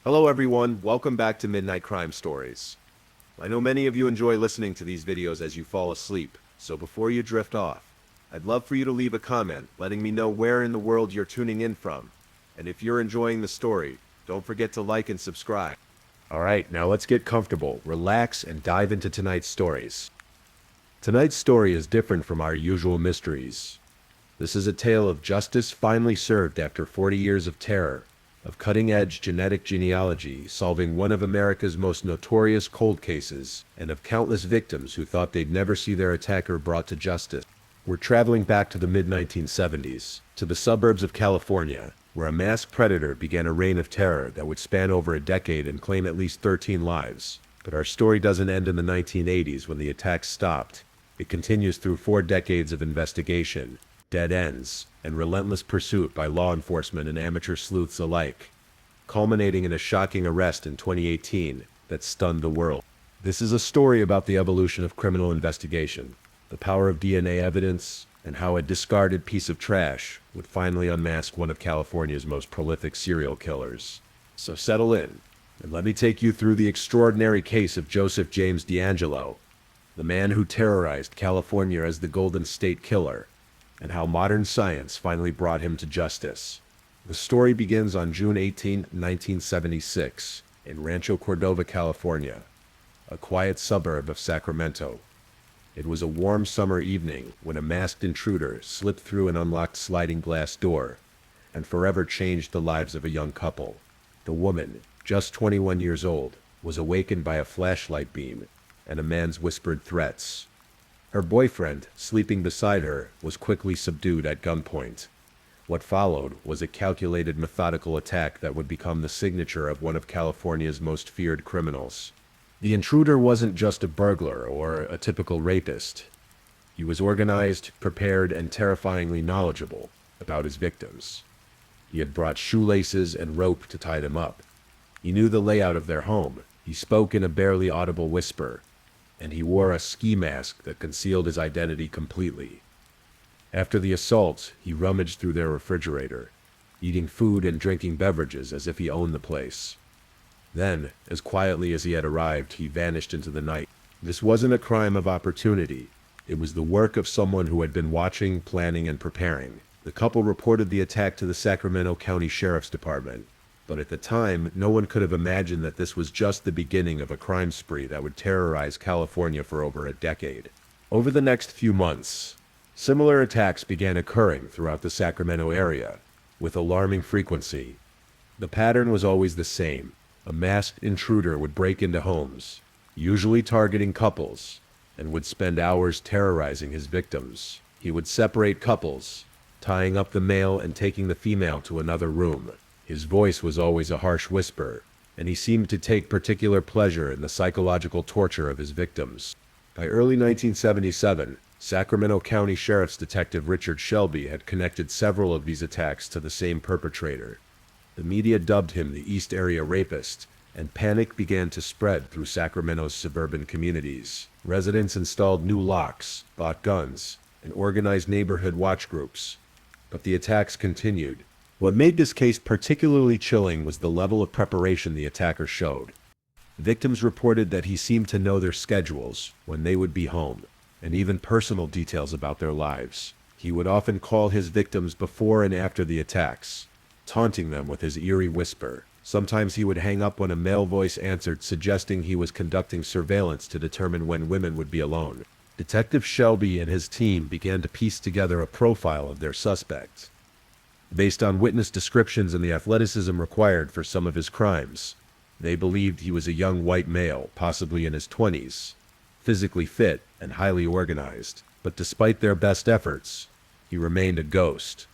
Hello everyone, welcome back to Midnight Crime Stories. I know many of you enjoy listening to these videos as you fall asleep, so before you drift off, I'd love for you to leave a comment letting me know where in the world you're tuning in from. And if you're enjoying the story, don't forget to like and subscribe. Alright, now let's get comfortable, relax, and dive into tonight's stories. Tonight's story is different from our usual mysteries. This is a tale of justice finally served after 40 years of terror, of cutting-edge genetic genealogy solving one of America's most notorious cold cases, and of countless victims who thought they'd never see their attacker brought to justice. We're traveling back to the mid-1970s, to the suburbs of California, where a masked predator began a reign of terror that would span over a decade and claim at least 13 lives. But our story doesn't end in the 1980s when the attacks stopped. It continues through 4 decades of investigation, dead ends, and relentless pursuit by law enforcement and amateur sleuths alike, culminating in a shocking arrest in 2018 that stunned the world. This is a story about the evolution of criminal investigation, the power of DNA evidence, and how a discarded piece of trash would finally unmask one of California's most prolific serial killers. So settle in, and let me take you through the extraordinary case of Joseph James DeAngelo, the man who terrorized California as the Golden State Killer, and how modern science finally brought him to justice. The story begins on June 18, 1976, in Rancho Cordova, California, a quiet suburb of Sacramento. It was a warm summer evening when a masked intruder slipped through an unlocked sliding glass door and forever changed the lives of a young couple. The woman, just 21 years old, was awakened by a flashlight beam and a man's whispered threats. Her boyfriend, sleeping beside her, was quickly subdued at gunpoint. What followed was a calculated, methodical attack that would become the signature of one of California's most feared criminals. The intruder wasn't just a burglar or a typical rapist. He was organized, prepared, and terrifyingly knowledgeable about his victims. He had brought shoelaces and rope to tie them up. He knew the layout of their home. He spoke in a barely audible whisper, and he wore a ski mask that concealed his identity completely. After the assault, he rummaged through their refrigerator, eating food and drinking beverages as if he owned the place. Then, as quietly as he had arrived, he vanished into the night. This wasn't a crime of opportunity. It was the work of someone who had been watching, planning, and preparing. The couple reported the attack to the Sacramento County Sheriff's Department, but at the time, no one could have imagined that this was just the beginning of a crime spree that would terrorize California for over a decade. Over the next few months, similar attacks began occurring throughout the Sacramento area, with alarming frequency. The pattern was always the same. A masked intruder would break into homes, usually targeting couples, and would spend hours terrorizing his victims. He would separate couples, tying up the male and taking the female to another room. His voice was always a harsh whisper, and he seemed to take particular pleasure in the psychological torture of his victims. By early 1977, Sacramento County Sheriff's Detective Richard Shelby had connected several of these attacks to the same perpetrator. The media dubbed him the East Area Rapist, and panic began to spread through Sacramento's suburban communities. Residents installed new locks, bought guns, and organized neighborhood watch groups. But the attacks continued. What made this case particularly chilling was the level of preparation the attacker showed. Victims reported that he seemed to know their schedules, when they would be home, and even personal details about their lives. He would often call his victims before and after the attacks, taunting them with his eerie whisper. Sometimes he would hang up when a male voice answered, suggesting he was conducting surveillance to determine when women would be alone. Detective Shelby and his team began to piece together a profile of their suspect. Based on witness descriptions and the athleticism required for some of his crimes, they believed he was a young white male, possibly in his 20s, physically fit and highly organized. But despite their best efforts, he remained a ghost,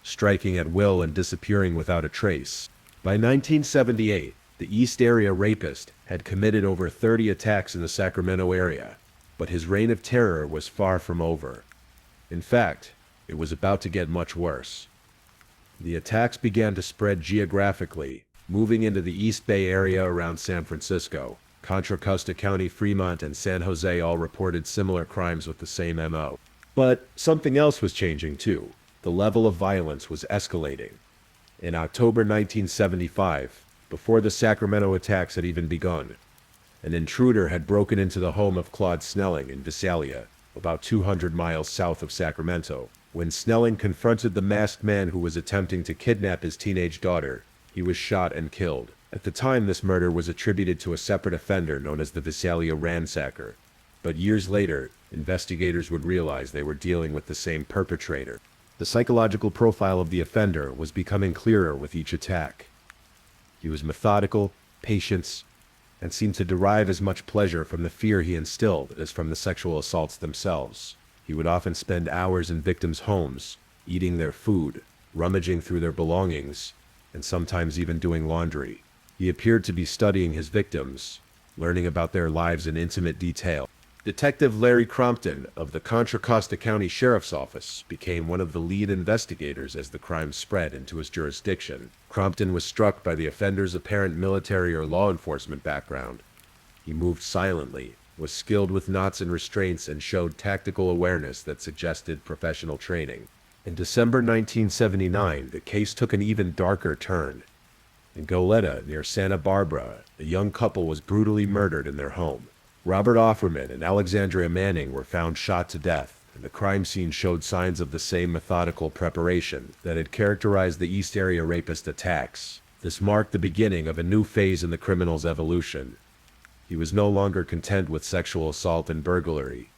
striking at will and disappearing without a trace. By 1978, the East Area Rapist had committed over 30 attacks in the Sacramento area, but his reign of terror was far from over. In fact, it was about to get much worse. The attacks began to spread geographically, moving into the East Bay area around San Francisco. Contra Costa County, Fremont, and San Jose all reported similar crimes with the same MO. But something else was changing too. The level of violence was escalating. In October 1975, before the Sacramento attacks had even begun. An intruder had broken into the home of Claude Snelling in Visalia, about 200 miles south of Sacramento. When Snelling confronted the masked man who was attempting to kidnap his teenage daughter, he was shot and killed. At the time, this murder was attributed to a separate offender known as the Visalia ransacker. But years later, investigators would realize they were dealing with the same perpetrator. The psychological profile of the offender was becoming clearer with each attack. He was methodical, patient, and seemed to derive as much pleasure from the fear he instilled as from the sexual assaults themselves. He would often spend hours in victims' homes, eating their food, rummaging through their belongings, and sometimes even doing laundry. He appeared to be studying his victims, learning about their lives in intimate detail. Detective Larry Crompton of the Contra Costa County Sheriff's Office became one of the lead investigators as the crime spread into his jurisdiction. Crompton was struck by the offender's apparent military or law enforcement background. He moved silently, was skilled with knots and restraints, and showed tactical awareness that suggested professional training. In December 1979, the case took an even darker turn. In Goleta, near Santa Barbara, a young couple was brutally murdered in their home. Robert Offerman and Alexandria Manning were found shot to death, and the crime scene showed signs of the same methodical preparation that had characterized the East Area Rapist attacks. This marked the beginning of a new phase in the criminal's evolution. He was no longer content with sexual assault and burglary.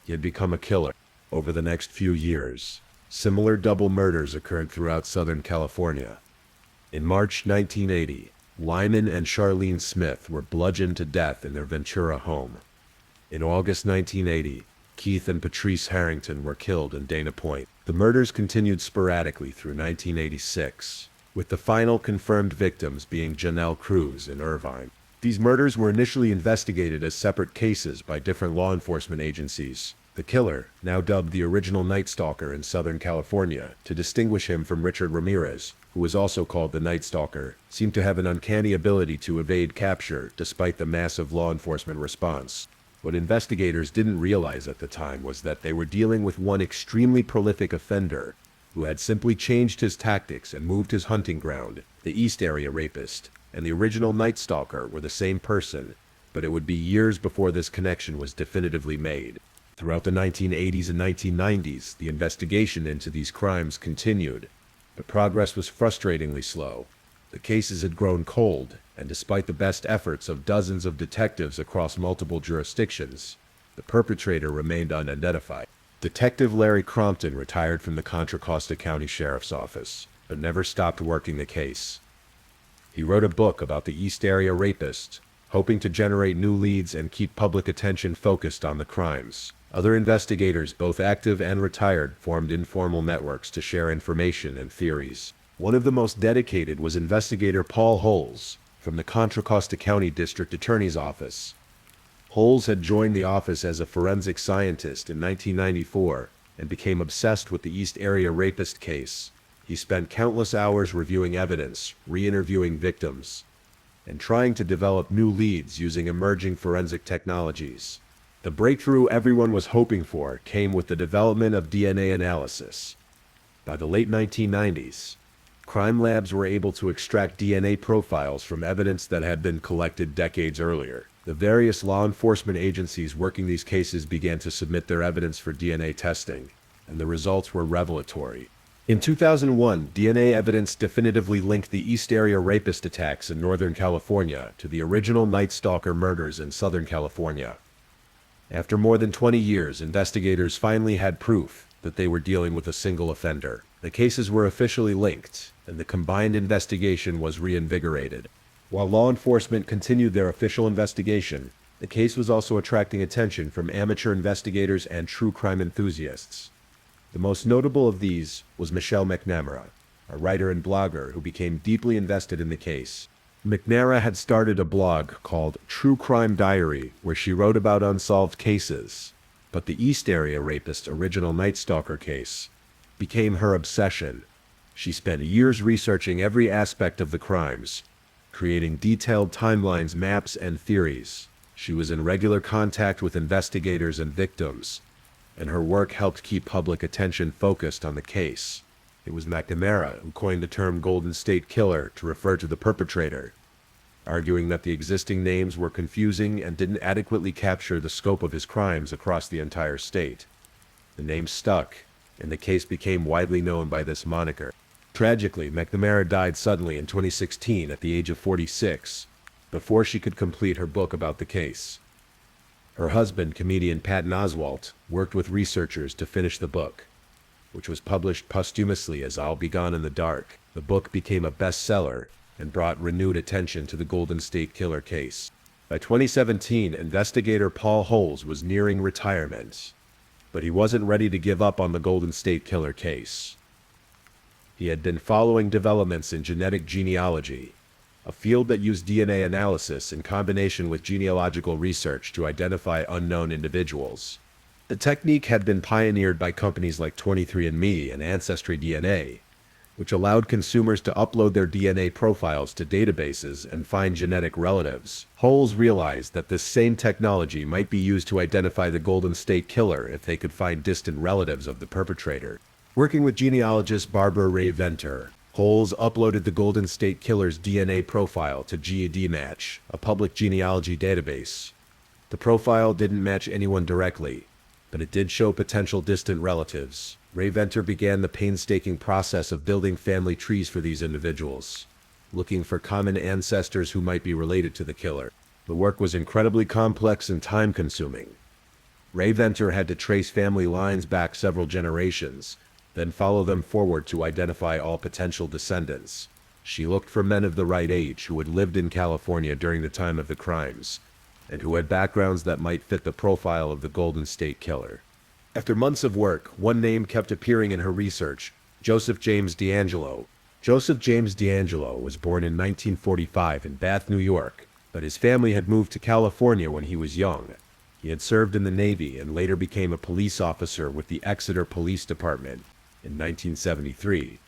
He had become a killer. Over the next few years, similar double murders occurred throughout Southern California. In March 1980, Lyman and Charlene Smith were bludgeoned to death in their Ventura home. In August 1980, Keith and Patrice Harrington were killed in Dana Point. The murders continued sporadically through 1986, with the final confirmed victims being Janelle Cruz in Irvine. These murders were initially investigated as separate cases by different law enforcement agencies. The killer, now dubbed the original Night Stalker in Southern California, to distinguish him from Richard Ramirez, who was also called the Night Stalker, seemed to have an uncanny ability to evade capture despite the massive law enforcement response. What investigators didn't realize at the time was that they were dealing with one extremely prolific offender who had simply changed his tactics and moved his hunting ground. The East Area Rapist and the original Night Stalker were the same person, but it would be years before this connection was definitively made. Throughout the 1980s and 1990s, the investigation into these crimes continued, but progress was frustratingly slow. The cases had grown cold, and despite the best efforts of dozens of detectives across multiple jurisdictions, the perpetrator remained unidentified. Detective Larry Crompton retired from the Contra Costa County Sheriff's Office, but never stopped working the case. He wrote a book about the East Area Rapist, hoping to generate new leads and keep public attention focused on the crimes. Other investigators, both active and retired, formed informal networks to share information and theories. One of the most dedicated was investigator Paul Holes from the Contra Costa County District Attorney's Office. Holes had joined the office as a forensic scientist in 1994 and became obsessed with the East Area Rapist case. He spent countless hours reviewing evidence, re-interviewing victims, and trying to develop new leads using emerging forensic technologies. The breakthrough everyone was hoping for came with the development of DNA analysis. By the late 1990s, crime labs were able to extract DNA profiles from evidence that had been collected decades earlier. The various law enforcement agencies working these cases began to submit their evidence for DNA testing, and the results were revelatory. In 2001, DNA evidence definitively linked the East Area Rapist attacks in Northern California to the original Night Stalker murders in Southern California. After more than 20 years, investigators finally had proof that they were dealing with a single offender. The cases were officially linked, and the combined investigation was reinvigorated. While law enforcement continued their official investigation, the case was also attracting attention from amateur investigators and true crime enthusiasts. The most notable of these was Michelle McNamara, a writer and blogger who became deeply invested in the case. McNamara had started a blog called True Crime Diary, where she wrote about unsolved cases, but the East Area Rapist original Night Stalker case became her obsession. She spent years researching every aspect of the crimes, creating detailed timelines, maps, and theories. She was in regular contact with investigators and victims, and her work helped keep public attention focused on the case. It was McNamara who coined the term Golden State Killer to refer to the perpetrator, arguing that the existing names were confusing and didn't adequately capture the scope of his crimes across the entire state. The name stuck, and the case became widely known by this moniker. Tragically, McNamara died suddenly in 2016 at the age of 46, before she could complete her book about the case. Her husband, comedian Patton Oswalt, worked with researchers to finish the book, which was published posthumously as I'll Be Gone in the Dark. The book became a bestseller and brought renewed attention to the Golden State Killer case. By 2017, investigator Paul Holes was nearing retirement, but he wasn't ready to give up on the Golden State Killer case. He had been following developments in genetic genealogy, a field that used DNA analysis in combination with genealogical research to identify unknown individuals. The technique had been pioneered by companies like 23andMe and Ancestry DNA, which allowed consumers to upload their DNA profiles to databases and find genetic relatives. Holes realized that this same technology might be used to identify the Golden State Killer if they could find distant relatives of the perpetrator. Working with genealogist Barbara Ray Venter, Holes uploaded the Golden State Killer's DNA profile to GEDmatch, a public genealogy database. The profile didn't match anyone directly, but it did show potential distant relatives. Ray Venter began the painstaking process of building family trees for these individuals, looking for common ancestors who might be related to the killer. The work was incredibly complex and time-consuming. Ray Venter had to trace family lines back several generations, then follow them forward to identify all potential descendants. She looked for men of the right age who had lived in California during the time of the crimes, and who had backgrounds that might fit the profile of the Golden State Killer. After months of work, one name kept appearing in her research: Joseph James DeAngelo. Joseph James DeAngelo was born in 1945 in Bath, New York, but his family had moved to California when he was young. He had served in the Navy and later became a police officer with the Exeter Police Department in 1973,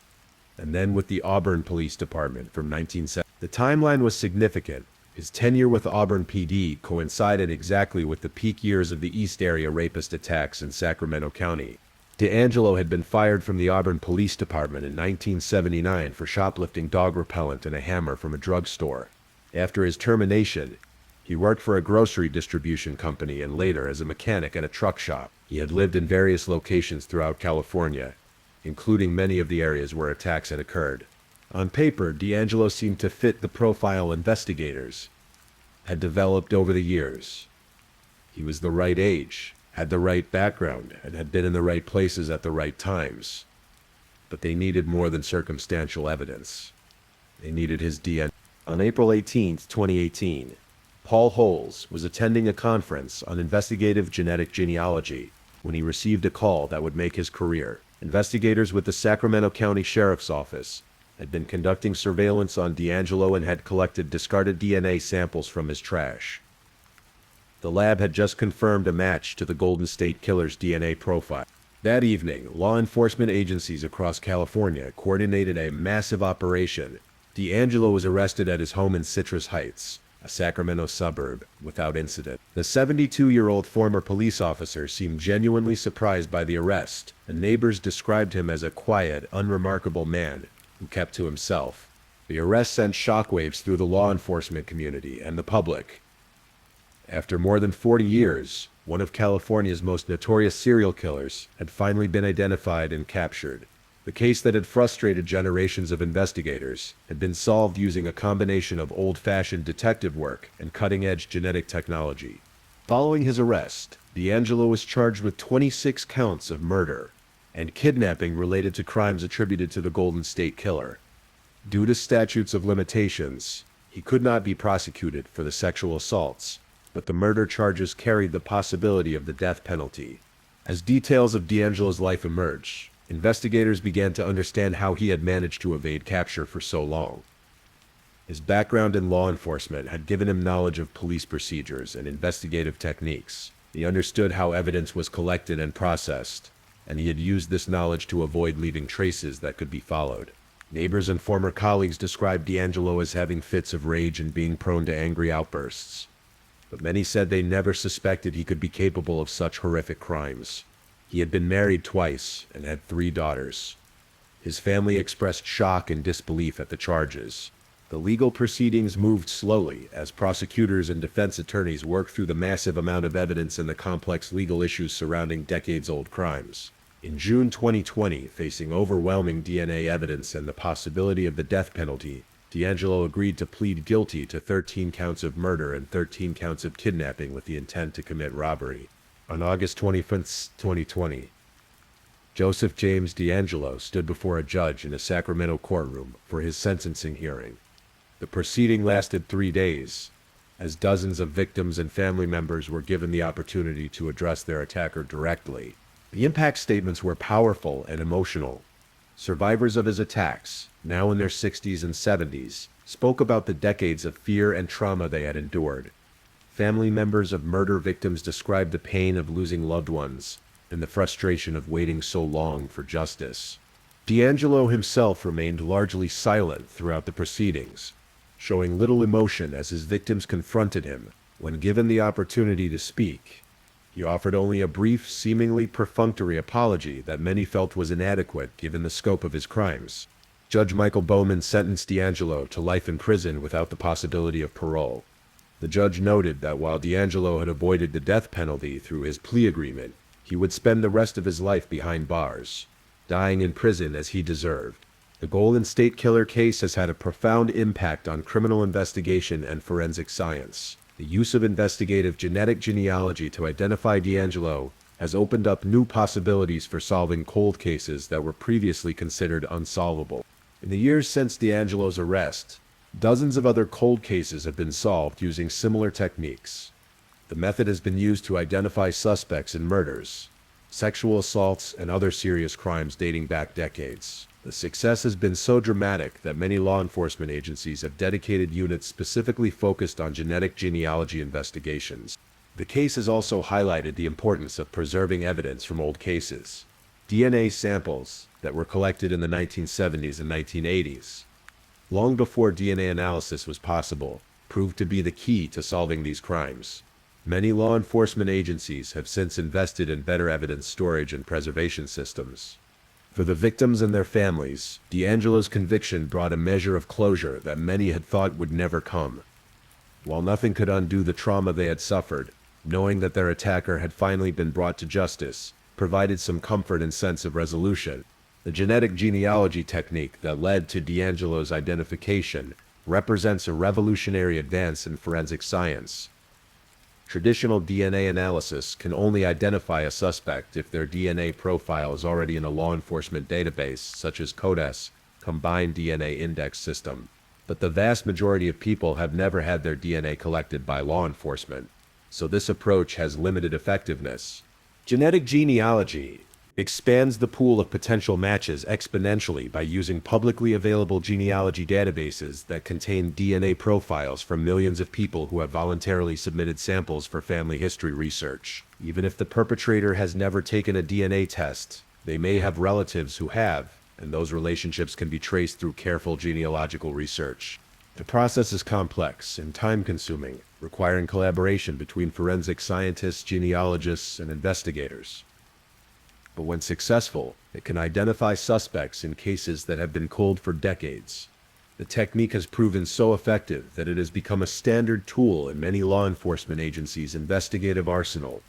and then with the Auburn Police Department from 1970. The timeline was significant. His tenure with Auburn PD coincided exactly with the peak years of the East Area rapist attacks in Sacramento County. DeAngelo had been fired from the Auburn Police Department in 1979 for shoplifting dog repellent and a hammer from a drugstore. After his termination, he worked for a grocery distribution company and later as a mechanic at a truck shop. He had lived in various locations throughout California, including many of the areas where attacks had occurred. On paper, DeAngelo seemed to fit the profile investigators had developed over the years. He was the right age, had the right background, and had been in the right places at the right times. But they needed more than circumstantial evidence. They needed his DNA. On April 18, 2018, Paul Holes was attending a conference on investigative genetic genealogy when he received a call that would make his career. Investigators with the Sacramento County Sheriff's Office had been conducting surveillance on DeAngelo and had collected discarded DNA samples from his trash. The lab had just confirmed a match to the Golden State Killer's DNA profile. That evening, law enforcement agencies across California coordinated a massive operation. DeAngelo was arrested at his home in Citrus Heights, a Sacramento suburb, without incident. The 72-year-old former police officer seemed genuinely surprised by the arrest, and neighbors described him as a quiet, unremarkable man who kept to himself. The arrest sent shockwaves through the law enforcement community and the public. After more than 40 years, one of California's most notorious serial killers had finally been identified and captured. The case that had frustrated generations of investigators had been solved using a combination of old-fashioned detective work and cutting-edge genetic technology. Following his arrest, DeAngelo was charged with 26 counts of murder and kidnapping related to crimes attributed to the Golden State Killer. Due to statutes of limitations, he could not be prosecuted for the sexual assaults, but the murder charges carried the possibility of the death penalty. As details of DeAngelo's life emerged, investigators began to understand how he had managed to evade capture for so long. His background in law enforcement had given him knowledge of police procedures and investigative techniques. He understood how evidence was collected and processed, and he had used this knowledge to avoid leaving traces that could be followed. Neighbors and former colleagues described DeAngelo as having fits of rage and being prone to angry outbursts, but many said they never suspected he could be capable of such horrific crimes. He had been married twice and had 3 daughters. His family expressed shock and disbelief at the charges. The legal proceedings moved slowly as prosecutors and defense attorneys worked through the massive amount of evidence and the complex legal issues surrounding decades-old crimes. In June 2020, facing overwhelming DNA evidence and the possibility of the death penalty, DeAngelo agreed to plead guilty to 13 counts of murder and 13 counts of kidnapping with the intent to commit robbery. On August 25, 2020, Joseph James DeAngelo stood before a judge in a Sacramento courtroom for his sentencing hearing. The proceeding lasted 3 days, as dozens of victims and family members were given the opportunity to address their attacker directly. The impact statements were powerful and emotional. Survivors of his attacks, now in their 60s and 70s, spoke about the decades of fear and trauma they had endured. Family members of murder victims described the pain of losing loved ones and the frustration of waiting so long for justice. DeAngelo himself remained largely silent throughout the proceedings, showing little emotion as his victims confronted him. When given the opportunity to speak, he offered only a brief, seemingly perfunctory apology that many felt was inadequate given the scope of his crimes. Judge Michael Bowman sentenced DeAngelo to life in prison without the possibility of parole. The judge noted that while DeAngelo had avoided the death penalty through his plea agreement, he would spend the rest of his life behind bars, dying in prison as he deserved. The Golden State Killer case has had a profound impact on criminal investigation and forensic science. The use of investigative genetic genealogy to identify DeAngelo has opened up new possibilities for solving cold cases that were previously considered unsolvable. In the years since DeAngelo's arrest, dozens of other cold cases have been solved using similar techniques. The method has been used to identify suspects in murders, sexual assaults, and other serious crimes dating back decades. The success has been so dramatic that many law enforcement agencies have dedicated units specifically focused on genetic genealogy investigations. The case has also highlighted the importance of preserving evidence from old cases. DNA samples that were collected in the 1970s and 1980s, long before DNA analysis was possible, proved to be the key to solving these crimes. Many law enforcement agencies have since invested in better evidence storage and preservation systems. For the victims and their families, DeAngelo's conviction brought a measure of closure that many had thought would never come. While nothing could undo the trauma they had suffered, knowing that their attacker had finally been brought to justice provided some comfort and sense of resolution. The genetic genealogy technique that led to DeAngelo's identification represents a revolutionary advance in forensic science. Traditional DNA analysis can only identify a suspect if their DNA profile is already in a law enforcement database such as CODIS, Combined DNA Index System. But the vast majority of people have never had their DNA collected by law enforcement, so this approach has limited effectiveness. Genetic genealogy expands the pool of potential matches exponentially by using publicly available genealogy databases that contain DNA profiles from millions of people who have voluntarily submitted samples for family history research. Even if the perpetrator has never taken a DNA test, they may have relatives who have, and those relationships can be traced through careful genealogical research. The process is complex and time-consuming, requiring collaboration between forensic scientists, genealogists, and investigators. But when successful, it can identify suspects in cases that have been cold for decades. The technique has proven so effective that it has become a standard tool in many law enforcement agencies' investigative arsenal.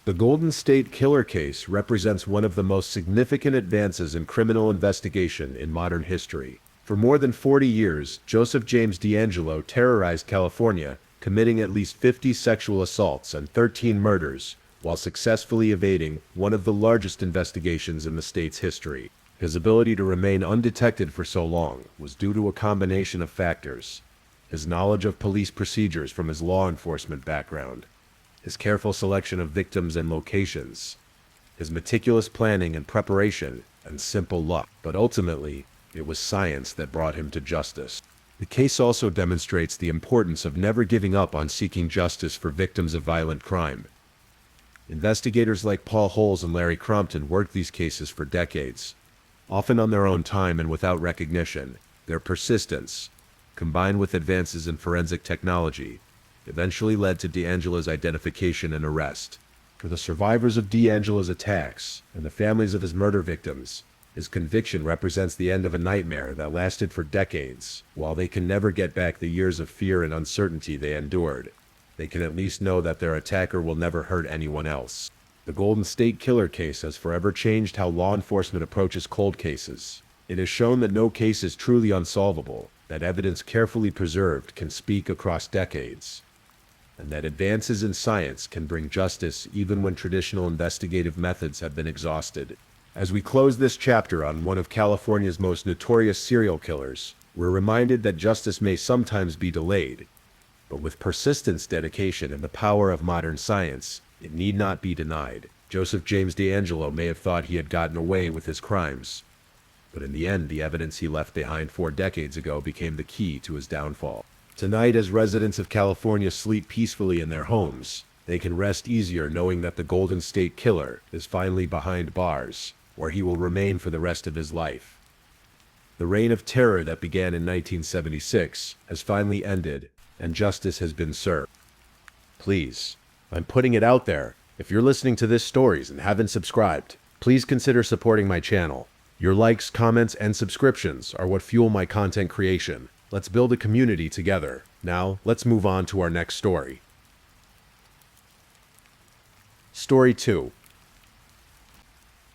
The Golden State Killer case represents one of the most significant advances in criminal investigation in modern history. For more than 40 years, Joseph James DeAngelo terrorized California, committing at least 50 sexual assaults and 13 murders, while successfully evading one of the largest investigations in the state's history. His ability to remain undetected for so long was due to a combination of factors: his knowledge of police procedures from his law enforcement background, his careful selection of victims and locations, his meticulous planning and preparation, and simple luck. But ultimately, it was science that brought him to justice. The case also demonstrates the importance of never giving up on seeking justice for victims of violent crime. Investigators like Paul Holes and Larry Crompton worked these cases for decades, often on their own time and without recognition. Their persistence, combined with advances in forensic technology, eventually led to DeAngelo's identification and arrest. For the survivors of DeAngelo's attacks and the families of his murder victims, His conviction represents the end of a nightmare that lasted for decades. While they can never get back the years of fear and uncertainty they endured, they can at least know that their attacker will never hurt anyone else. The Golden State Killer case has forever changed how law enforcement approaches cold cases. It has shown that no case is truly unsolvable, that evidence carefully preserved can speak across decades, and that advances in science can bring justice even when traditional investigative methods have been exhausted. As we close this chapter on one of California's most notorious serial killers, we're reminded that justice may sometimes be delayed, but with persistence, dedication, and the power of modern science, it need not be denied. Joseph James DeAngelo may have thought he had gotten away with his crimes, but in the end, the evidence he left behind 4 decades ago became the key to his downfall. Tonight, as residents of California sleep peacefully in their homes, they can rest easier knowing that the Golden State Killer is finally behind bars, where he will remain for the rest of his life. The reign of terror that began in 1976 has finally ended, and justice has been served. Please, I'm putting it out there. If you're listening to this stories and haven't subscribed, please consider supporting my channel. Your likes, comments, and subscriptions are what fuel my content creation. Let's build a community together. Now, let's move on to our next story. Story 2.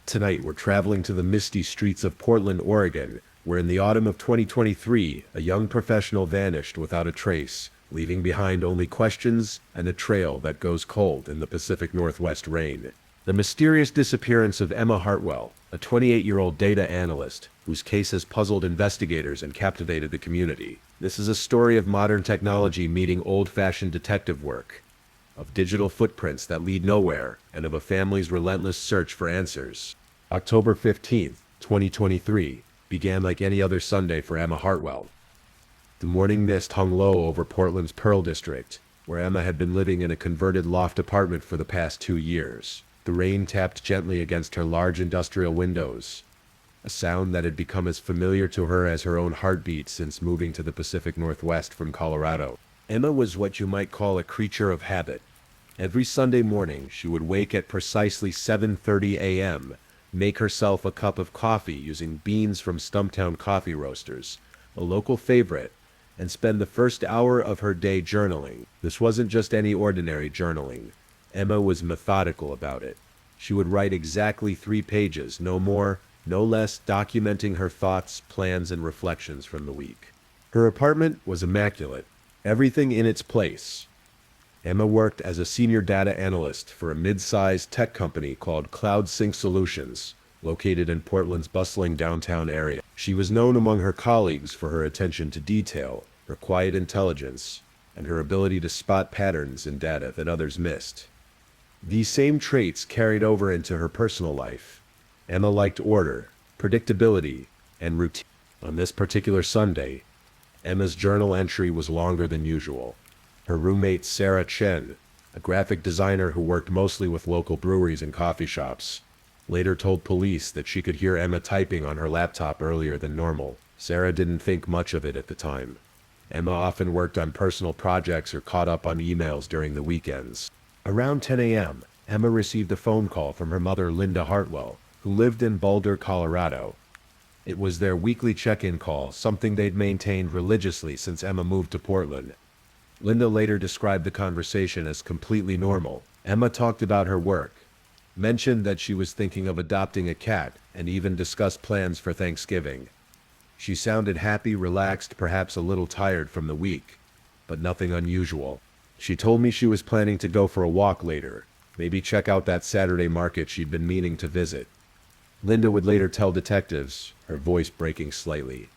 Tonight, we're traveling to the misty streets of Portland, Oregon, where in the autumn of 2023, a young professional vanished without a trace, leaving behind only questions and a trail that goes cold in the Pacific Northwest rain. The mysterious disappearance of Emma Hartwell, a 28-year-old data analyst whose case has puzzled investigators and captivated the community. This is a story of modern technology meeting old-fashioned detective work, of digital footprints that lead nowhere, and of a family's relentless search for answers. October 15th, 2023, began like any other Sunday for Emma Hartwell. The morning mist hung low over Portland's Pearl District, where Emma had been living in a converted loft apartment for the past 2 years. The rain tapped gently against her large industrial windows, a sound that had become as familiar to her as her own heartbeat since moving to the Pacific Northwest from Colorado. Emma was what you might call a creature of habit. Every Sunday morning, she would wake at precisely 7:30 a.m., make herself a cup of coffee using beans from Stumptown Coffee Roasters, a local favorite, and spend the first hour of her day journaling. This wasn't just any ordinary journaling. Emma was methodical about it. She would write exactly 3 pages, no more, no less, documenting her thoughts, plans, and reflections from the week. Her apartment was immaculate, everything in its place. Emma worked as a senior data analyst for a mid-sized tech company called Cloud Sync Solutions, located in Portland's bustling downtown area. She was known among her colleagues for her attention to detail, her quiet intelligence, and her ability to spot patterns in data that others missed. These same traits carried over into her personal life. Emma liked order, predictability, and routine. On this particular Sunday, Emma's journal entry was longer than usual. Her roommate Sarah Chen, a graphic designer who worked mostly with local breweries and coffee shops, later told police that she could hear Emma typing on her laptop earlier than normal. Sarah didn't think much of it at the time. Emma often worked on personal projects or caught up on emails during the weekends. Around 10 a.m., Emma received a phone call from her mother, Linda Hartwell, who lived in Boulder, Colorado. It was their weekly check-in call, something they'd maintained religiously since Emma moved to Portland. Linda later described the conversation as completely normal. Emma talked about her work, mentioned that she was thinking of adopting a cat, and even discussed plans for Thanksgiving. She sounded happy, relaxed, perhaps a little tired from the week, but nothing unusual. She told me she was planning to go for a walk later, maybe check out that Saturday market she'd been meaning to visit. Linda would later tell detectives, her voice breaking slightly.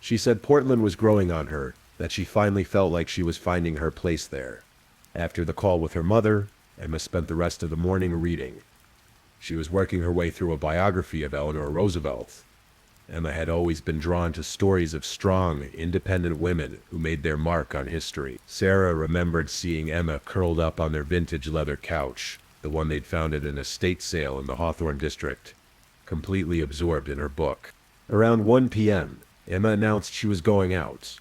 She said Portland was growing on her, that she finally felt like she was finding her place there. After the call with her mother, Emma spent the rest of the morning reading. She was working her way through a biography of Eleanor Roosevelt. Emma had always been drawn to stories of strong, independent women who made their mark on history. Sarah remembered seeing Emma curled up on their vintage leather couch, the one they'd found at an estate sale in the Hawthorne district, completely absorbed in her book. Around 1 p.m., Emma announced she was going out.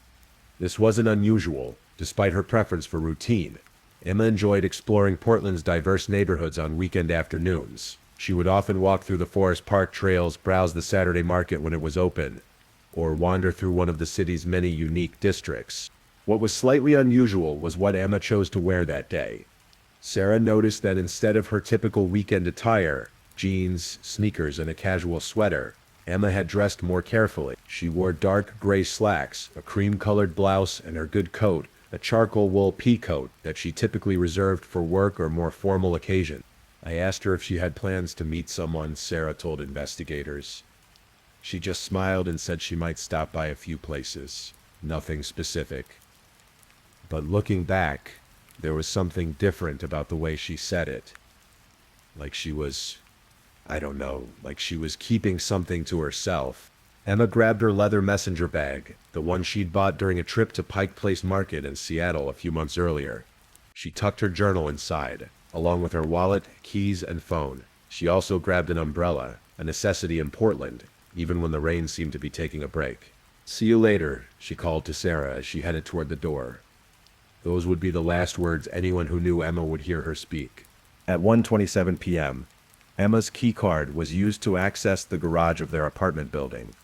This wasn't unusual, despite her preference for routine. Emma enjoyed exploring Portland's diverse neighborhoods on weekend afternoons. She would often walk through the Forest Park trails, browse the Saturday market when it was open, or wander through one of the city's many unique districts. What was slightly unusual was what Emma chose to wear that day. Sarah noticed that instead of her typical weekend attire, jeans, sneakers, and a casual sweater, Emma had dressed more carefully. She wore dark gray slacks, a cream-colored blouse, and her good coat, a charcoal wool pea coat that she typically reserved for work or more formal occasions. I asked her if she had plans to meet someone, Sarah told investigators. She just smiled and said she might stop by a few places. Nothing specific. But looking back, there was something different about the way she said it. Like she was, like she was keeping something to herself. Emma grabbed her leather messenger bag, the one she'd bought during a trip to Pike Place Market in Seattle a few months earlier. She tucked her journal inside, along with her wallet, keys, and phone. She also grabbed an umbrella, a necessity in Portland, even when the rain seemed to be taking a break. "See you later," she called to Sarah as she headed toward the door. Those would be the last words anyone who knew Emma would hear her speak. At 1:27 p.m., Emma's keycard was used to access the garage of their apartment building.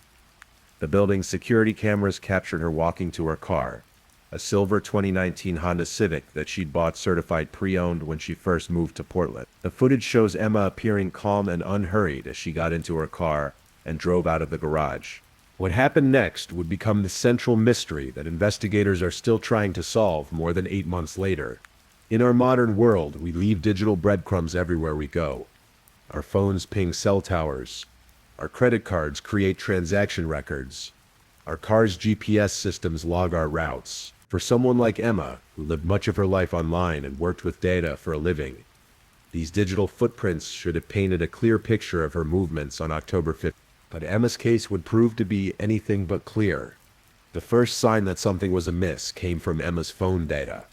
The building's security cameras captured her walking to her car, a silver 2019 Honda Civic that she'd bought certified pre-owned when she first moved to Portland. The footage shows Emma appearing calm and unhurried as she got into her car and drove out of the garage. What happened next would become the central mystery that investigators are still trying to solve more than 8 months later. In our modern world, we leave digital breadcrumbs everywhere we go. Our phones ping cell towers. Our credit cards create transaction records. Our cars' GPS systems log our routes. For someone like Emma, who lived much of her life online and worked with data for a living, these digital footprints should have painted a clear picture of her movements on October 5th. But Emma's case would prove to be anything but clear. The first sign that something was amiss came from Emma's phone data.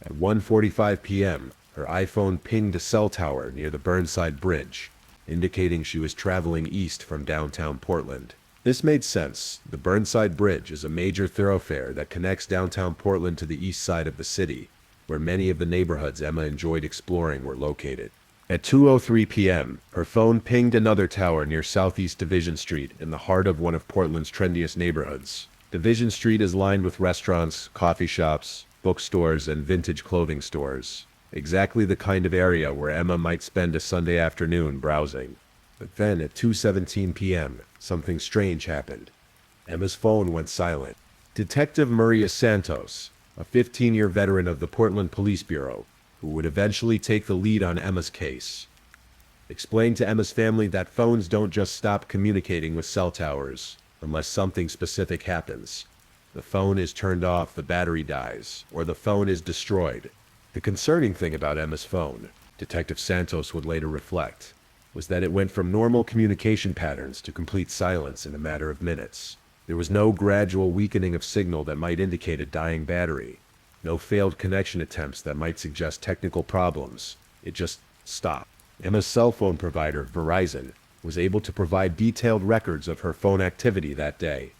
At 1:45 p.m., her iPhone pinged a cell tower near the Burnside Bridge, indicating she was traveling east from downtown Portland. This made sense. The Burnside Bridge is a major thoroughfare that connects downtown Portland to the east side of the city, where many of the neighborhoods Emma enjoyed exploring were located. At 2:03 p.m., her phone pinged another tower near Southeast Division Street in the heart of one of Portland's trendiest neighborhoods. Division Street is lined with restaurants, coffee shops, bookstores, and vintage clothing stores. Exactly the kind of area where Emma might spend a Sunday afternoon browsing. But then at 2:17 p.m., something strange happened. Emma's phone went silent. Detective Maria Santos, a 15-year veteran of the Portland Police Bureau, who would eventually take the lead on Emma's case, explained to Emma's family that phones don't just stop communicating with cell towers unless something specific happens. The phone is turned off, the battery dies, or the phone is destroyed. The concerning thing about Emma's phone, Detective Santos would later reflect, was that it went from normal communication patterns to complete silence in a matter of minutes. There was no gradual weakening of signal that might indicate a dying battery. No failed connection attempts that might suggest technical problems. It just stopped. Emma's cell phone provider, Verizon, was able to provide detailed records of her phone activity that day.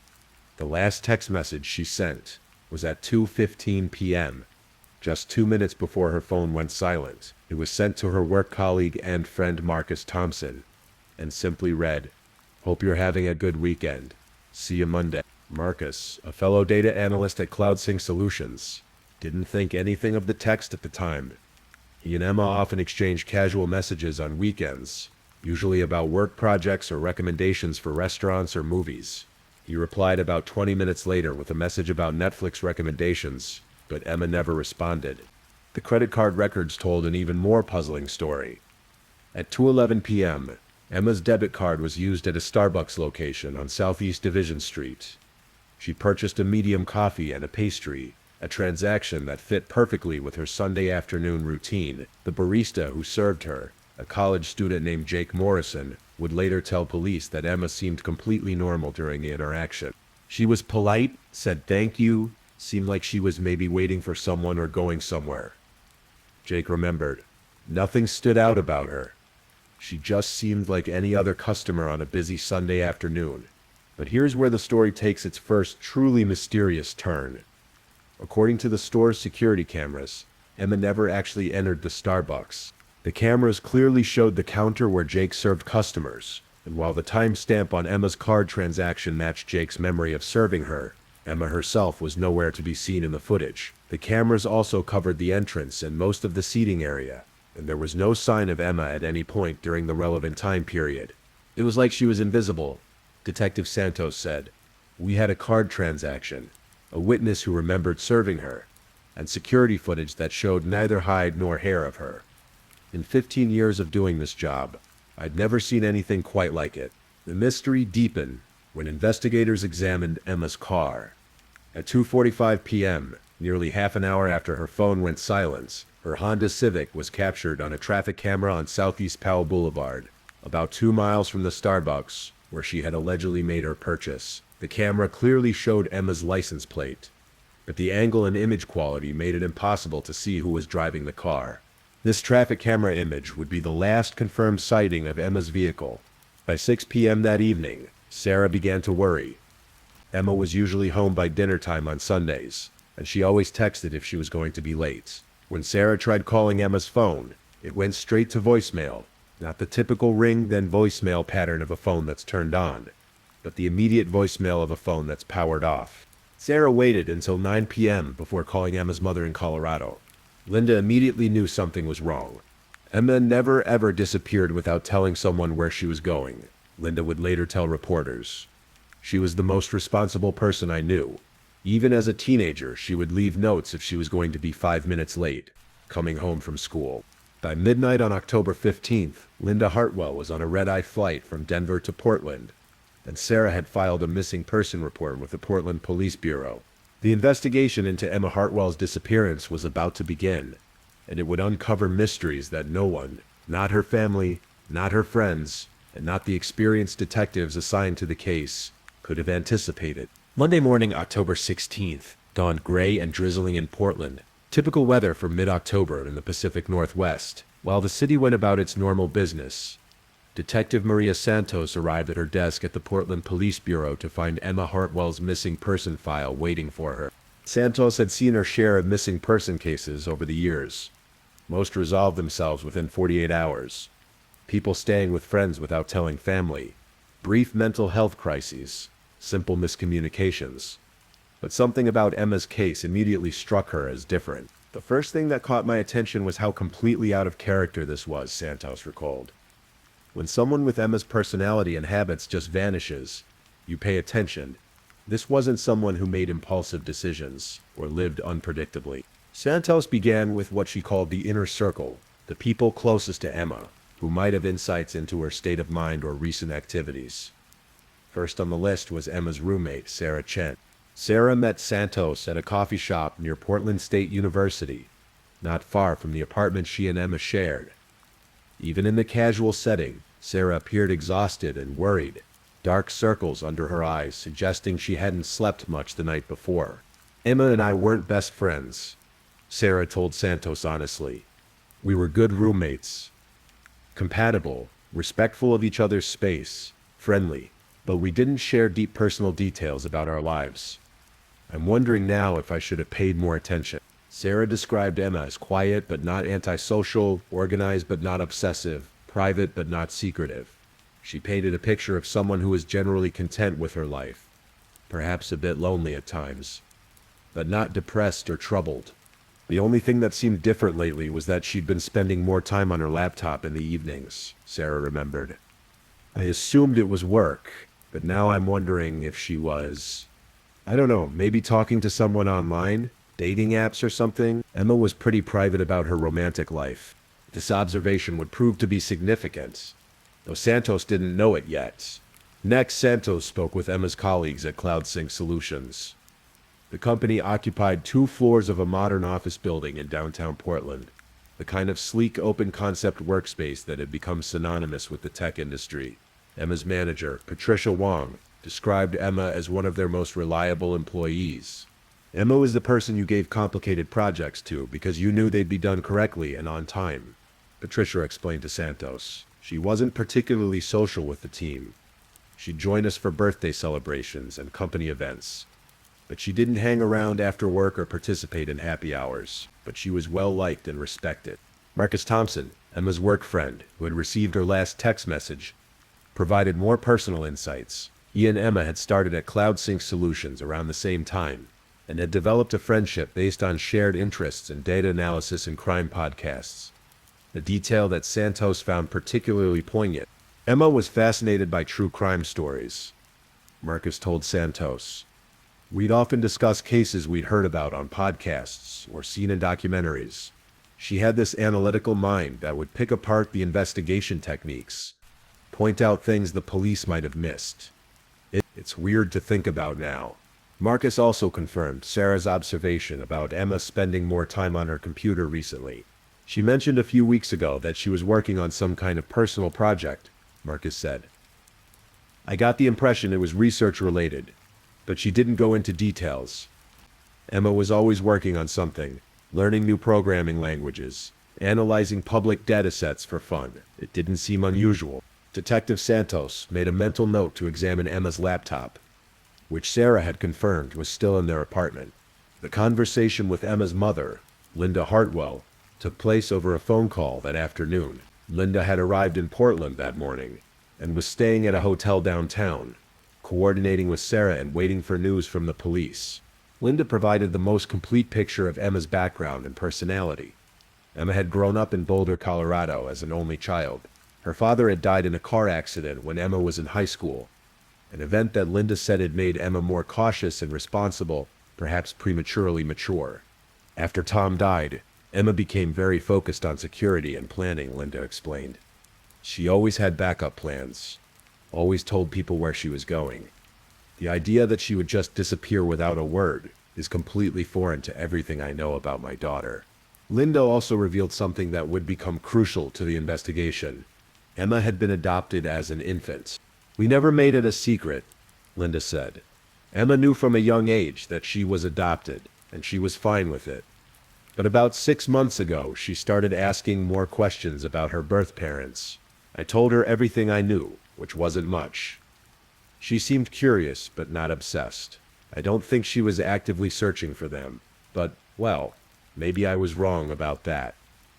The last text message she sent was at 2:15 p.m., just 2 minutes before her phone went silent. It was sent to her work colleague and friend Marcus Thompson, and simply read, "Hope you're having a good weekend. See you Monday." Marcus, a fellow data analyst at CloudSync Solutions, didn't think anything of the text at the time. He and Emma often exchanged casual messages on weekends, usually about work projects or recommendations for restaurants or movies. He replied about 20 minutes later with a message about Netflix recommendations, but Emma never responded. The credit card records told an even more puzzling story. At 2:11 p.m., Emma's debit card was used at a Starbucks location on Southeast Division Street. She purchased a medium coffee and a pastry, a transaction that fit perfectly with her Sunday afternoon routine. The barista who served her, a college student named Jake Morrison, would later tell police that Emma seemed completely normal during the interaction. She was polite, said thank you, seemed like she was maybe waiting for someone or going somewhere. Jake remembered. Nothing stood out about her. She just seemed like any other customer on a busy Sunday afternoon. But here's where the story takes its first truly mysterious turn. According to the store's security cameras, Emma never actually entered the Starbucks. The cameras clearly showed the counter where Jake served customers, and while the timestamp on Emma's card transaction matched Jake's memory of serving her, Emma herself was nowhere to be seen in the footage. The cameras also covered the entrance and most of the seating area, and there was no sign of Emma at any point during the relevant time period. It was like she was invisible, Detective Santos said. We had a card transaction, a witness who remembered serving her, and security footage that showed neither hide nor hair of her. In 15 years of doing this job, I'd never seen anything quite like it. The mystery deepened when investigators examined Emma's car. At 2:45 p.m., nearly half an hour after her phone went silent, her Honda Civic was captured on a traffic camera on Southeast Powell Boulevard, about 2 miles from the Starbucks where she had allegedly made her purchase. The camera clearly showed Emma's license plate, but the angle and image quality made it impossible to see who was driving the car. This traffic camera image would be the last confirmed sighting of Emma's vehicle. By 6 p.m. that evening, Sarah began to worry. Emma was usually home by dinner time on Sundays, and she always texted if she was going to be late. When Sarah tried calling Emma's phone, it went straight to voicemail, not the typical ring then voicemail pattern of a phone that's turned on, but the immediate voicemail of a phone that's powered off. Sarah waited until 9 p.m. before calling Emma's mother in Colorado. Linda immediately knew something was wrong. Emma never ever disappeared without telling someone where she was going, Linda would later tell reporters. She was the most responsible person I knew. Even as a teenager, she would leave notes if she was going to be 5 minutes late, coming home from school. By midnight on October 15th, Linda Hartwell was on a red-eye flight from Denver to Portland, and Sarah had filed a missing person report with the Portland Police Bureau. The investigation into Emma Hartwell's disappearance was about to begin, and it would uncover mysteries that no one, not her family, not her friends, and not the experienced detectives assigned to the case, could have anticipated. Monday morning, October 16th, dawned gray and drizzling in Portland, typical weather for mid-October in the Pacific Northwest. While the city went about its normal business, Detective Maria Santos arrived at her desk at the Portland Police Bureau to find Emma Hartwell's missing person file waiting for her. Santos had seen her share of missing person cases over the years. Most resolved themselves within 48 hours. People staying with friends without telling family. Brief mental health crises. Simple miscommunications. But something about Emma's case immediately struck her as different. The first thing that caught my attention was how completely out of character this was, Santos recalled. When someone with Emma's personality and habits just vanishes, you pay attention. This wasn't someone who made impulsive decisions or lived unpredictably. Santos began with what she called the inner circle, the people closest to Emma, who might have insights into her state of mind or recent activities. First on the list was Emma's roommate, Sarah Chen. Sarah met Santos at a coffee shop near Portland State University, not far from the apartment she and Emma shared. Even in the casual setting, Sarah appeared exhausted and worried, dark circles under her eyes suggesting she hadn't slept much the night before. Emma and I weren't best friends, Sarah told Santos honestly. We were good roommates. Compatible, respectful of each other's space, friendly, but we didn't share deep personal details about our lives. I'm wondering now if I should have paid more attention. Sarah described Emma as quiet but not antisocial, organized but not obsessive, private but not secretive. She painted a picture of someone who was generally content with her life, perhaps a bit lonely at times, but not depressed or troubled. The only thing that seemed different lately was that she'd been spending more time on her laptop in the evenings, Sarah remembered. I assumed it was work, but now I'm wondering if she was, I don't know, maybe talking to someone online? Dating apps or something? Emma was pretty private about her romantic life. This observation would prove to be significant, though Santos didn't know it yet. Next, Santos spoke with Emma's colleagues at CloudSync Solutions. The company occupied 2 floors of a modern office building in downtown Portland, the kind of sleek, open-concept workspace that had become synonymous with the tech industry. Emma's manager, Patricia Wong, described Emma as one of their most reliable employees. Emma was the person you gave complicated projects to because you knew they'd be done correctly and on time, Patricia explained to Santos. She wasn't particularly social with the team. She'd join us for birthday celebrations and company events, but she didn't hang around after work or participate in happy hours, but she was well-liked and respected. Marcus Thompson, Emma's work friend, who had received her last text message, provided more personal insights. He and Emma had started at CloudSync Solutions around the same time, and had developed a friendship based on shared interests in data analysis and crime podcasts. A detail that Santos found particularly poignant. Emma was fascinated by true crime stories, Marcus told Santos. We'd often discuss cases we'd heard about on podcasts or seen in documentaries. She had this analytical mind that would pick apart the investigation techniques, point out things the police might have missed. It's weird to think about now. Marcus also confirmed Sarah's observation about Emma spending more time on her computer recently. She mentioned a few weeks ago that she was working on some kind of personal project, Marcus said. I got the impression it was research related, but she didn't go into details. Emma was always working on something, learning new programming languages, analyzing public datasets for fun. It didn't seem unusual. Detective Santos made a mental note to examine Emma's laptop, which Sarah had confirmed was still in their apartment. The conversation with Emma's mother, Linda Hartwell, took place over a phone call that afternoon. Linda had arrived in Portland that morning and was staying at a hotel downtown, coordinating with Sarah and waiting for news from the police. Linda provided the most complete picture of Emma's background and personality. Emma had grown up in Boulder, Colorado as an only child. Her father had died in a car accident when Emma was in high school, an event that Linda said had made Emma more cautious and responsible, perhaps prematurely mature. After Tom died, Emma became very focused on security and planning, Linda explained. She always had backup plans, always told people where she was going. The idea that she would just disappear without a word is completely foreign to everything I know about my daughter. Linda also revealed something that would become crucial to the investigation. Emma had been adopted as an infant. We never made it a secret, Linda said. Emma knew from a young age that she was adopted, and she was fine with it. But about 6 months ago, she started asking more questions about her birth parents. I told her everything I knew, which wasn't much. She seemed curious, but not obsessed. I don't think she was actively searching for them, but, well, maybe I was wrong about that.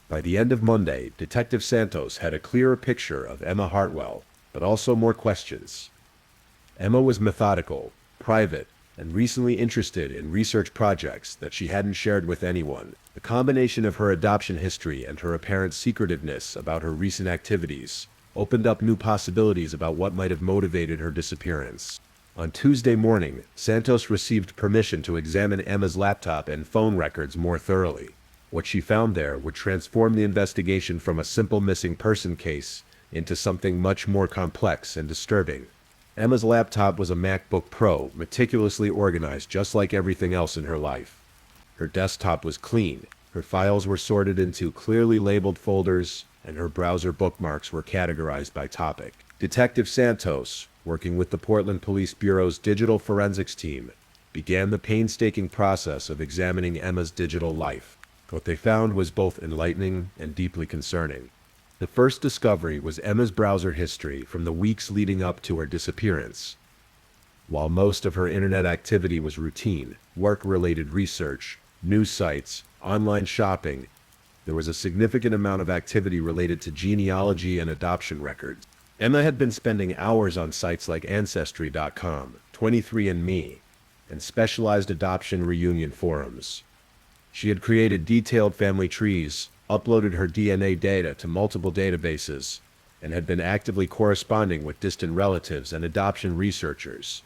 By the end of Monday, Detective Santos had a clearer picture of Emma Hartwell, but also more questions. Emma was methodical, private, and recently interested in research projects that she hadn't shared with anyone. The combination of her adoption history and her apparent secretiveness about her recent activities opened up new possibilities about what might have motivated her disappearance. On Tuesday morning, Santos received permission to examine Emma's laptop and phone records more thoroughly. What she found there would transform the investigation from a simple missing person case into something much more complex and disturbing. Emma's laptop was a MacBook Pro, meticulously organized just like everything else in her life. Her desktop was clean, her files were sorted into clearly labeled folders, and her browser bookmarks were categorized by topic. Detective Santos, working with the Portland Police Bureau's digital forensics team, began the painstaking process of examining Emma's digital life. What they found was both enlightening and deeply concerning. The first discovery was Emma's browser history from the weeks leading up to her disappearance. While most of her internet activity was routine, work-related research, news sites, online shopping, there was a significant amount of activity related to genealogy and adoption records. Emma had been spending hours on sites like Ancestry.com, 23andMe, and specialized adoption reunion forums. She had created detailed family trees, uploaded her DNA data to multiple databases, and had been actively corresponding with distant relatives and adoption researchers.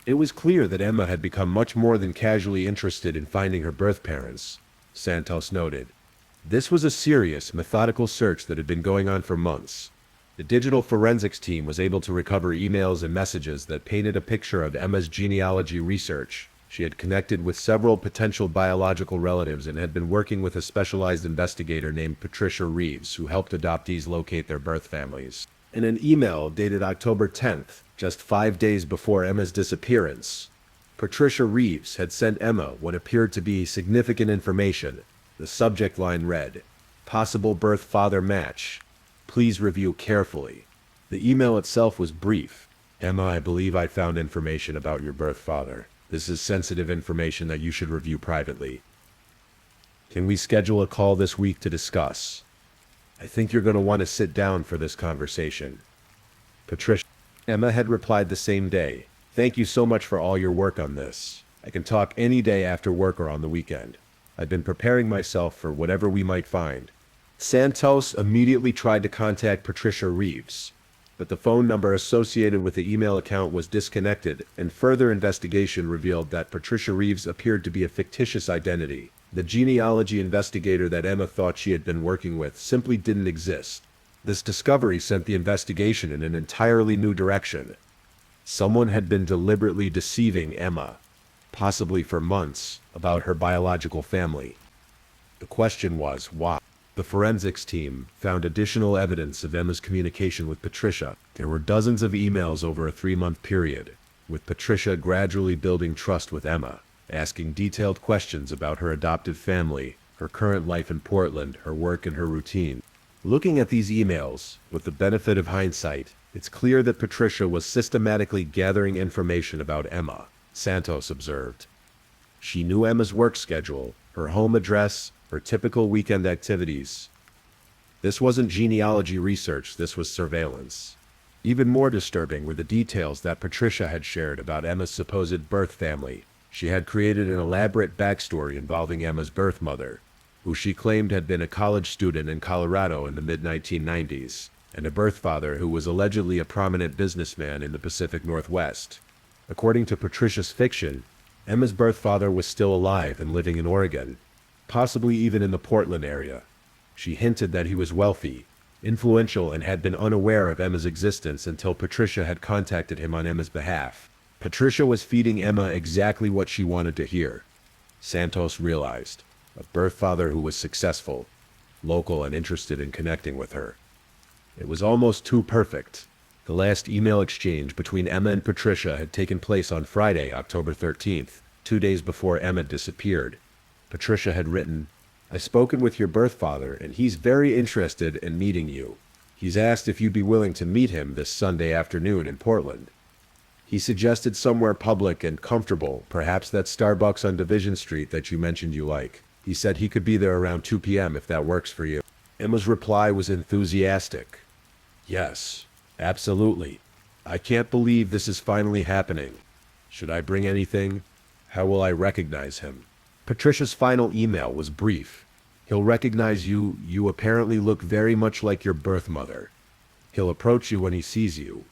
It was clear that Emma had become much more than casually interested in finding her birth parents, Santos noted. This was a serious, methodical search that had been going on for months. The digital forensics team was able to recover emails and messages that painted a picture of Emma's genealogy research. She had connected with several potential biological relatives and had been working with a specialized investigator named Patricia Reeves, who helped adoptees locate their birth families. In an email dated October 10th, just 5 days before Emma's disappearance, Patricia Reeves had sent Emma what appeared to be significant information. The subject line read, "Possible birth father match. Please review carefully." The email itself was brief. "Emma, I believe I found information about your birth father. This is sensitive information that you should review privately. Can we schedule a call this week to discuss?" I think you're going to want to sit down for this conversation. Patricia. Emma had replied the same day. Thank you so much for all your work on this. I can talk any day after work or on the weekend. I've been preparing myself for whatever we might find. Santos immediately tried to contact Patricia Reeves, but the phone number associated with the email account was disconnected, and further investigation revealed that Patricia Reeves appeared to be a fictitious identity. The genealogy investigator that Emma thought she had been working with simply didn't exist. This discovery sent the investigation in an entirely new direction. Someone had been deliberately deceiving Emma, possibly for months, about her biological family. The question was, why? The forensics team found additional evidence of Emma's communication with Patricia. There were dozens of emails over a 3-month period, with Patricia gradually building trust with Emma, asking detailed questions about her adoptive family, her current life in Portland, her work and her routine. Looking at these emails, with the benefit of hindsight, it's clear that Patricia was systematically gathering information about Emma, Santos observed. She knew Emma's work schedule, her home address, her typical weekend activities. This wasn't genealogy research, this was surveillance. Even more disturbing were the details that Patricia had shared about Emma's supposed birth family. She had created an elaborate backstory involving Emma's birth mother, who she claimed had been a college student in Colorado in the mid-1990s, and a birth father who was allegedly a prominent businessman in the Pacific Northwest. According to Patricia's fiction, Emma's birth father was still alive and living in Oregon, possibly even in the Portland area. She hinted that he was wealthy, influential, and had been unaware of Emma's existence until Patricia had contacted him on Emma's behalf. Patricia was feeding Emma exactly what she wanted to hear. Santos realized. A birth father who was successful, local, and interested in connecting with her. It was almost too perfect. The last email exchange between Emma and Patricia had taken place on Friday, October 13th, 2 days before Emma disappeared. Patricia had written, "I've spoken with your birth father, and he's very interested in meeting you. He's asked if you'd be willing to meet him this Sunday afternoon in Portland. He suggested somewhere public and comfortable, perhaps that Starbucks on Division Street that you mentioned you like. He said he could be there around 2 p.m. if that works for you." Emma's reply was enthusiastic. "Yes, absolutely. I can't believe this is finally happening. Should I bring anything? How will I recognize him?" Patricia's final email was brief. "He'll recognize you. You apparently look very much like your birth mother. He'll approach you when he sees you."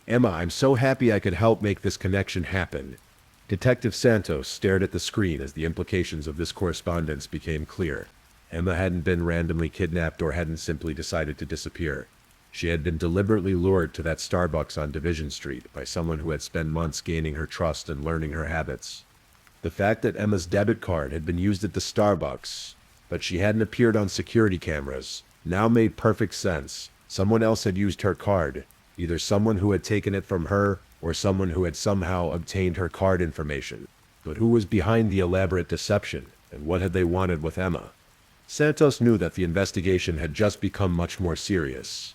Emma, I'm so happy I could help make this connection happen. Detective Santos stared at the screen as the implications of this correspondence became clear. Emma hadn't been randomly kidnapped or hadn't simply decided to disappear. She had been deliberately lured to that Starbucks on Division Street by someone who had spent months gaining her trust and learning her habits. The fact that Emma's debit card had been used at the Starbucks, but she hadn't appeared on security cameras, now made perfect sense. Someone else had used her card, either someone who had taken it from her or someone who had somehow obtained her card information. But who was behind the elaborate deception, and what had they wanted with Emma? Santos knew that the investigation had just become much more serious.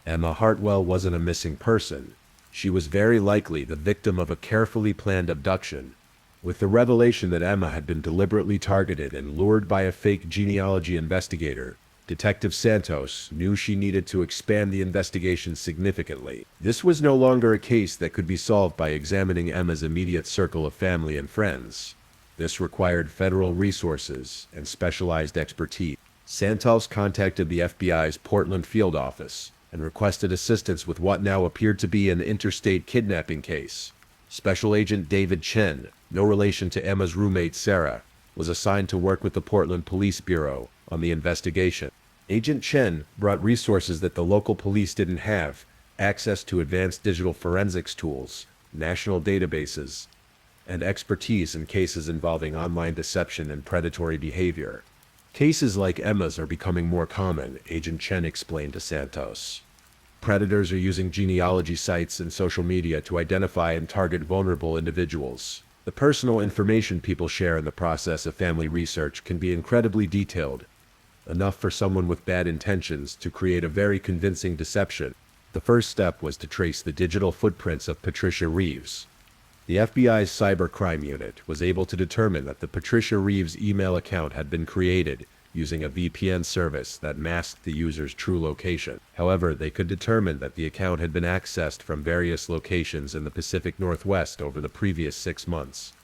Emma Hartwell wasn't a missing person. She was very likely the victim of a carefully planned abduction. With the revelation that Emma had been deliberately targeted and lured by a fake genealogy investigator, Detective Santos knew she needed to expand the investigation significantly. This was no longer a case that could be solved by examining Emma's immediate circle of family and friends. This required federal resources and specialized expertise. Santos contacted the FBI's Portland field office and requested assistance with what now appeared to be an interstate kidnapping case. Special Agent David Chen, no relation to Emma's roommate Sarah, was assigned to work with the Portland Police Bureau on the investigation. Agent Chen brought resources that the local police didn't have: access to advanced digital forensics tools, national databases, and expertise in cases involving online deception and predatory behavior. Cases like Emma's are becoming more common, Agent Chen explained to Santos. Predators are using genealogy sites and social media to identify and target vulnerable individuals. The personal information people share in the process of family research can be incredibly detailed, enough for someone with bad intentions to create a very convincing deception. The first step was to trace the digital footprints of Patricia Reeves. The FBI's cybercrime unit was able to determine that the Patricia Reeves email account had been created using a VPN service that masked the user's true location. However, they could determine that the account had been accessed from various locations in the Pacific Northwest over the previous 6 months.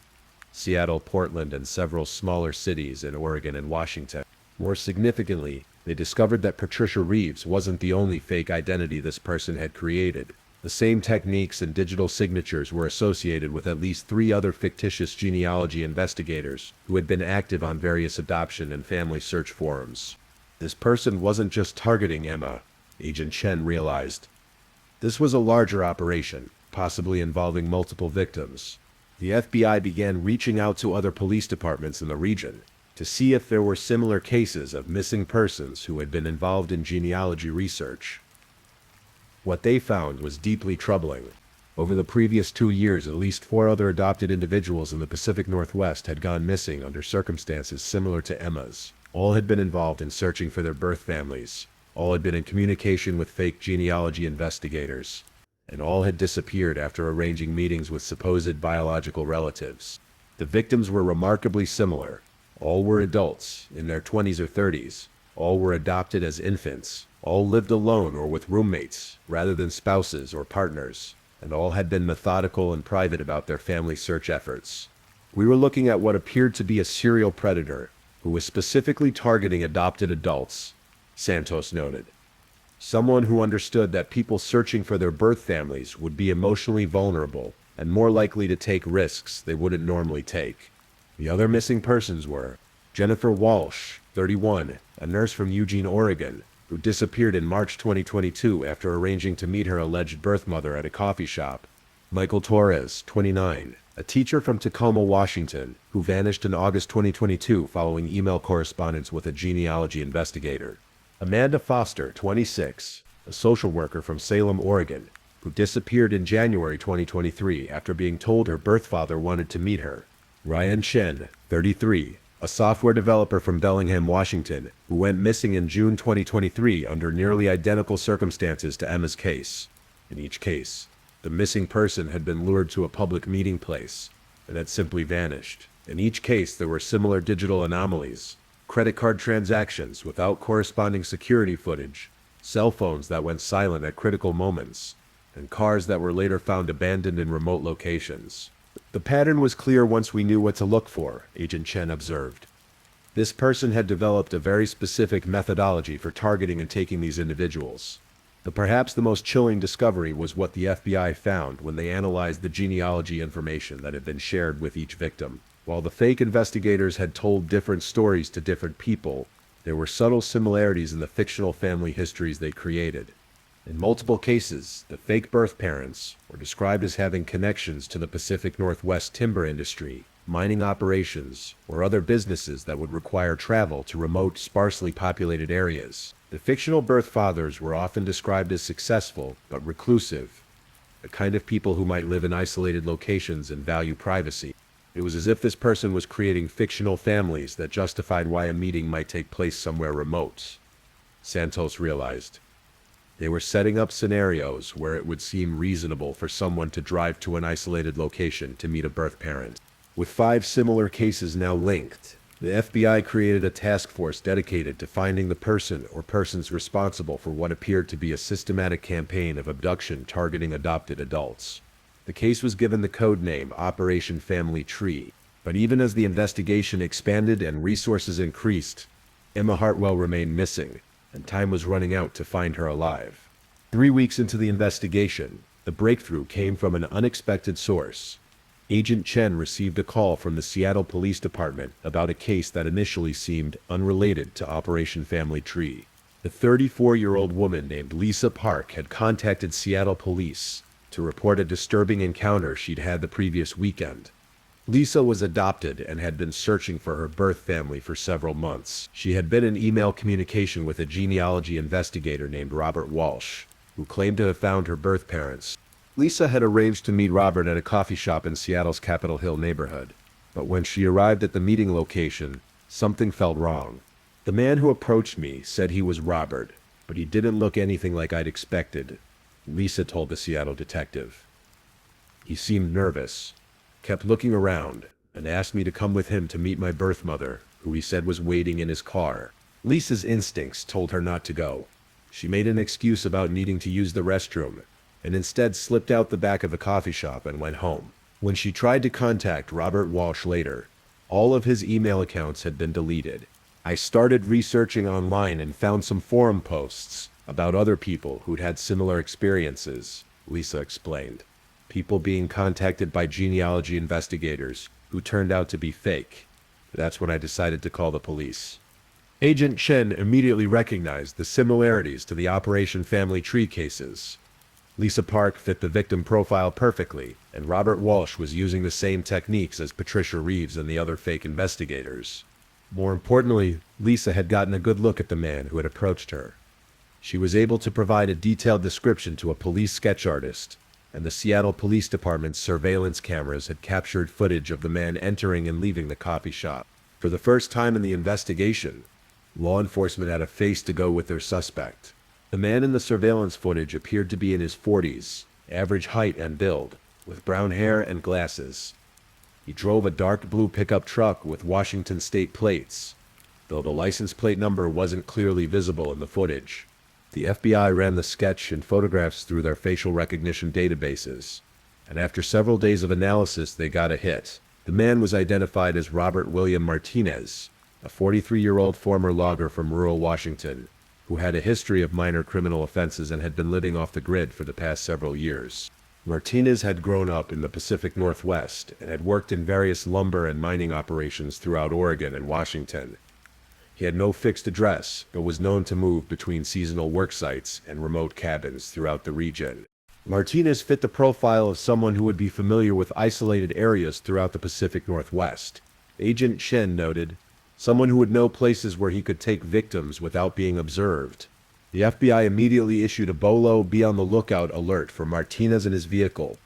Seattle, Portland, and several smaller cities in Oregon and Washington. More significantly, they discovered that Patricia Reeves wasn't the only fake identity this person had created. The same techniques and digital signatures were associated with at least 3 other fictitious genealogy investigators who had been active on various adoption and family search forums. This person wasn't just targeting Emma, Agent Chen realized. This was a larger operation, possibly involving multiple victims. The FBI began reaching out to other police departments in the region to see if there were similar cases of missing persons who had been involved in genealogy research. What they found was deeply troubling. Over the previous 2 years, at least 4 other adopted individuals in the Pacific Northwest had gone missing under circumstances similar to Emma's. All had been involved in searching for their birth families. All had been in communication with fake genealogy investigators. And all had disappeared after arranging meetings with supposed biological relatives. The victims were remarkably similar. All were adults, in their 20s or 30s. All were adopted as infants. All lived alone or with roommates, rather than spouses or partners, and all had been methodical and private about their family search efforts. We were looking at what appeared to be a serial predator, who was specifically targeting adopted adults, Santos noted. Someone who understood that people searching for their birth families would be emotionally vulnerable and more likely to take risks they wouldn't normally take. The other missing persons were Jennifer Walsh, 31, a nurse from Eugene, Oregon, who disappeared in March 2022 after arranging to meet her alleged birth mother at a coffee shop. Michael Torres, 29, a teacher from Tacoma, Washington, who vanished in August 2022 following email correspondence with a genealogy investigator. Amanda Foster, 26, a social worker from Salem, Oregon, who disappeared in January 2023 after being told her birth father wanted to meet her. Ryan Chen, 33, a software developer from Bellingham, Washington, who went missing in June 2023 under nearly identical circumstances to Emma's case. In each case, the missing person had been lured to a public meeting place and had simply vanished. In each case, there were similar digital anomalies: credit card transactions without corresponding security footage, cell phones that went silent at critical moments, and cars that were later found abandoned in remote locations. The pattern was clear once we knew what to look for, Agent Chen observed. This person had developed a very specific methodology for targeting and taking these individuals. Perhaps the most chilling discovery was what the FBI found when they analyzed the genealogy information that had been shared with each victim. While the fake investigators had told different stories to different people, there were subtle similarities in the fictional family histories they created. In multiple cases, the fake birth parents were described as having connections to the Pacific Northwest timber industry, mining operations, or other businesses that would require travel to remote, sparsely populated areas. The fictional birth fathers were often described as successful but reclusive, the kind of people who might live in isolated locations and value privacy. It was as if this person was creating fictional families that justified why a meeting might take place somewhere remote. Santos realized. They were setting up scenarios where it would seem reasonable for someone to drive to an isolated location to meet a birth parent. With 5 similar cases now linked, the FBI created a task force dedicated to finding the person or persons responsible for what appeared to be a systematic campaign of abduction targeting adopted adults. The case was given the code name Operation Family Tree, but even as the investigation expanded and resources increased, Emma Hartwell remained missing, and time was running out to find her alive. 3 weeks into the investigation, the breakthrough came from an unexpected source. Agent Chen received a call from the Seattle Police Department about a case that initially seemed unrelated to Operation Family Tree. The 34-year-old woman named Lisa Park had contacted Seattle police to report a disturbing encounter she'd had the previous weekend. Lisa was adopted and had been searching for her birth family for several months. She had been in email communication with a genealogy investigator named Robert Walsh, who claimed to have found her birth parents. Lisa had arranged to meet Robert at a coffee shop in Seattle's Capitol Hill neighborhood, but when she arrived at the meeting location, something felt wrong. The man who approached me said he was Robert, but he didn't look anything like I'd expected, Lisa told the Seattle detective. He seemed nervous, kept looking around, and asked me to come with him to meet my birth mother, who he said was waiting in his car. Lisa's instincts told her not to go. She made an excuse about needing to use the restroom, and instead slipped out the back of the coffee shop and went home. When she tried to contact Robert Walsh later, all of his email accounts had been deleted. I started researching online and found some forum posts about other people who'd had similar experiences, Lisa explained. People being contacted by genealogy investigators who turned out to be fake. That's when I decided to call the police. Agent Chen immediately recognized the similarities to the Operation Family Tree cases. Lisa Park fit the victim profile perfectly, and Robert Walsh was using the same techniques as Patricia Reeves and the other fake investigators. More importantly, Lisa had gotten a good look at the man who had approached her. She was able to provide a detailed description to a police sketch artist, and the Seattle Police Department's surveillance cameras had captured footage of the man entering and leaving the coffee shop. For the first time in the investigation, law enforcement had a face to go with their suspect. The man in the surveillance footage appeared to be in his 40s, average height and build, with brown hair and glasses. He drove a dark blue pickup truck with Washington state plates, though the license plate number wasn't clearly visible in the footage. The FBI ran the sketch and photographs through their facial recognition databases, and after several days of analysis they got a hit. The man was identified as Robert William Martinez, a 43-year-old former logger from rural Washington, who had a history of minor criminal offenses and had been living off the grid for the past several years. Martinez had grown up in the Pacific Northwest and had worked in various lumber and mining operations throughout Oregon and Washington. He had no fixed address, but was known to move between seasonal work sites and remote cabins throughout the region. Martinez fit the profile of someone who would be familiar with isolated areas throughout the Pacific Northwest. Agent Chen noted, someone who would know places where he could take victims without being observed. The FBI immediately issued a BOLO be on the lookout alert for Martinez and his vehicle,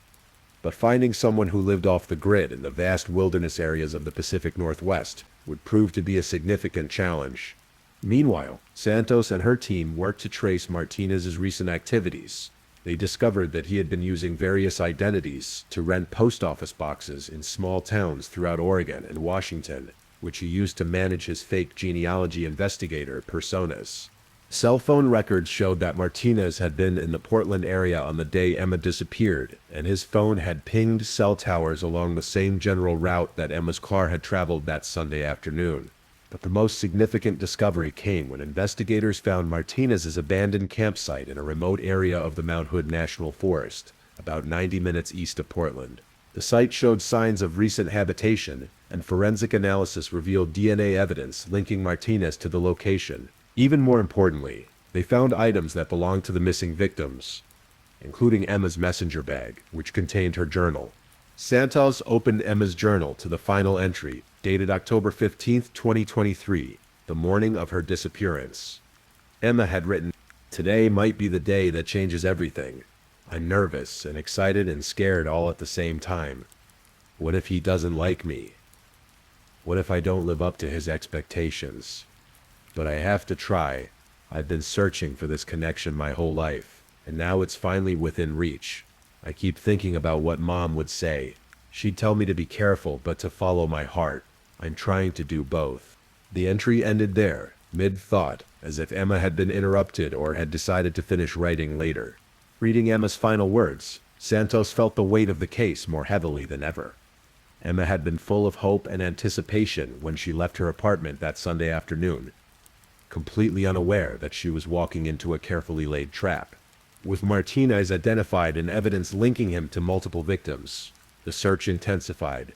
but finding someone who lived off the grid in the vast wilderness areas of the Pacific Northwest would prove to be a significant challenge. Meanwhile, Santos and her team worked to trace Martinez's recent activities. They discovered that he had been using various identities to rent post office boxes in small towns throughout Oregon and Washington, which he used to manage his fake genealogy investigator personas. Cell phone records showed that Martinez had been in the Portland area on the day Emma disappeared, and his phone had pinged cell towers along the same general route that Emma's car had traveled that Sunday afternoon. But the most significant discovery came when investigators found Martinez's abandoned campsite in a remote area of the Mount Hood National Forest, about 90 minutes east of Portland. The site showed signs of recent habitation, and forensic analysis revealed DNA evidence linking Martinez to the location. Even more importantly, they found items that belonged to the missing victims, including Emma's messenger bag, which contained her journal. Santos opened Emma's journal to the final entry, dated October 15, 2023, the morning of her disappearance. Emma had written, "Today might be the day that changes everything. I'm nervous and excited and scared all at the same time. What if he doesn't like me? What if I don't live up to his expectations? But I have to try. I've been searching for this connection my whole life, and now it's finally within reach. I keep thinking about what Mom would say. She'd tell me to be careful, but to follow my heart. I'm trying to do both." The entry ended there, mid-thought, as if Emma had been interrupted or had decided to finish writing later. Reading Emma's final words, Santos felt the weight of the case more heavily than ever. Emma had been full of hope and anticipation when she left her apartment that Sunday afternoon, completely unaware that she was walking into a carefully laid trap. With Martinez identified and evidence linking him to multiple victims, the search intensified.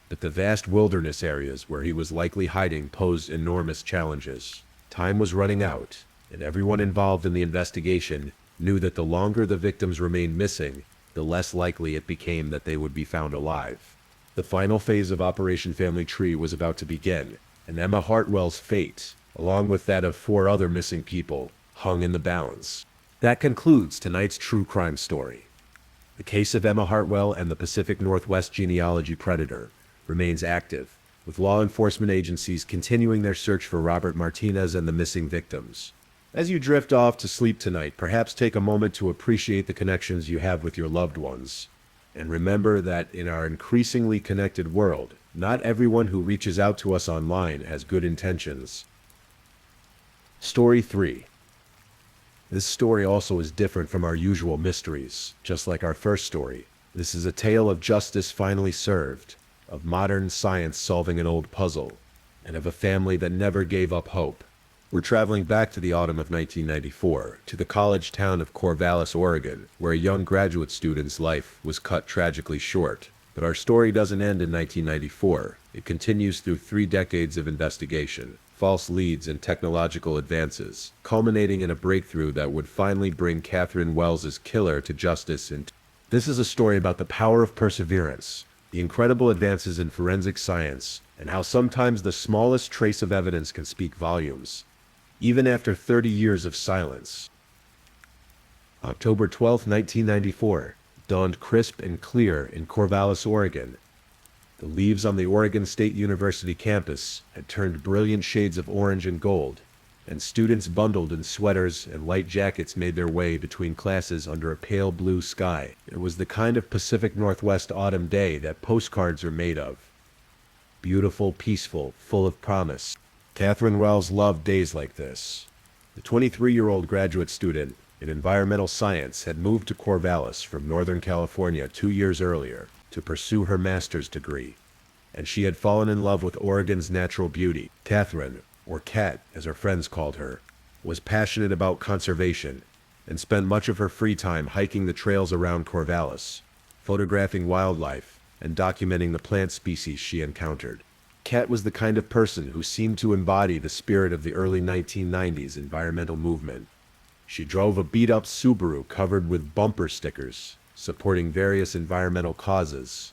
But the vast wilderness areas where he was likely hiding posed enormous challenges. Time was running out, and everyone involved in the investigation knew that the longer the victims remained missing, the less likely it became that they would be found alive. The final phase of Operation Family Tree was about to begin, and Emma Hartwell's fate, along with that of 4 other missing people, hung in the balance. That concludes tonight's true crime story. The case of Emma Hartwell and the Pacific Northwest genealogy predator remains active, with law enforcement agencies continuing their search for Robert Martinez and the missing victims. As you drift off to sleep tonight, perhaps take a moment to appreciate the connections you have with your loved ones. And remember that in our increasingly connected world, not everyone who reaches out to us online has good intentions. Story 3. This story also is different from our usual mysteries, just like our first story. This is a tale of justice finally served, of modern science solving an old puzzle, and of a family that never gave up hope. We're traveling back to the autumn of 1994, to the college town of Corvallis, Oregon, where a young graduate student's life was cut tragically short. But our story doesn't end in 1994. It continues through 3 decades of investigation, false leads, and technological advances, culminating in a breakthrough that would finally bring Katherine Wells' killer to justice. This is a story about the power of perseverance, the incredible advances in forensic science, and how sometimes the smallest trace of evidence can speak volumes, even after 30 years of silence. October 12, 1994, dawned crisp and clear in Corvallis, Oregon. The leaves on the Oregon State University campus had turned brilliant shades of orange and gold, and students bundled in sweaters and light jackets made their way between classes under a pale blue sky. It was the kind of Pacific Northwest autumn day that postcards are made of. Beautiful, peaceful, full of promise. Katherine Wells loved days like this. The 23-year-old graduate student in environmental science had moved to Corvallis from Northern California 2 years earlier to pursue her master's degree, and she had fallen in love with Oregon's natural beauty. Katherine, or Kat as her friends called her, was passionate about conservation and spent much of her free time hiking the trails around Corvallis, photographing wildlife and documenting the plant species she encountered. Kat was the kind of person who seemed to embody the spirit of the early 1990s environmental movement. She drove a beat-up Subaru covered with bumper stickers, supporting various environmental causes.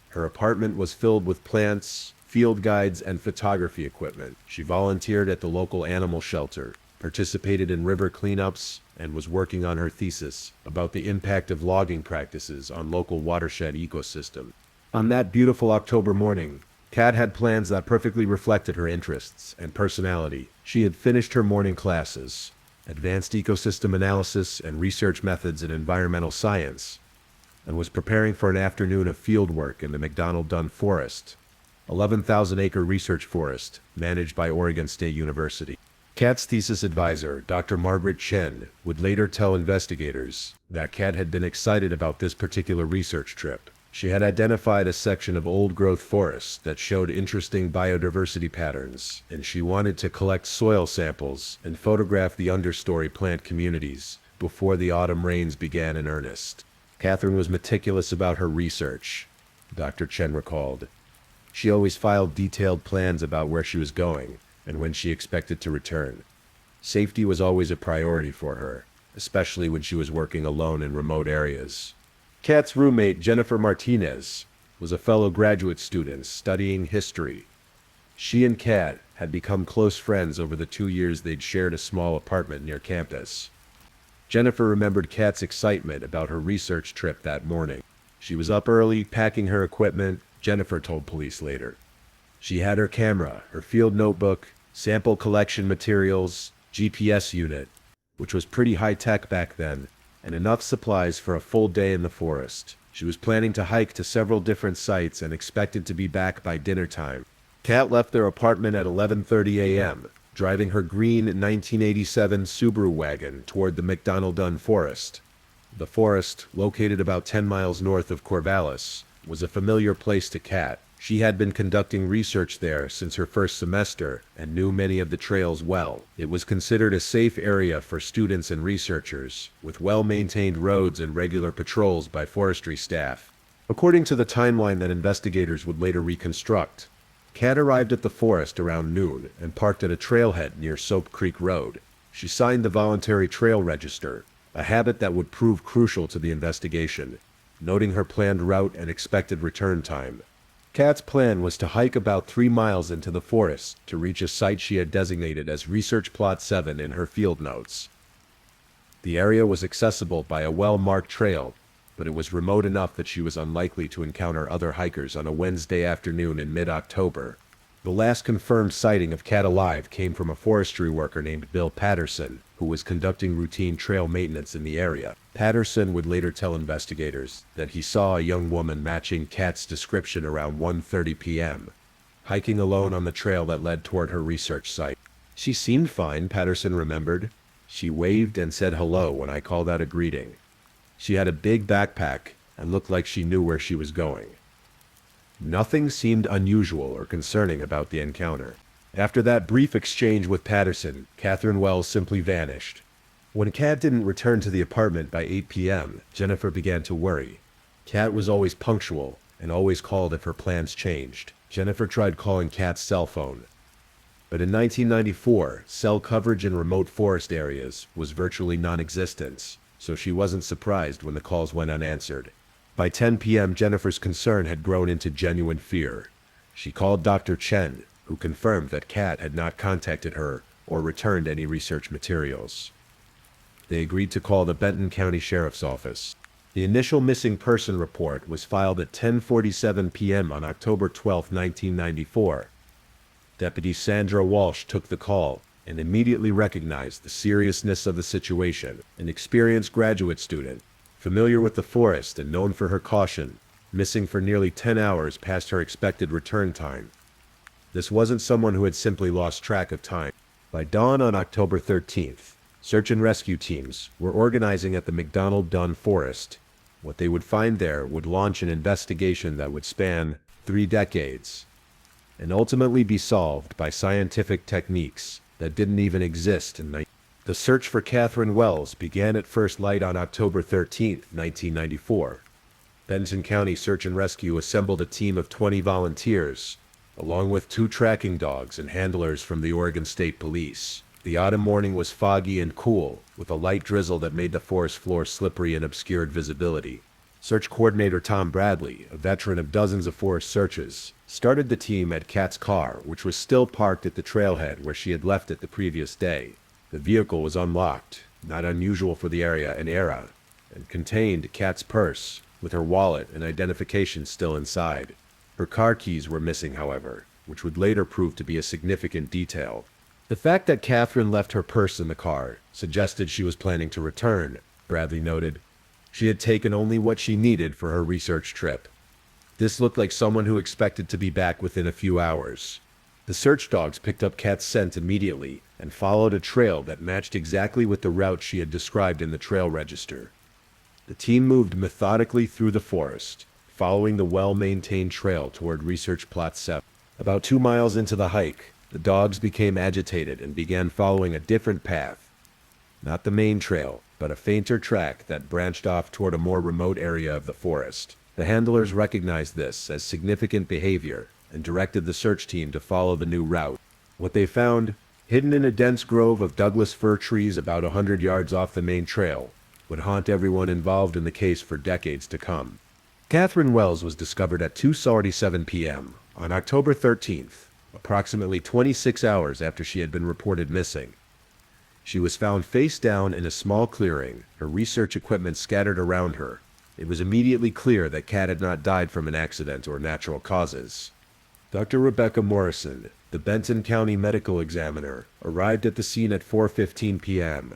Her apartment was filled with plants, field guides, and photography equipment. She volunteered at the local animal shelter, participated in river cleanups, and was working on her thesis about the impact of logging practices on local watershed ecosystem. On that beautiful October morning, Kat had plans that perfectly reflected her interests and personality. She had finished her morning classes, advanced ecosystem analysis and research methods in environmental science, and was preparing for an afternoon of field work in the McDonald-Dunn Forest, 11,000-acre research forest managed by Oregon State University. Kat's thesis advisor, Dr. Margaret Chen, would later tell investigators that Kat had been excited about this particular research trip. She had identified a section of old-growth forest that showed interesting biodiversity patterns, and she wanted to collect soil samples and photograph the understory plant communities before the autumn rains began in earnest. Katherine was meticulous about her research, Dr. Chen recalled. She always filed detailed plans about where she was going and when she expected to return. Safety was always a priority for her, especially when she was working alone in remote areas. Kat's roommate, Jennifer Martinez, was a fellow graduate student studying history. She and Kat had become close friends over the 2 years they'd shared a small apartment near campus. Jennifer remembered Kat's excitement about her research trip that morning. She was up early, packing her equipment, Jennifer told police later. She had her camera, her field notebook, sample collection materials, GPS unit, which was pretty high-tech back then, and enough supplies for a full day in the forest. She was planning to hike to several different sites and expected to be back by dinner time. Kat left their apartment at 11:30 a.m., driving her green 1987 Subaru wagon toward the McDonald-Dunn Forest. The forest, located about 10 miles north of Corvallis, was a familiar place to Kat. She had been conducting research there since her first semester and knew many of the trails well. It was considered a safe area for students and researchers, with well-maintained roads and regular patrols by forestry staff. According to the timeline that investigators would later reconstruct, Kat arrived at the forest around noon and parked at a trailhead near Soap Creek Road. She signed the voluntary trail register, a habit that would prove crucial to the investigation, noting her planned route and expected return time. Kat's plan was to hike about 3 miles into the forest to reach a site she had designated as Research Plot 7 in her field notes. The area was accessible by a well-marked trail, but it was remote enough that she was unlikely to encounter other hikers on a Wednesday afternoon in mid-October. The last confirmed sighting of Kat alive came from a forestry worker named Bill Patterson, who was conducting routine trail maintenance in the area. Patterson would later tell investigators that he saw a young woman matching Kat's description around 1:30 p.m., hiking alone on the trail that led toward her research site. She seemed fine, Patterson remembered. She waved and said hello when I called out a greeting. She had a big backpack and looked like she knew where she was going. Nothing seemed unusual or concerning about the encounter. After that brief exchange with Patterson, Katherine Wells simply vanished. When Kat didn't return to the apartment by 8 p.m., Jennifer began to worry. Kat was always punctual and always called if her plans changed. Jennifer tried calling Kat's cell phone. But in 1994, cell coverage in remote forest areas was virtually non-existent, so she wasn't surprised when the calls went unanswered. By 10 p.m., Jennifer's concern had grown into genuine fear. She called Dr. Chen, who confirmed that Kat had not contacted her or returned any research materials. They agreed to call the Benton County Sheriff's Office. The initial missing person report was filed at 10:47 p.m. on October 12, 1994. Deputy Sandra Walsh took the call and immediately recognized the seriousness of the situation. An experienced graduate student, familiar with the forest and known for her caution, missing for nearly 10 hours past her expected return time. This wasn't someone who had simply lost track of time. By dawn on October 13th, search and rescue teams were organizing at the McDonald Dunn Forest. What they would find there would launch an investigation that would span 3 decades and ultimately be solved by scientific techniques that didn't even exist in The search for Katherine Wells began at first light on October 13, 1994. Benton County Search and Rescue assembled a team of 20 volunteers, along with 2 tracking dogs and handlers from the Oregon State Police. The autumn morning was foggy and cool, with a light drizzle that made the forest floor slippery and obscured visibility. Search coordinator Tom Bradley, a veteran of dozens of forest searches, started the team at Kat's car, which was still parked at the trailhead where she had left it the previous day. The vehicle was unlocked, not unusual for the area and era, and contained Kat's purse, with her wallet and identification still inside. Her car keys were missing, however, which would later prove to be a significant detail. The fact that Katherine left her purse in the car suggested she was planning to return, Bradley noted. She had taken only what she needed for her research trip. This looked like someone who expected to be back within a few hours. The search dogs picked up Kat's scent immediately and followed a trail that matched exactly with the route she had described in the trail register. The team moved methodically through the forest, following the well-maintained trail toward Research Plot 7. About 2 miles into the hike, the dogs became agitated and began following a different path. Not the main trail, but a fainter track that branched off toward a more remote area of the forest. The handlers recognized this as significant behavior and directed the search team to follow the new route. What they found, hidden in a dense grove of Douglas fir trees about 100 yards off the main trail, would haunt everyone involved in the case for decades to come. Katherine Wells was discovered at 2:47 p.m. on October 13th, approximately 26 hours after she had been reported missing. She was found face down in a small clearing, her research equipment scattered around her. It was immediately clear that Kat had not died from an accident or natural causes. Dr. Rebecca Morrison, the Benton County medical examiner, arrived at the scene at 4:15 p.m.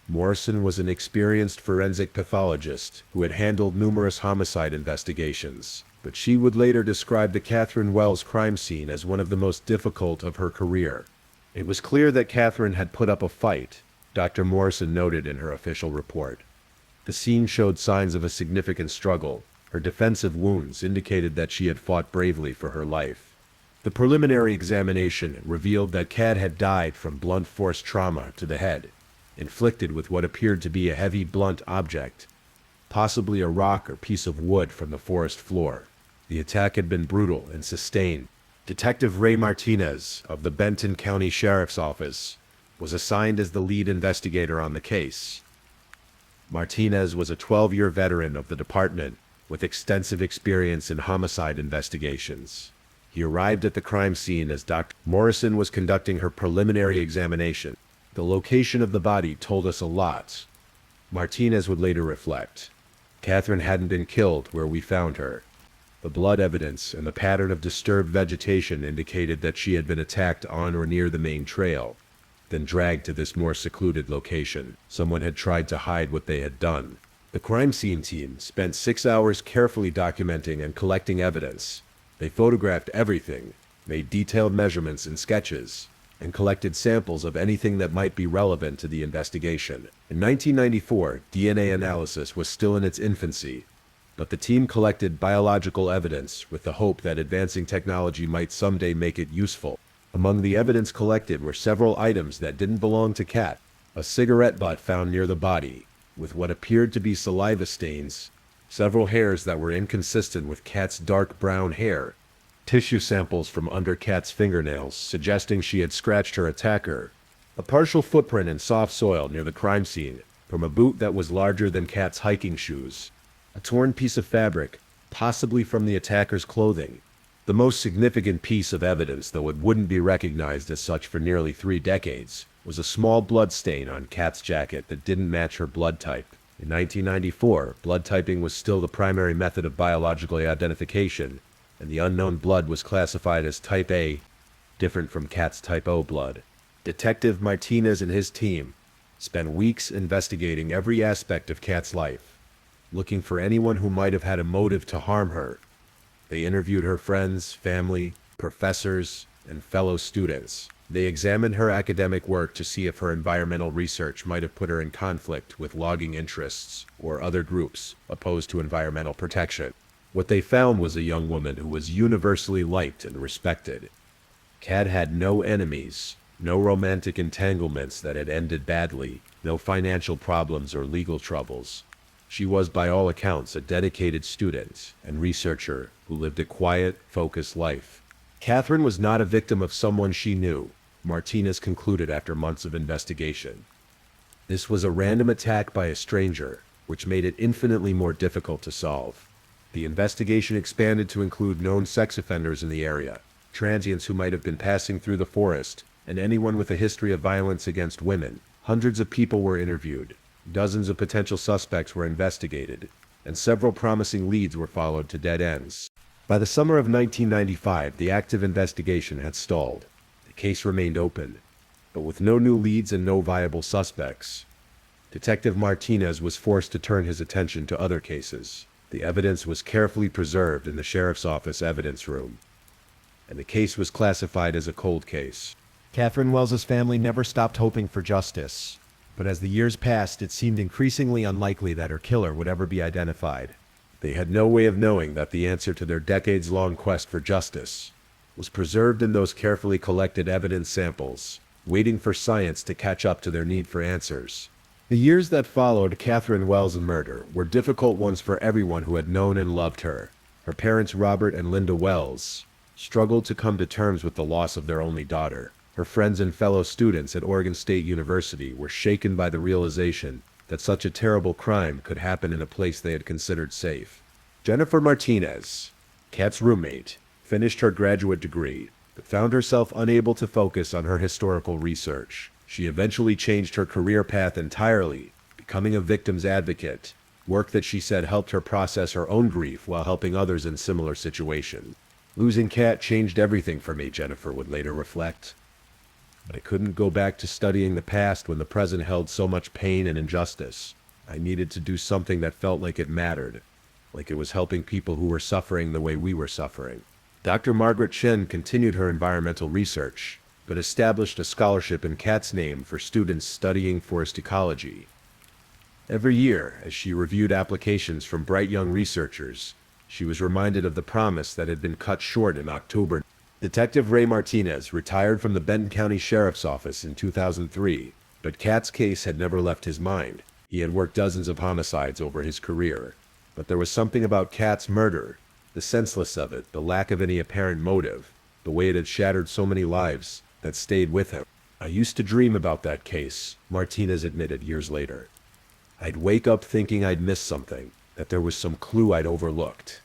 Morrison was an experienced forensic pathologist who had handled numerous homicide investigations, but she would later describe the Katherine Wells crime scene as one of the most difficult of her career. It was clear that Katherine had put up a fight, Dr. Morrison noted in her official report. The scene showed signs of a significant struggle. Her defensive wounds indicated that she had fought bravely for her life. The preliminary examination revealed that Kat had died from blunt force trauma to the head, inflicted with what appeared to be a heavy blunt object, possibly a rock or piece of wood from the forest floor. The attack had been brutal and sustained. Detective Ray Martinez of the Benton County Sheriff's Office was assigned as the lead investigator on the case. Martinez was a 12-year veteran of the department with extensive experience in homicide investigations. He arrived at the crime scene as Dr. Morrison was conducting her preliminary examination. The location of the body told us a lot. Martinez would later reflect. Katherine hadn't been killed where we found her. The blood evidence and the pattern of disturbed vegetation indicated that she had been attacked on or near the main trail, then dragged to this more secluded location. Someone had tried to hide what they had done. The crime scene team spent 6 hours carefully documenting and collecting evidence. They photographed everything, made detailed measurements and sketches, and collected samples of anything that might be relevant to the investigation. In 1994, DNA analysis was still in its infancy, but the team collected biological evidence with the hope that advancing technology might someday make it useful. Among the evidence collected were several items that didn't belong to Kat: a cigarette butt found near the body, with what appeared to be saliva stains, several hairs that were inconsistent with Kat's dark brown hair, tissue samples from under Kat's fingernails suggesting she had scratched her attacker, a partial footprint in soft soil near the crime scene from a boot that was larger than Kat's hiking shoes, a torn piece of fabric, possibly from the attacker's clothing. The most significant piece of evidence, though it wouldn't be recognized as such for nearly 3 decades, was a small blood stain on Kat's jacket that didn't match her blood type. In 1994, blood typing was still the primary method of biological identification, and the unknown blood was classified as type A, different from Kat's type O blood. Detective Martinez and his team spent weeks investigating every aspect of Kat's life, looking for anyone who might have had a motive to harm her. They interviewed her friends, family, professors, and fellow students. They examined her academic work to see if her environmental research might have put her in conflict with logging interests or other groups opposed to environmental protection. What they found was a young woman who was universally liked and respected. Kat had no enemies, no romantic entanglements that had ended badly, no financial problems or legal troubles. She was, by all accounts, a dedicated student and researcher who lived a quiet, focused life. Katherine was not a victim of someone she knew, Martinez concluded after months of investigation. This was a random attack by a stranger, which made it infinitely more difficult to solve. The investigation expanded to include known sex offenders in the area, transients who might have been passing through the forest, and anyone with a history of violence against women. Hundreds of people were interviewed, dozens of potential suspects were investigated, and several promising leads were followed to dead ends. By the summer of 1995, the active investigation had stalled. The case remained open, but with no new leads and no viable suspects. Detective Martinez was forced to turn his attention to other cases. The evidence was carefully preserved in the sheriff's office evidence room, and the case was classified as a cold case. Katherine Wells' family never stopped hoping for justice, but as the years passed, it seemed increasingly unlikely that her killer would ever be identified. They had no way of knowing that the answer to their decades-long quest for justice was preserved in those carefully collected evidence samples, waiting for science to catch up to their need for answers. The years that followed Katherine Wells' murder were difficult ones for everyone who had known and loved her. Her parents, Robert and Linda Wells, struggled to come to terms with the loss of their only daughter. Her friends and fellow students at Oregon State University were shaken by the realization that such a terrible crime could happen in a place they had considered safe. Jennifer Martinez, Kat's roommate, finished her graduate degree, but found herself unable to focus on her historical research. She eventually changed her career path entirely, becoming a victim's advocate, work that she said helped her process her own grief while helping others in similar situations. Losing Kat changed everything for me, Jennifer would later reflect. But I couldn't go back to studying the past when the present held so much pain and injustice. I needed to do something that felt like it mattered, like it was helping people who were suffering the way we were suffering. Dr. Margaret Chen continued her environmental research, but established a scholarship in Kat's name for students studying forest ecology. Every year, as she reviewed applications from bright young researchers, she was reminded of the promise that had been cut short in October. Detective Ray Martinez retired from the Benton County Sheriff's Office in 2003, but Kat's case had never left his mind. He had worked dozens of homicides over his career, but there was something about Kat's murder, the senselessness of it, the lack of any apparent motive, the way it had shattered so many lives, that stayed with him. I used to dream about that case, Martinez admitted years later. I'd wake up thinking I'd missed something, that there was some clue I'd overlooked.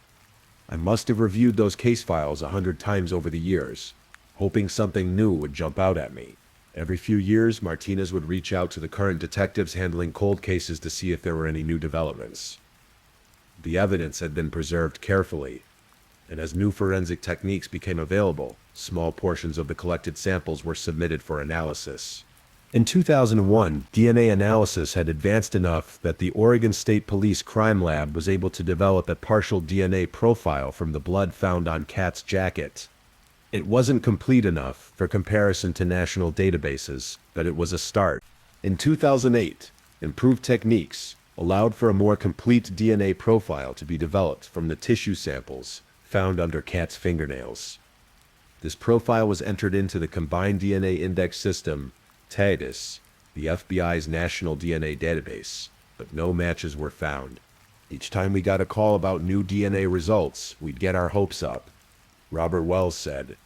I must have reviewed those case files 100 times over the years, hoping something new would jump out at me. Every few years, Martinez would reach out to the current detectives handling cold cases to see if there were any new developments. The evidence had been preserved carefully, and as new forensic techniques became available, small portions of the collected samples were submitted for analysis. In 2001, DNA analysis had advanced enough that the Oregon State Police Crime Lab was able to develop a partial DNA profile from the blood found on Kat's jacket. It wasn't complete enough for comparison to national databases, but it was a start. In 2008, improved techniques allowed for a more complete DNA profile to be developed from the tissue samples found under cats' fingernails. This profile was entered into the Combined DNA Index System, TAIDIS, the FBI's national DNA database, but no matches were found. Each time we got a call about new DNA results, we'd get our hopes up, Robert Wells said.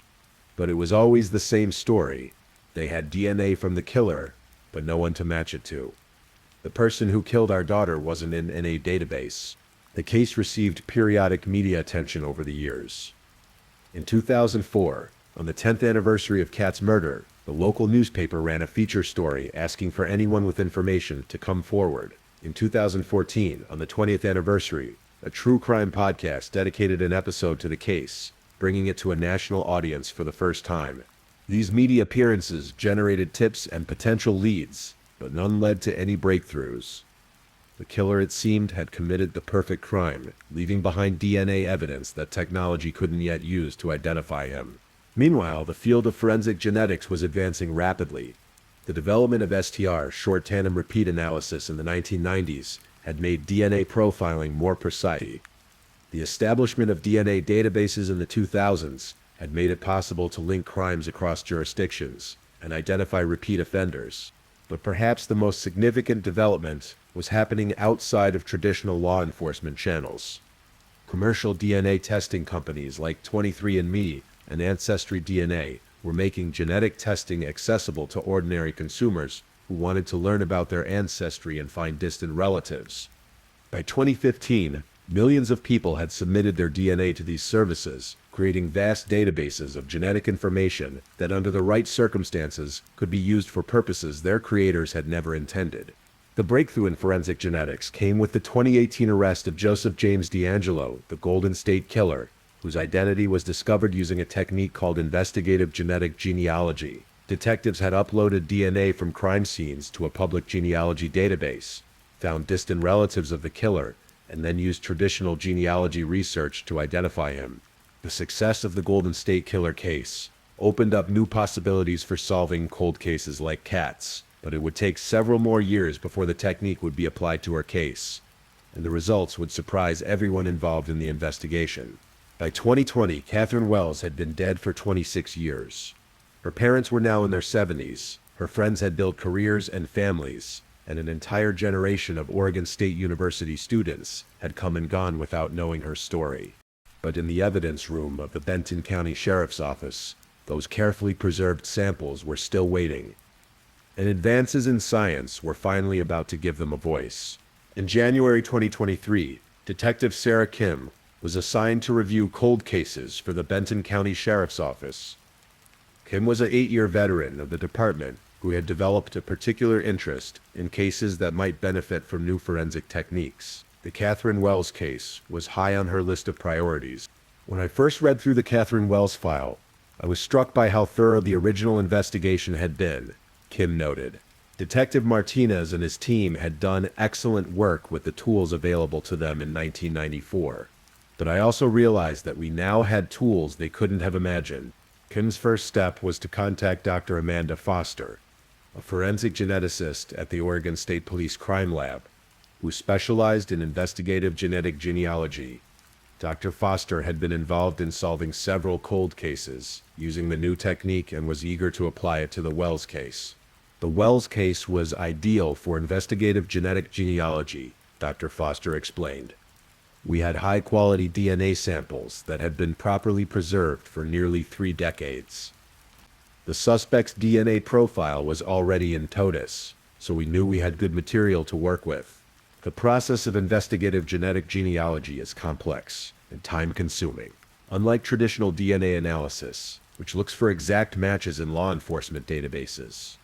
But it was always the same story. They had DNA from the killer, but no one to match it to. The person who killed our daughter wasn't in any database. The case received periodic media attention over the years. In 2004, on the 10th anniversary of Kat's murder, the local newspaper ran a feature story asking for anyone with information to come forward. In 2014, on the 20th anniversary, a true crime podcast dedicated an episode to the case, bringing it to a national audience for the first time. These media appearances generated tips and potential leads, but none led to any breakthroughs. The killer, it seemed, had committed the perfect crime, leaving behind DNA evidence that technology couldn't yet use to identify him. Meanwhile, the field of forensic genetics was advancing rapidly. The development of STR, short tandem repeat analysis, in the 1990s had made DNA profiling more precise. The establishment of DNA databases in the 2000s had made it possible to link crimes across jurisdictions and identify repeat offenders. But perhaps the most significant development was happening outside of traditional law enforcement channels. Commercial DNA testing companies like 23andMe and Ancestry DNA were making genetic testing accessible to ordinary consumers who wanted to learn about their ancestry and find distant relatives. By 2015, millions of people had submitted their DNA to these services, creating vast databases of genetic information that, under the right circumstances, could be used for purposes their creators had never intended. The breakthrough in forensic genetics came with the 2018 arrest of Joseph James DeAngelo, the Golden State Killer, whose identity was discovered using a technique called investigative genetic genealogy. Detectives had uploaded DNA from crime scenes to a public genealogy database, found distant relatives of the killer, and then used traditional genealogy research to identify him. The success of the Golden State Killer case opened up new possibilities for solving cold cases like Kat's, but it would take several more years before the technique would be applied to her case, and the results would surprise everyone involved in the investigation. By 2020, Katherine Wells had been dead for 26 years. Her parents were now in their 70s, her friends had built careers and families, and an entire generation of Oregon State University students had come and gone without knowing her story. But in the evidence room of the Benton County Sheriff's Office, those carefully preserved samples were still waiting. And advances in science were finally about to give them a voice. In January 2023, Detective Sarah Kim was assigned to review cold cases for the Benton County Sheriff's Office. Kim was an 8-year veteran of the department who had developed a particular interest in cases that might benefit from new forensic techniques. The Katherine Wells case was high on her list of priorities. When I first read through the Katherine Wells file, I was struck by how thorough the original investigation had been, Kim noted. Detective Martinez and his team had done excellent work with the tools available to them in 1994. But I also realized that we now had tools they couldn't have imagined. Kim's first step was to contact Dr. Amanda Foster, a forensic geneticist at the Oregon State Police Crime Lab, who specialized in investigative genetic genealogy. Dr. Foster had been involved in solving several cold cases using the new technique and was eager to apply it to the Wells case. The Wells case was ideal for investigative genetic genealogy, Dr. Foster explained. We had high-quality DNA samples that had been properly preserved for nearly 3 decades. The suspect's DNA profile was already in TOTUS, so we knew we had good material to work with. The process of investigative genetic genealogy is complex and time-consuming. Unlike traditional DNA analysis, which looks for exact matches in law enforcement databases,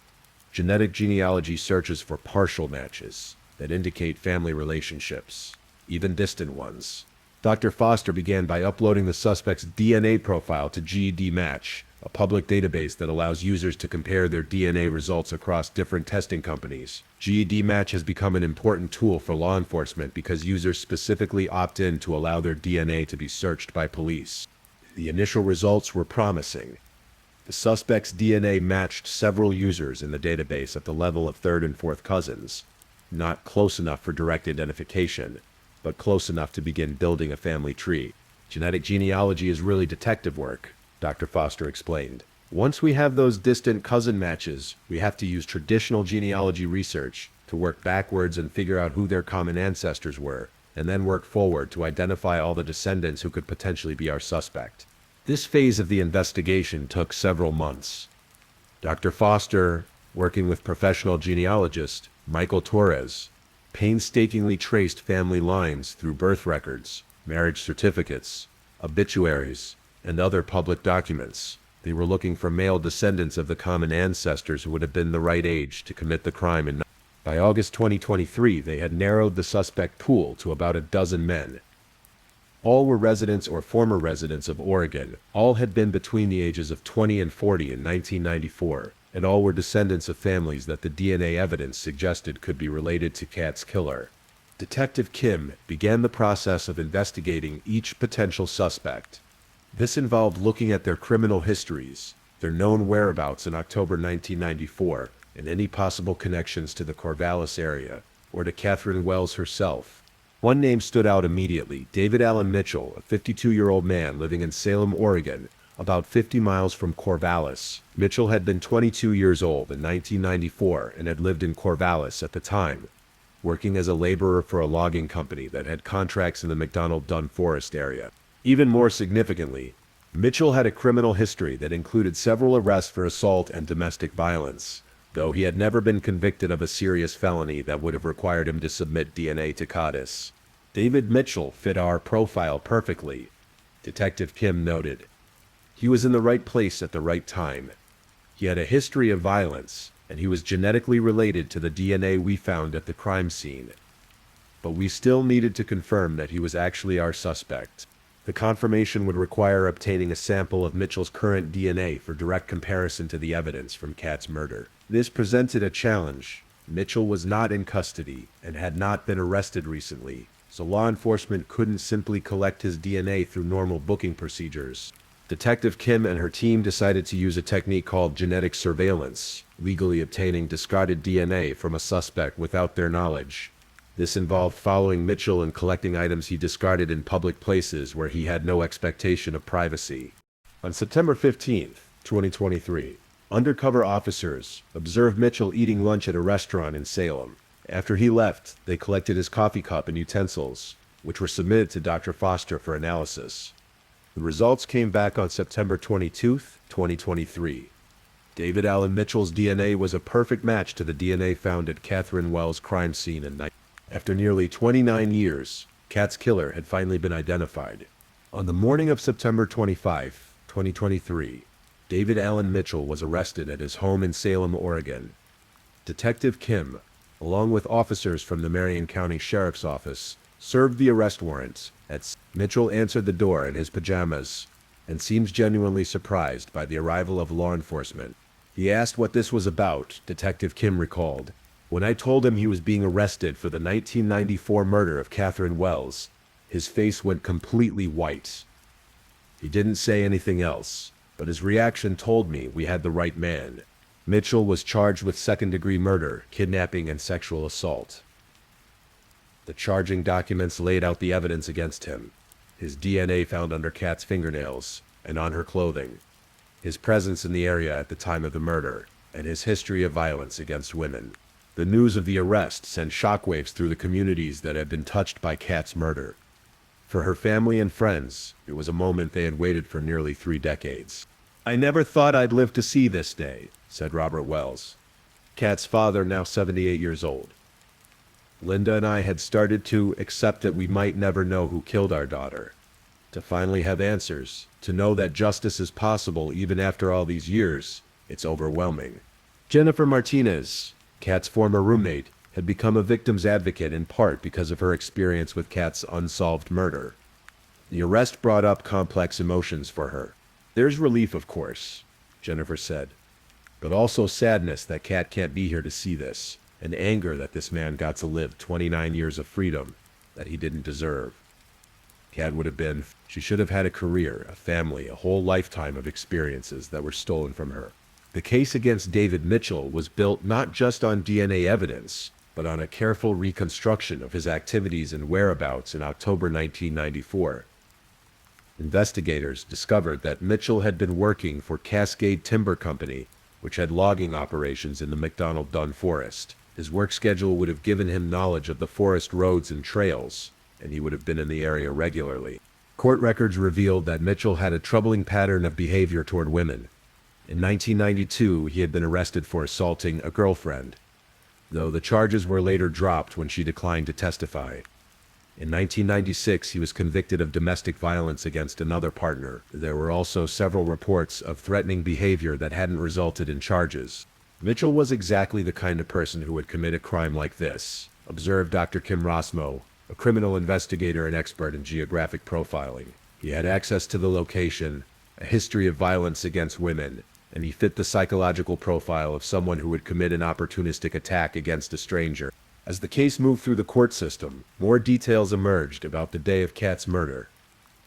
genetic genealogy searches for partial matches that indicate family relationships, even distant ones. Dr. Foster began by uploading the suspect's DNA profile to GED Match, a public database that allows users to compare their DNA results across different testing companies. GED Match has become an important tool for law enforcement because users specifically opt in to allow their DNA to be searched by police. The initial results were promising. The suspect's DNA matched several users in the database at the level of third and fourth cousins. Not close enough for direct identification, but close enough to begin building a family tree. Genetic genealogy is really detective work, Dr. Foster explained. Once we have those distant cousin matches, we have to use traditional genealogy research to work backwards and figure out who their common ancestors were, and then work forward to identify all the descendants who could potentially be our suspect. This phase of the investigation took several months. Dr. Foster, working with professional genealogist Michael Torres, painstakingly traced family lines through birth records, marriage certificates, obituaries, and other public documents. They were looking for male descendants of the common ancestors who would have been the right age to commit the crime. By August 2023, they had narrowed the suspect pool to about a dozen men. All were residents or former residents of Oregon. All had been between the ages of 20 and 40 in 1994, and all were descendants of families that the DNA evidence suggested could be related to Kat's killer. Detective Kim began the process of investigating each potential suspect. This involved looking at their criminal histories, their known whereabouts in October 1994, and any possible connections to the Corvallis area, or to Katherine Wells herself. One name stood out immediately: David Allen Mitchell, a 52-year-old man living in Salem, Oregon, about 50 miles from Corvallis. Mitchell had been 22 years old in 1994 and had lived in Corvallis at the time, working as a laborer for a logging company that had contracts in the McDonald-Dunn Forest area. Even more significantly, Mitchell had a criminal history that included several arrests for assault and domestic violence, though he had never been convicted of a serious felony that would have required him to submit DNA to CODIS. David Mitchell fit our profile perfectly, Detective Kim noted. He was in the right place at the right time. He had a history of violence, and he was genetically related to the DNA we found at the crime scene. But we still needed to confirm that he was actually our suspect. The confirmation would require obtaining a sample of Mitchell's current DNA for direct comparison to the evidence from Kat's murder. This presented a challenge. Mitchell was not in custody and had not been arrested recently, so law enforcement couldn't simply collect his DNA through normal booking procedures. Detective Kim and her team decided to use a technique called genetic surveillance, legally obtaining discarded DNA from a suspect without their knowledge. This involved following Mitchell and collecting items he discarded in public places where he had no expectation of privacy. On September 15, 2023, undercover officers observed Mitchell eating lunch at a restaurant in Salem. After he left, they collected his coffee cup and utensils, which were submitted to Dr. Foster for analysis. The results came back on September 22, 2023. David Allen Mitchell's DNA was a perfect match to the DNA found at Katherine Wells' crime scene in night. After nearly 29 years, Kat's killer had finally been identified. On the morning of September 25, 2023, David Allen Mitchell was arrested at his home in Salem, Oregon. Detective Kim, along with officers from the Marion County Sheriff's Office, served the arrest warrant. Mitchell answered the door in his pajamas and seems genuinely surprised by the arrival of law enforcement. He asked what this was about, Detective Kim recalled. When I told him he was being arrested for the 1994 murder of Katherine Wells, his face went completely white. He didn't say anything else, but his reaction told me we had the right man. Mitchell was charged with second-degree murder, kidnapping, and sexual assault. The charging documents laid out the evidence against him: his DNA found under Kat's fingernails and on her clothing, his presence in the area at the time of the murder, and his history of violence against women. The news of the arrest sent shockwaves through the communities that had been touched by Kat's murder. For her family and friends, it was a moment they had waited for nearly 3 decades. "I never thought I'd live to see this day," said Robert Wells, Kat's father, now 78 years old. "Linda and I had started to accept that we might never know who killed our daughter. To finally have answers, to know that justice is possible even after all these years, it's overwhelming." Jennifer Martinez, Kat's former roommate, had become a victim's advocate in part because of her experience with Kat's unsolved murder. The arrest brought up complex emotions for her. "There's relief, of course," Jennifer said, "but also sadness that Kat can't be here to see this, and anger that this man got to live 29 years of freedom that he didn't deserve." Kat would have been. She should have had a career, a family, a whole lifetime of experiences that were stolen from her. The case against David Mitchell was built not just on DNA evidence, but on a careful reconstruction of his activities and whereabouts in October 1994. Investigators discovered that Mitchell had been working for Cascade Timber Company, which had logging operations in the McDonald Dunn Forest. His work schedule would have given him knowledge of the forest roads and trails, and he would have been in the area regularly. Court records revealed that Mitchell had a troubling pattern of behavior toward women. In 1992, he had been arrested for assaulting a girlfriend, though the charges were later dropped when she declined to testify. In 1996, he was convicted of domestic violence against another partner. There were also several reports of threatening behavior that hadn't resulted in charges. Mitchell was exactly the kind of person who would commit a crime like this, observed Dr. Kim Rossmo, a criminal investigator and expert in geographic profiling. He had access to the location, a history of violence against women, and he fit the psychological profile of someone who would commit an opportunistic attack against a stranger. As the case moved through the court system, more details emerged about the day of Kat's murder.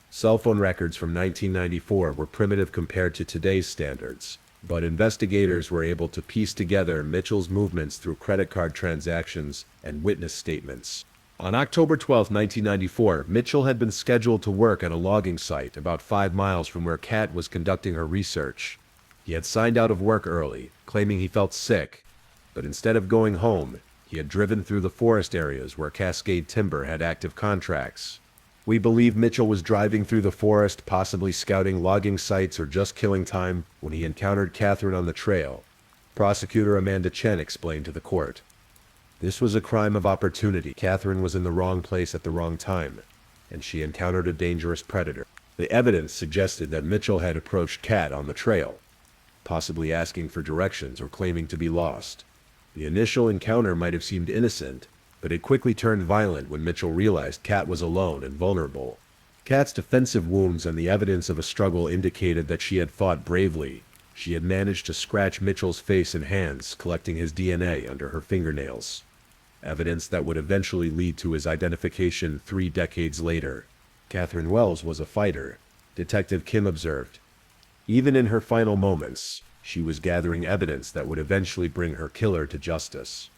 Cell phone records from 1994 were primitive compared to today's standards, but investigators were able to piece together Mitchell's movements through credit card transactions and witness statements. On October 12, 1994, Mitchell had been scheduled to work at a logging site about 5 miles from where Kat was conducting her research. He had signed out of work early, claiming he felt sick, but instead of going home, he had driven through the forest areas where Cascade Timber had active contracts. We believe Mitchell was driving through the forest, possibly scouting logging sites or just killing time, when he encountered Katherine on the trail. Prosecutor Amanda Chen explained to the court. This was a crime of opportunity. Katherine was in the wrong place at the wrong time, and she encountered a dangerous predator. The evidence suggested that Mitchell had approached Kat on the trail, possibly asking for directions or claiming to be lost. The initial encounter might have seemed innocent, but it quickly turned violent when Mitchell realized Kat was alone and vulnerable. Kat's defensive wounds and the evidence of a struggle indicated that she had fought bravely. She had managed to scratch Mitchell's face and hands, collecting his DNA under her fingernails. Evidence that would eventually lead to his identification 3 decades later. Katherine Wells was a fighter, Detective Kim observed. Even in her final moments, she was gathering evidence that would eventually bring her killer to justice.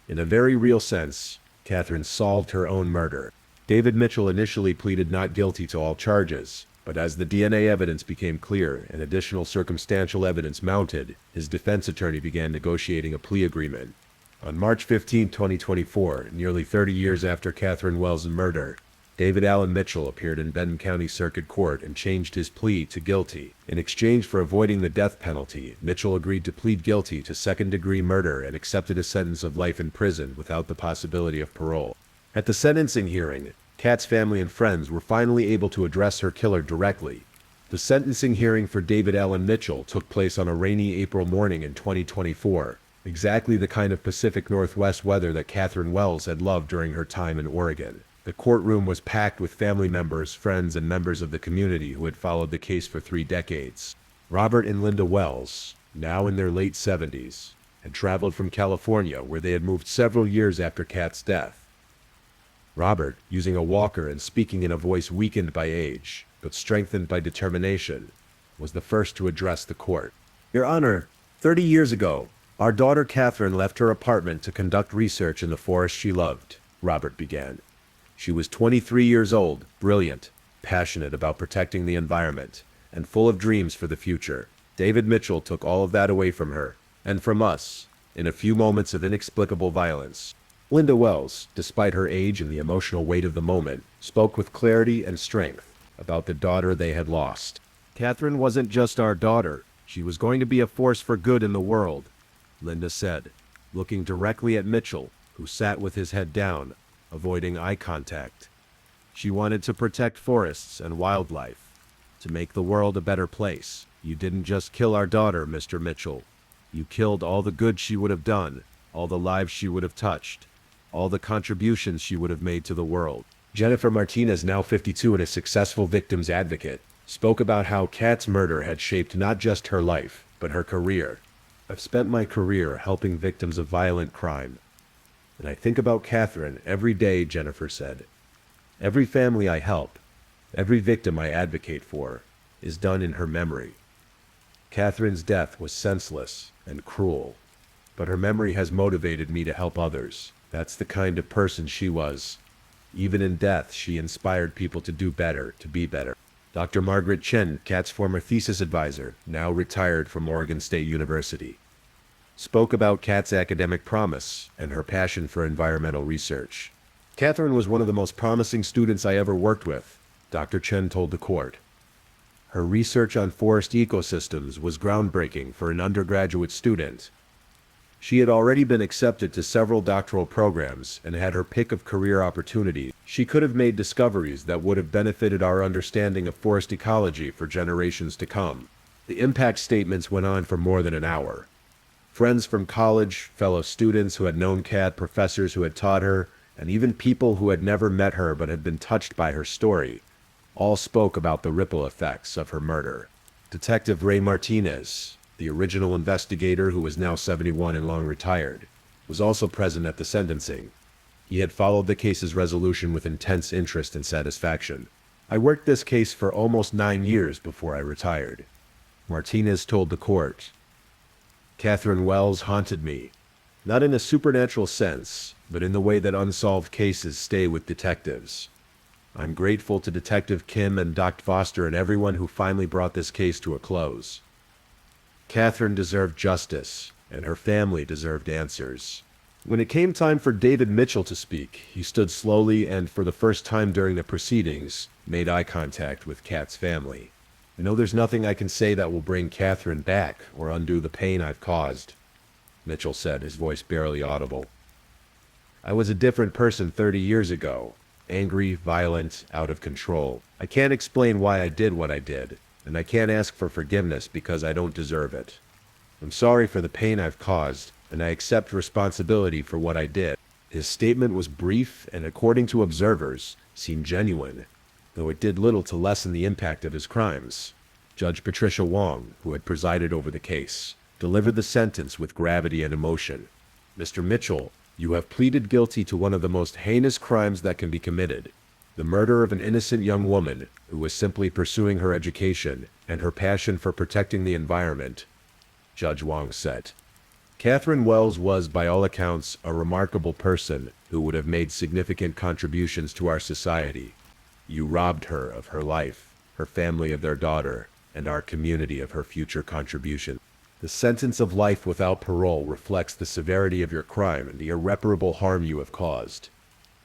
In a very real sense, Katherine solved her own murder. David Mitchell initially pleaded not guilty to all charges, but as the DNA evidence became clear and additional circumstantial evidence mounted, his defense attorney began negotiating a plea agreement. On March 15, 2024, nearly 30 years after Katherine Wells' murder, David Allen Mitchell appeared in Benton County Circuit Court and changed his plea to guilty. In exchange for avoiding the death penalty, Mitchell agreed to plead guilty to second-degree murder and accepted a sentence of life in prison without the possibility of parole. At the sentencing hearing, Kat's family and friends were finally able to address her killer directly. The sentencing hearing for David Allen Mitchell took place on a rainy April morning in 2024, exactly the kind of Pacific Northwest weather that Katherine Wells had loved during her time in Oregon. The courtroom was packed with family members, friends, and members of the community who had followed the case for 3 decades. Robert and Linda Wells, now in their late 70s, had traveled from California, where they had moved several years after Kat's death. Robert, using a walker and speaking in a voice weakened by age, but strengthened by determination, was the first to address the court. Your Honor, 30 years ago, our daughter Katherine left her apartment to conduct research in the forest she loved, Robert began. She was 23 years old, brilliant, passionate about protecting the environment, and full of dreams for the future. David Mitchell took all of that away from her, and from us, in a few moments of inexplicable violence. Linda Wells, despite her age and the emotional weight of the moment, spoke with clarity and strength about the daughter they had lost. Katherine wasn't just our daughter. She was going to be a force for good in the world, Linda said, looking directly at Mitchell, who sat with his head down, avoiding eye contact. She wanted to protect forests and wildlife, to make the world a better place. You didn't just kill our daughter, Mr. Mitchell. You killed all the good she would have done, all the lives she would have touched, all the contributions she would have made to the world. Jennifer Martinez, now 52 and a successful victims advocate, spoke about how Kat's murder had shaped not just her life, but her career. I've spent my career helping victims of violent crime, and I think about Katherine every day, Jennifer said. Every family I help, Every victim I advocate for is done in her memory. Catherine's death was senseless and cruel, but her memory has motivated me to help others. That's the kind of person she was. Even in death, she inspired people to do better, to be better. Dr. Margaret Chen, Kat's former thesis advisor, now retired from Oregon State University, spoke about Kat's academic promise and her passion for environmental research. Katherine was one of the most promising students I ever worked with, Dr. Chen told the court. Her research on forest ecosystems was groundbreaking for an undergraduate student. She had already been accepted to several doctoral programs and had her pick of career opportunities. She could have made discoveries that would have benefited our understanding of forest ecology for generations to come. The impact statements went on for more than an hour. Friends from college, fellow students who had known Kat, professors who had taught her, and even people who had never met her but had been touched by her story, all spoke about the ripple effects of her murder. Detective Ray Martinez, the original investigator who was now 71 and long retired, was also present at the sentencing. He had followed the case's resolution with intense interest and satisfaction. I worked this case for almost 9 years before I retired, Martinez told the court. Katherine Wells haunted me, not in a supernatural sense, but in the way that unsolved cases stay with detectives. I'm grateful to Detective Kim and Dr. Foster and everyone who finally brought this case to a close. Katherine deserved justice, and her family deserved answers. When it came time for David Mitchell to speak, he stood slowly and, for the first time during the proceedings, made eye contact with Kat's family. I know there's nothing I can say that will bring Katherine back or undo the pain I've caused, Mitchell said, his voice barely audible. I was a different person 30 years ago. Angry, violent, out of control. I can't explain why I did what I did, and I can't ask for forgiveness because I don't deserve it. I'm sorry for the pain I've caused, and I accept responsibility for what I did. His statement was brief and, according to observers, seemed genuine, though it did little to lessen the impact of his crimes. Judge Patricia Wong, who had presided over the case, delivered the sentence with gravity and emotion. Mr. Mitchell, you have pleaded guilty to one of the most heinous crimes that can be committed, the murder of an innocent young woman who was simply pursuing her education and her passion for protecting the environment, Judge Wong said. Katherine Wells was, by all accounts, a remarkable person who would have made significant contributions to our society. You robbed her of her life, her family of their daughter, and our community of her future contribution. The sentence of life without parole reflects the severity of your crime and the irreparable harm you have caused.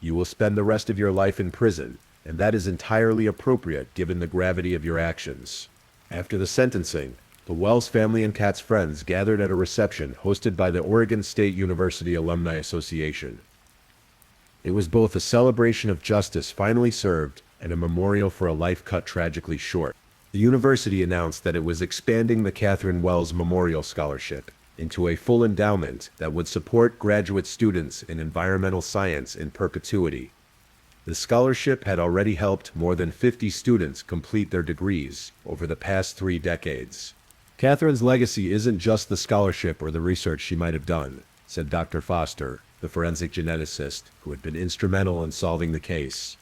You will spend the rest of your life in prison, and that is entirely appropriate given the gravity of your actions. After the sentencing, the Wells family and Kat's friends gathered at a reception hosted by the Oregon State University Alumni Association. It was both a celebration of justice finally served and a memorial for a life cut tragically short. The university announced that it was expanding the Katherine Wells Memorial Scholarship into a full endowment that would support graduate students in environmental science in perpetuity. The scholarship had already helped more than 50 students complete their degrees over the past 3 decades. Katherine's legacy isn't just the scholarship or the research she might have done, said Dr. Foster, the forensic geneticist who had been instrumental in solving the case.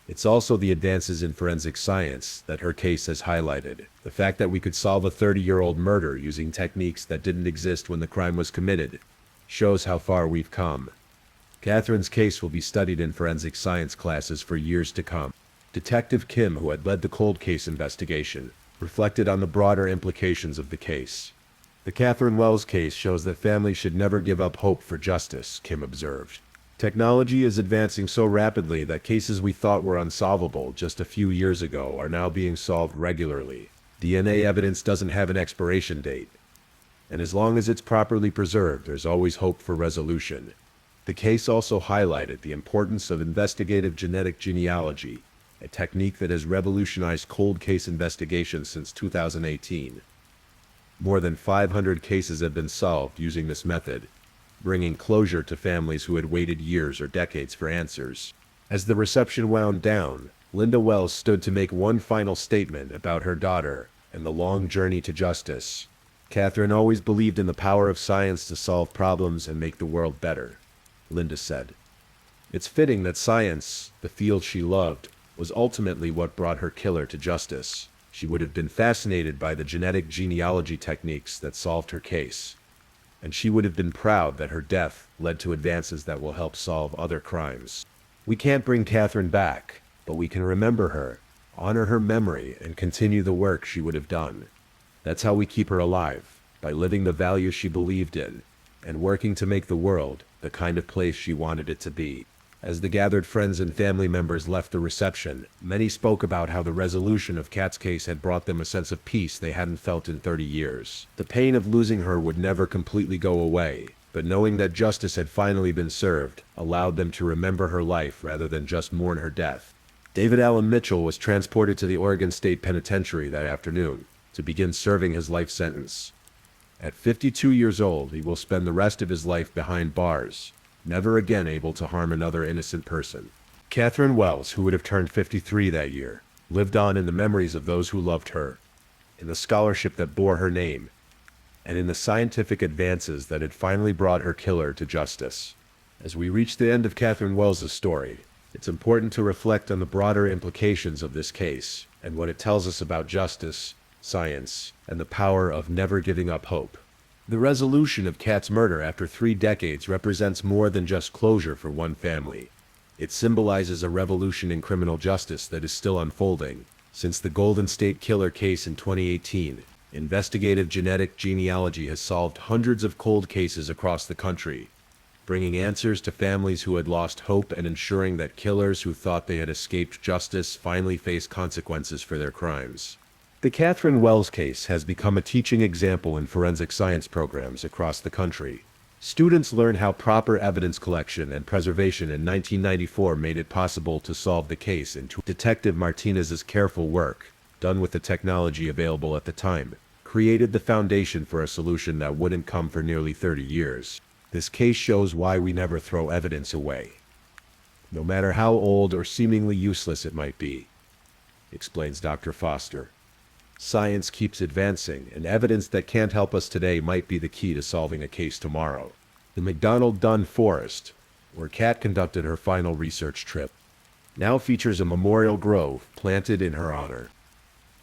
It's also the advances in forensic science that her case has highlighted. The fact that we could solve a 30-year-old murder using techniques that didn't exist when the crime was committed shows how far we've come. Katherine's case will be studied in forensic science classes for years to come. Detective Kim, who had led the cold case investigation, reflected on the broader implications of the case. The Katherine Wells case shows that families should never give up hope for justice, Kim observed. Technology is advancing so rapidly that cases we thought were unsolvable just a few years ago are now being solved regularly. DNA evidence doesn't have an expiration date, and as long as it's properly preserved, there's always hope for resolution. The case also highlighted the importance of investigative genetic genealogy, a technique that has revolutionized cold case investigations since 2018. More than 500 cases have been solved using this method, bringing closure to families who had waited years or decades for answers. As the reception wound down, Linda Wells stood to make one final statement about her daughter and the long journey to justice. Katherine always believed in the power of science to solve problems and make the world better, Linda said. It's fitting that science, the field she loved, was ultimately what brought her killer to justice. She would have been fascinated by the genetic genealogy techniques that solved her case, and she would have been proud that her death led to advances that will help solve other crimes. We can't bring Katherine back, but we can remember her, honor her memory, and continue the work she would have done. That's how we keep her alive, by living the values she believed in, and working to make the world the kind of place she wanted it to be. As the gathered friends and family members left the reception, many spoke about how the resolution of Kat's case had brought them a sense of peace they hadn't felt in 30 years. The pain of losing her would never completely go away, but knowing that justice had finally been served allowed them to remember her life rather than just mourn her death. David Allen Mitchell was transported to the Oregon State Penitentiary that afternoon to begin serving his life sentence. At 52 years old, he will spend the rest of his life behind bars, never again able to harm another innocent person. Katherine Wells, who would have turned 53 that year, lived on in the memories of those who loved her, in the scholarship that bore her name, and in the scientific advances that had finally brought her killer to justice. As we reach the end of Katherine Wells' story, it's important to reflect on the broader implications of this case and what it tells us about justice, science, and the power of never giving up hope. The resolution of Kat's murder after 3 decades represents more than just closure for one family. It symbolizes a revolution in criminal justice that is still unfolding. Since the Golden State Killer case in 2018, investigative genetic genealogy has solved hundreds of cold cases across the country, bringing answers to families who had lost hope and ensuring that killers who thought they had escaped justice finally face consequences for their crimes. The Katherine Wells case has become a teaching example in forensic science programs across the country. Students learn how proper evidence collection and preservation in 1994 made it possible to solve the case, and Detective Martinez's careful work, done with the technology available at the time, created the foundation for a solution that wouldn't come for nearly 30 years. This case shows why we never throw evidence away, no matter how old or seemingly useless it might be, explains Dr. Foster. Science keeps advancing, and evidence that can't help us today might be the key to solving a case tomorrow. The McDonald Dunn Forest, where Kat conducted her final research trip, now features a memorial grove planted in her honor.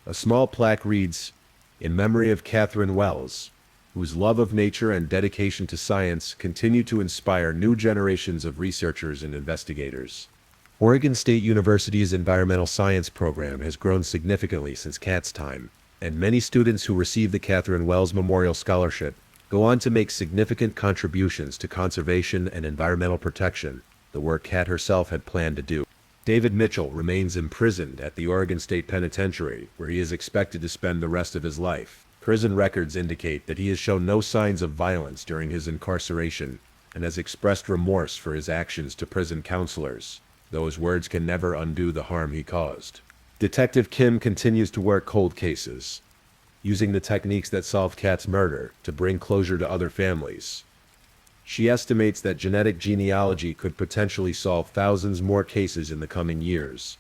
A small plaque reads, "In memory of Katherine Wells, whose love of nature and dedication to science continue to inspire new generations of researchers and investigators." Oregon State University's environmental science program has grown significantly since Kat's time, and many students who receive the Katherine Wells Memorial Scholarship go on to make significant contributions to conservation and environmental protection, the work Kat herself had planned to do. David Mitchell remains imprisoned at the Oregon State Penitentiary, where he is expected to spend the rest of his life. Prison records indicate that he has shown no signs of violence during his incarceration and has expressed remorse for his actions to prison counselors. Those words can never undo the harm he caused. Detective Kim continues to work cold cases, using the techniques that solved Kat's murder to bring closure to other families. She estimates that genetic genealogy could potentially solve thousands more cases in the coming years,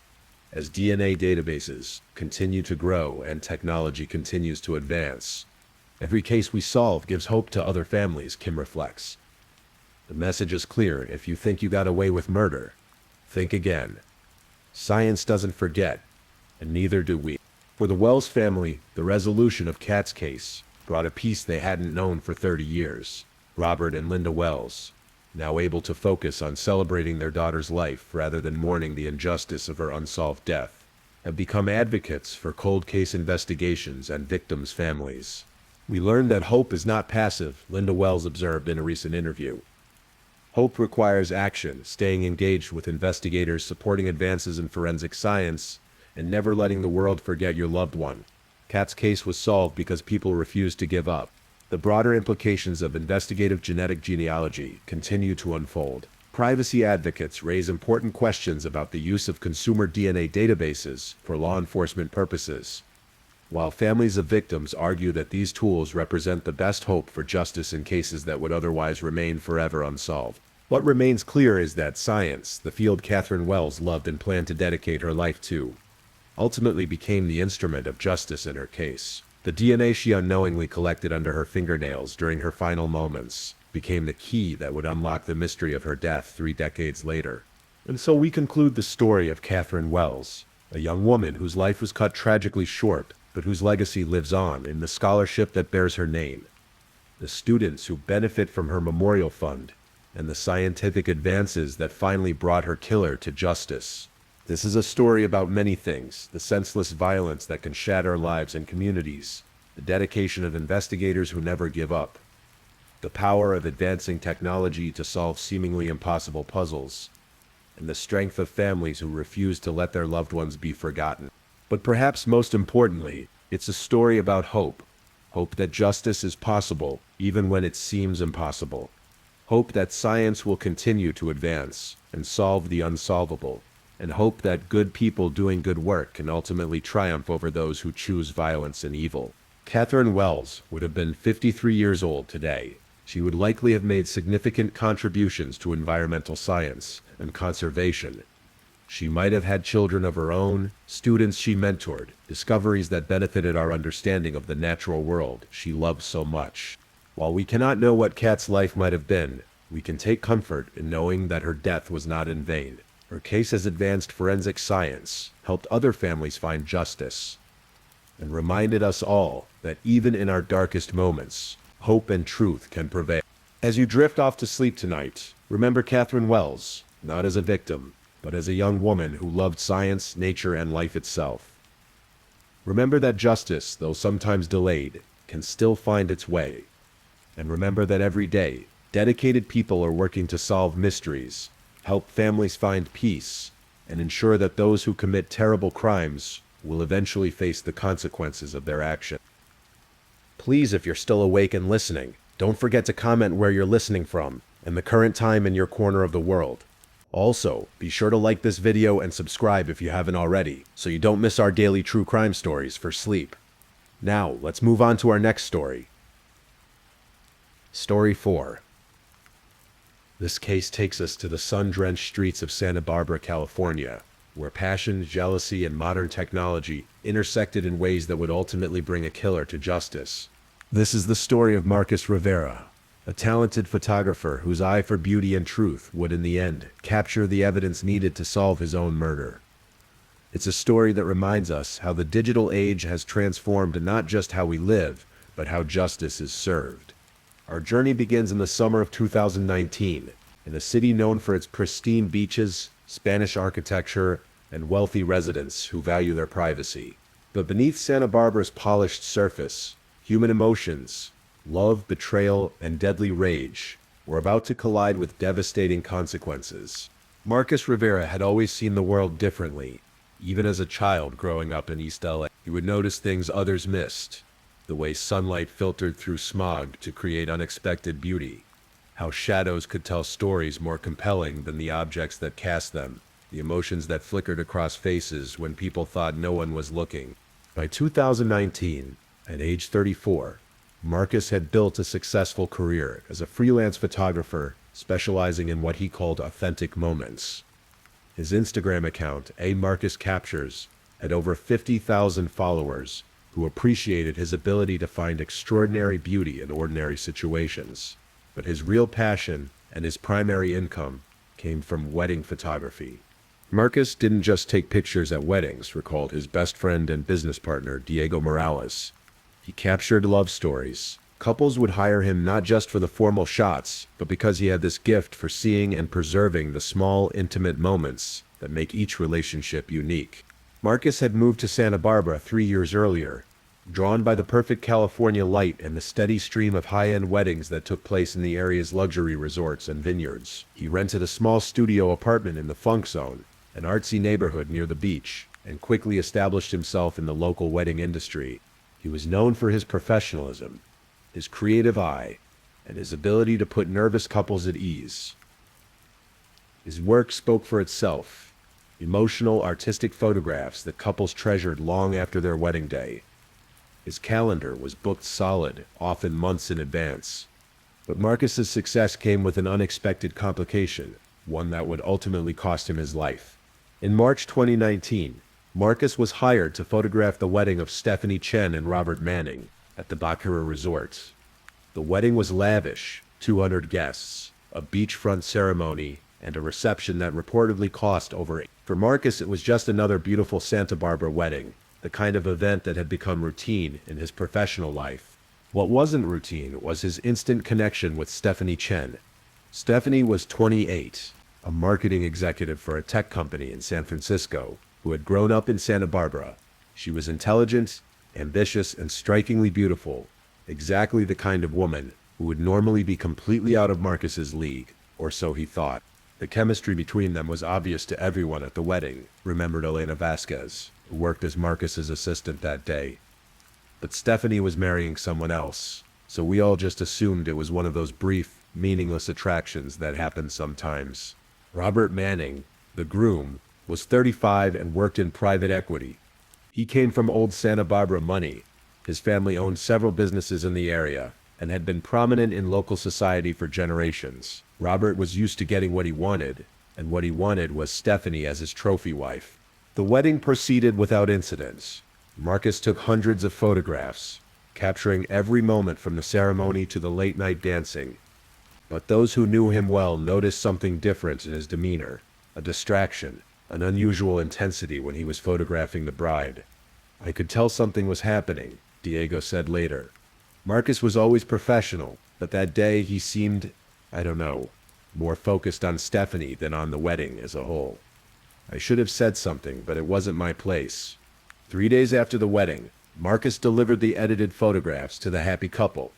as DNA databases continue to grow and technology continues to advance. Every case we solve gives hope to other families, Kim reflects. The message is clear: if you think you got away with murder, think again. Science doesn't forget, and neither do we. For the Wells family, the resolution of Kat's case brought a peace they hadn't known for 30 years. Robert and Linda Wells, now able to focus on celebrating their daughter's life rather than mourning the injustice of her unsolved death, have become advocates for cold case investigations and victims' families. "We learned that hope is not passive," Linda Wells observed in a recent interview. "Hope requires action, staying engaged with investigators, supporting advances in forensic science, and never letting the world forget your loved one." Kat's case was solved because people refused to give up. The broader implications of investigative genetic genealogy continue to unfold. Privacy advocates raise important questions about the use of consumer DNA databases for law enforcement purposes, while families of victims argue that these tools represent the best hope for justice in cases that would otherwise remain forever unsolved. What remains clear is that science, the field Katherine Wells loved and planned to dedicate her life to, ultimately became the instrument of justice in her case. The DNA she unknowingly collected under her fingernails during her final moments became the key that would unlock the mystery of her death 3 decades later. And so we conclude the story of Katherine Wells, a young woman whose life was cut tragically short, but whose legacy lives on in the scholarship that bears her name, the students who benefit from her memorial fund, and the scientific advances that finally brought her killer to justice. This is a story about many things: the senseless violence that can shatter lives and communities, the dedication of investigators who never give up, the power of advancing technology to solve seemingly impossible puzzles, and the strength of families who refuse to let their loved ones be forgotten. But perhaps most importantly, it's a story about hope. Hope that justice is possible, even when it seems impossible. Hope that science will continue to advance and solve the unsolvable. And hope that good people doing good work can ultimately triumph over those who choose violence and evil. Katherine Wells would have been 53 years old today. She would likely have made significant contributions to environmental science and conservation. She might have had children of her own, students she mentored, discoveries that benefited our understanding of the natural world she loved so much. While we cannot know what Kat's life might have been, we can take comfort in knowing that her death was not in vain. Her case has advanced forensic science, helped other families find justice, and reminded us all that even in our darkest moments, hope and truth can prevail. As you drift off to sleep tonight, remember Katherine Wells, not as a victim, but as a young woman who loved science, nature, and life itself. Remember that justice, though sometimes delayed, can still find its way. And remember that every day, dedicated people are working to solve mysteries, help families find peace, and ensure that those who commit terrible crimes will eventually face the consequences of their action. Please, if you're still awake and listening, don't forget to comment where you're listening from and the current time in your corner of the world. Also, be sure to like this video and subscribe if you haven't already, so you don't miss our daily true crime stories for sleep. Now, let's move on to our next story. Story 4. This case takes us to the sun-drenched streets of Santa Barbara, California, where passion, jealousy, and modern technology intersected in ways that would ultimately bring a killer to justice. This is the story of Marcus Rivera, a talented photographer whose eye for beauty and truth would, in the end, capture the evidence needed to solve his own murder. It's a story that reminds us how the digital age has transformed not just how we live, but how justice is served. Our journey begins in the summer of 2019, in a city known for its pristine beaches, Spanish architecture, and wealthy residents who value their privacy. But beneath Santa Barbara's polished surface, human emotions, love, betrayal, and deadly rage were about to collide with devastating consequences. Marcus Rivera had always seen the world differently. Even as a child growing up in East LA, he would notice things others missed. The way sunlight filtered through smog to create unexpected beauty. How shadows could tell stories more compelling than the objects that cast them. The emotions that flickered across faces when people thought no one was looking. By 2019, at age 34, Marcus had built a successful career as a freelance photographer specializing in what he called authentic moments. His Instagram account, A Marcus Captures, had over 50,000 followers who appreciated his ability to find extraordinary beauty in ordinary situations. But his real passion and his primary income came from wedding photography. Marcus didn't just take pictures at weddings, recalled his best friend and business partner, Diego Morales. He captured love stories. Couples would hire him not just for the formal shots, but because he had this gift for seeing and preserving the small, intimate moments that make each relationship unique. Marcus had moved to Santa Barbara 3 years earlier, drawn by the perfect California light and the steady stream of high-end weddings that took place in the area's luxury resorts and vineyards. He rented a small studio apartment in the Funk Zone, an artsy neighborhood near the beach, and quickly established himself in the local wedding industry. He was known for his professionalism, his creative eye, and his ability to put nervous couples at ease. His work spoke for itself. Emotional, artistic photographs that couples treasured long after their wedding day. His calendar was booked solid, often months in advance. But Marcus's success came with an unexpected complication, one that would ultimately cost him his life. In March 2019, Marcus was hired to photograph the wedding of Stephanie Chen and Robert Manning at the Baccarat Resort. The wedding was lavish, 200 guests, a beachfront ceremony, and a reception that reportedly cost over. For Marcus, it was just another beautiful Santa Barbara wedding, the kind of event that had become routine in his professional life. What wasn't routine was his instant connection with Stephanie Chen. Stephanie was 28, a marketing executive for a tech company in San Francisco, who had grown up in Santa Barbara. She was intelligent, ambitious, and strikingly beautiful, exactly the kind of woman who would normally be completely out of Marcus's league, or so he thought. The chemistry between them was obvious to everyone at the wedding, remembered Elena Vasquez, who worked as Marcus's assistant that day. But Stephanie was marrying someone else, so we all just assumed it was one of those brief, meaningless attractions that happen sometimes. Robert Manning, the groom, was 35 and worked in private equity. He came from old Santa Barbara money. His family owned several businesses in the area and had been prominent in local society for generations. Robert was used to getting what he wanted, and what he wanted was Stephanie as his trophy wife. The wedding proceeded without incident. Marcus took hundreds of photographs, capturing every moment from the ceremony to the late-night dancing. But those who knew him well noticed something different in his demeanor, a distraction, an unusual intensity when he was photographing the bride. "I could tell something was happening," Diego said later. Marcus was always professional, but that day he seemed, I don't know, more focused on Stephanie than on the wedding as a whole. I should have said something, but it wasn't my place. 3 days after the wedding, Marcus delivered the edited photographs to the happy couple.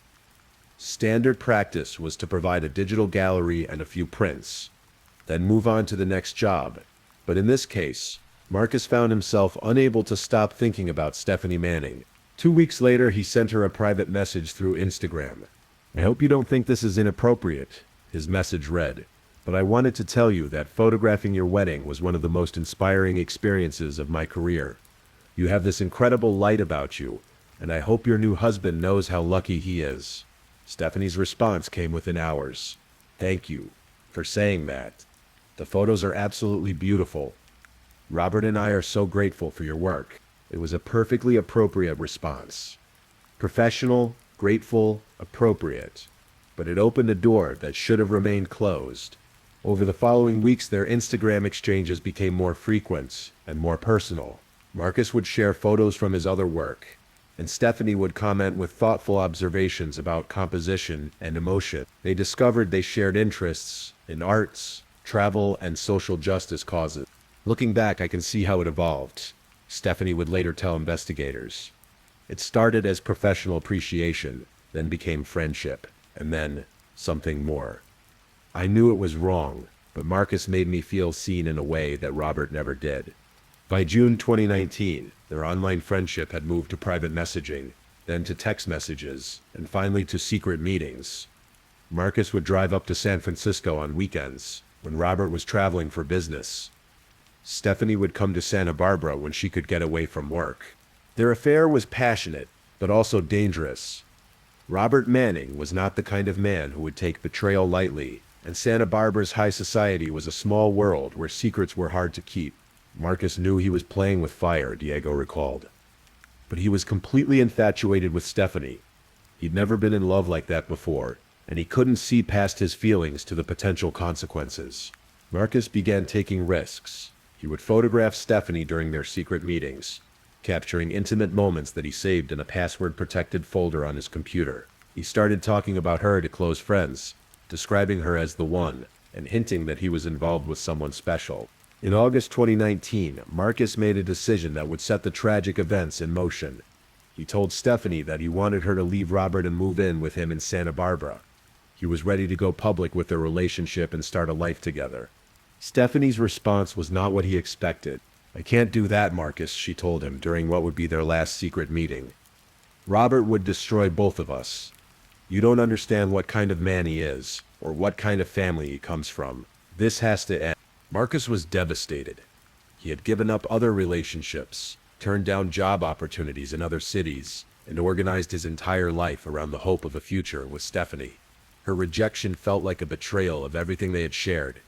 Standard practice was to provide a digital gallery and a few prints, then move on to the next job. But in this case, Marcus found himself unable to stop thinking about Stephanie Manning. 2 weeks later, he sent her a private message through Instagram. "I hope you don't think this is inappropriate," his message read, "but I wanted to tell you that photographing your wedding was one of the most inspiring experiences of my career. You have this incredible light about you, and I hope your new husband knows how lucky he is." Stephanie's response came within hours. "Thank you for saying that. The photos are absolutely beautiful. Robert and I are so grateful for your work." It was a perfectly appropriate response. Professional, grateful, appropriate. But it opened a door that should have remained closed. Over the following weeks, their Instagram exchanges became more frequent and more personal. Marcus would share photos from his other work, and Stephanie would comment with thoughtful observations about composition and emotion. They discovered they shared interests in arts, travel, and social justice causes. "Looking back, I can see how it evolved," Stephanie would later tell investigators. "It started as professional appreciation, then became friendship, and then something more. I knew it was wrong, but Marcus made me feel seen in a way that Robert never did." By June 2019, their online friendship had moved to private messaging, then to text messages, and finally to secret meetings. Marcus would drive up to San Francisco on weekends, when Robert was traveling for business. Stephanie would come to Santa Barbara when she could get away from work. Their affair was passionate, but also dangerous. Robert Manning was not the kind of man who would take betrayal lightly, and Santa Barbara's high society was a small world where secrets were hard to keep. Marcus knew he was playing with fire, Diego recalled. But he was completely infatuated with Stephanie. He'd never been in love like that before, and he couldn't see past his feelings to the potential consequences. Marcus began taking risks. He would photograph Stephanie during their secret meetings, capturing intimate moments that he saved in a password-protected folder on his computer. He started talking about her to close friends, describing her as the one, and hinting that he was involved with someone special. In August 2019, Marcus made a decision that would set the tragic events in motion. He told Stephanie that he wanted her to leave Robert and move in with him in Santa Barbara. He was ready to go public with their relationship and start a life together. Stephanie's response was not what he expected. "I can't do that, Marcus," she told him during what would be their last secret meeting. "Robert would destroy both of us. You don't understand what kind of man he is, or what kind of family he comes from. This has to end." Marcus was devastated. He had given up other relationships, turned down job opportunities in other cities, and organized his entire life around the hope of a future with Stephanie. Her rejection felt like a betrayal of everything they had shared.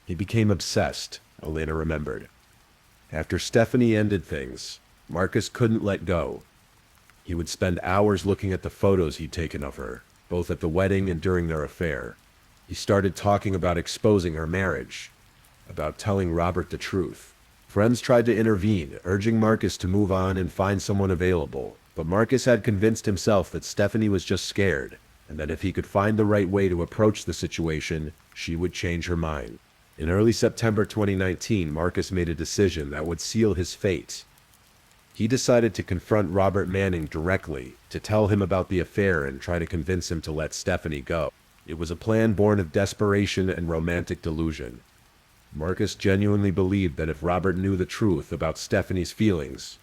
He became obsessed, Elena remembered. After Stephanie ended things, Marcus couldn't let go. He would spend hours looking at the photos he'd taken of her, both at the wedding and during their affair. He started talking about exposing her marriage, about telling Robert the truth. Friends tried to intervene, urging Marcus to move on and find someone available, but Marcus had convinced himself that Stephanie was just scared, and that if he could find the right way to approach the situation, she would change her mind. In early September 2019, Marcus made a decision that would seal his fate. He decided to confront Robert Manning directly, to tell him about the affair and try to convince him to let Stephanie go. It was a plan born of desperation and romantic delusion. Marcus genuinely believed that if Robert knew the truth about Stephanie's feelings,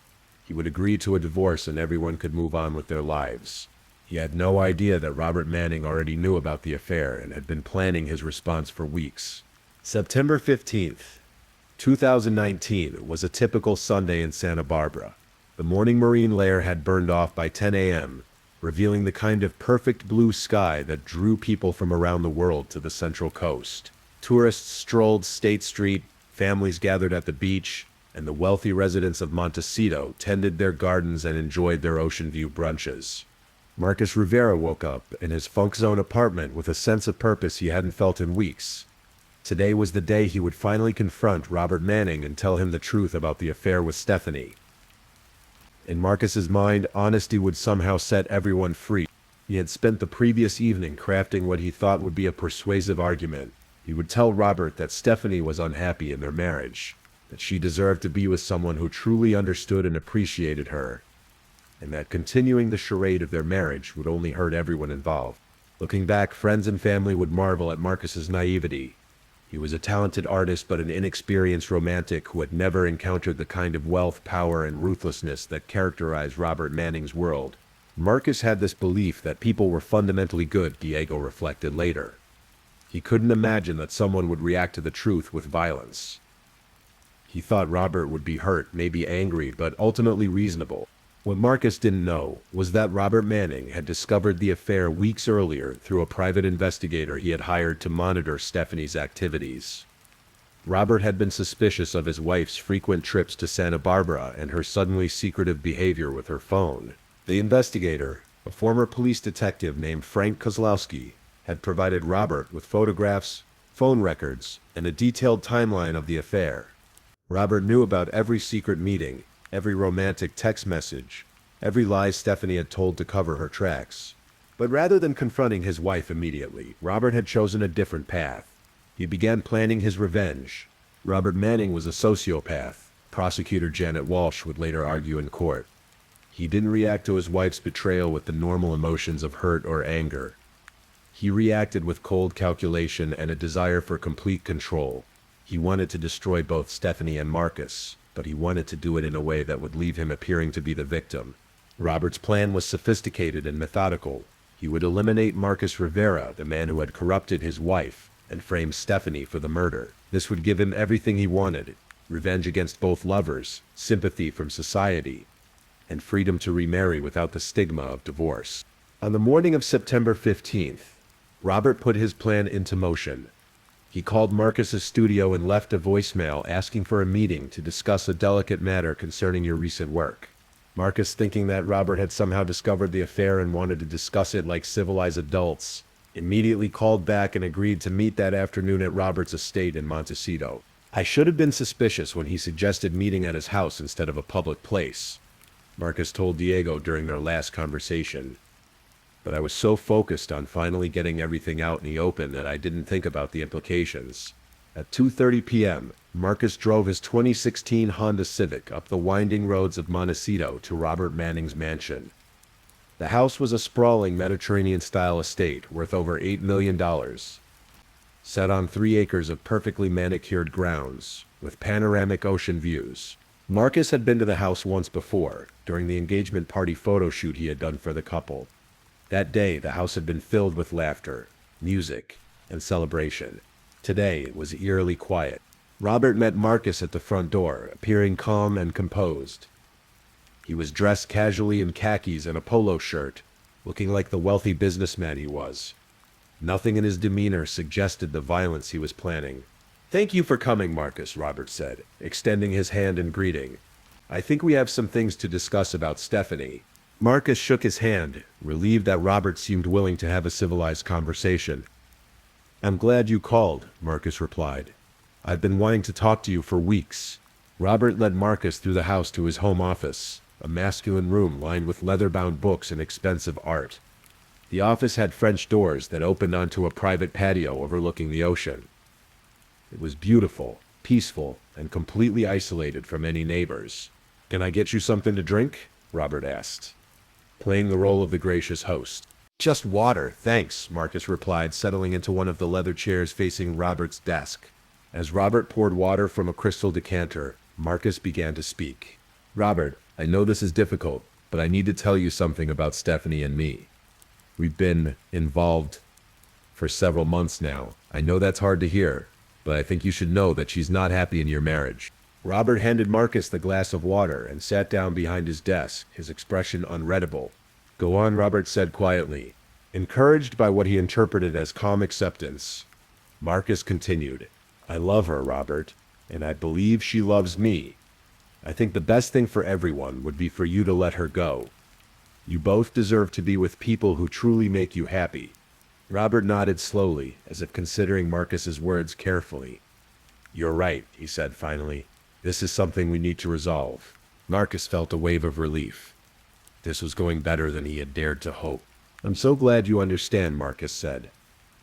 he would agree to a divorce and everyone could move on with their lives. He had no idea that Robert Manning already knew about the affair and had been planning his response for weeks. September 15th, 2019 was a typical Sunday in Santa Barbara. The morning marine layer had burned off by 10 a.m., revealing the kind of perfect blue sky that drew people from around the world to the Central Coast. Tourists strolled State Street, families gathered at the beach, and the wealthy residents of Montecito tended their gardens and enjoyed their ocean view brunches. Marcus Rivera woke up in his funk zone apartment with a sense of purpose he hadn't felt in weeks. Today was the day he would finally confront Robert Manning and tell him the truth about the affair with Stephanie. In Marcus's mind, honesty would somehow set everyone free. He had spent the previous evening crafting what he thought would be a persuasive argument. He would tell Robert that Stephanie was unhappy in their marriage, that she deserved to be with someone who truly understood and appreciated her, and that continuing the charade of their marriage would only hurt everyone involved. Looking back, friends and family would marvel at Marcus's naivety. He was a talented artist but an inexperienced romantic who had never encountered the kind of wealth, power, and ruthlessness that characterized Robert Manning's world. Marcus had this belief that people were fundamentally good, Diego reflected later. He couldn't imagine that someone would react to the truth with violence. He thought Robert would be hurt, maybe angry, but ultimately reasonable. What Marcus didn't know was that Robert Manning had discovered the affair weeks earlier through a private investigator he had hired to monitor Stephanie's activities. Robert had been suspicious of his wife's frequent trips to Santa Barbara and her suddenly secretive behavior with her phone. The investigator, a former police detective named Frank Kozlowski, had provided Robert with photographs, phone records, and a detailed timeline of the affair. Robert knew about every secret meeting, every romantic text message, every lie Stephanie had told to cover her tracks. But rather than confronting his wife immediately, Robert had chosen a different path. He began planning his revenge. Robert Manning was a sociopath, prosecutor Janet Walsh would later argue in court. He didn't react to his wife's betrayal with the normal emotions of hurt or anger. He reacted with cold calculation and a desire for complete control. He wanted to destroy both Stephanie and Marcus, but he wanted to do it in a way that would leave him appearing to be the victim. Robert's plan was sophisticated and methodical. He would eliminate Marcus Rivera, the man who had corrupted his wife, and frame Stephanie for the murder. This would give him everything he wanted: revenge against both lovers, sympathy from society, and freedom to remarry without the stigma of divorce. On the morning of September 15th, Robert put his plan into motion. He called Marcus's studio and left a voicemail asking for a meeting to discuss a delicate matter concerning your recent work. Marcus, thinking that Robert had somehow discovered the affair and wanted to discuss it like civilized adults, immediately called back and agreed to meet that afternoon at Robert's estate in Montecito. I should have been suspicious when he suggested meeting at his house instead of a public place, Marcus told Diego during their last conversation. But I was so focused on finally getting everything out in the open that I didn't think about the implications. At 2:30 p.m., Marcus drove his 2016 Honda Civic up the winding roads of Montecito to Robert Manning's mansion. The house was a sprawling Mediterranean-style estate worth over $8 million, set on 3 acres of perfectly manicured grounds, with panoramic ocean views. Marcus had been to the house once before, during the engagement party photo shoot he had done for the couple. That day, the house had been filled with laughter, music, and celebration. Today, it was eerily quiet. Robert met Marcus at the front door, appearing calm and composed. He was dressed casually in khakis and a polo shirt, looking like the wealthy businessman he was. Nothing in his demeanor suggested the violence he was planning. "Thank you for coming, Marcus," Robert said, extending his hand in greeting. "I think we have some things to discuss about Stephanie." Marcus shook his hand, relieved that Robert seemed willing to have a civilized conversation. I'm glad you called, Marcus replied. I've been wanting to talk to you for weeks. Robert led Marcus through the house to his home office, a masculine room lined with leather-bound books and expensive art. The office had French doors that opened onto a private patio overlooking the ocean. It was beautiful, peaceful, and completely isolated from any neighbors. Can I get you something to drink? Robert asked, playing the role of the gracious host. Just water, thanks, Marcus replied, settling into one of the leather chairs facing Robert's desk. As Robert poured water from a crystal decanter, Marcus began to speak. Robert, I know this is difficult, but I need to tell you something about Stephanie and me. We've been involved for several months now. I know that's hard to hear, but I think you should know that she's not happy in your marriage. Robert handed Marcus the glass of water and sat down behind his desk, his expression unreadable. Go on, Robert said quietly. Encouraged by what he interpreted as calm acceptance, Marcus continued, I love her, Robert, and I believe she loves me. I think the best thing for everyone would be for you to let her go. You both deserve to be with people who truly make you happy. Robert nodded slowly, as if considering Marcus's words carefully. You're right, he said finally. This is something we need to resolve. Marcus felt a wave of relief. This was going better than he had dared to hope. I'm so glad you understand, Marcus said.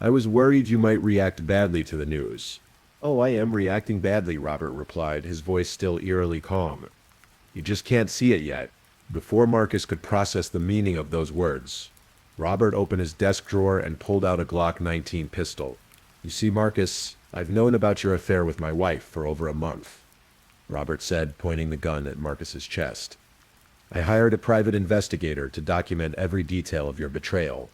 I was worried you might react badly to the news. Oh, I am reacting badly, Robert replied, his voice still eerily calm. You just can't see it yet. Before Marcus could process the meaning of those words, Robert opened his desk drawer and pulled out a Glock 19 pistol. You see, Marcus, I've known about your affair with my wife for over a month, Robert said, pointing the gun at Marcus's chest. I hired a private investigator to document every detail of your betrayal.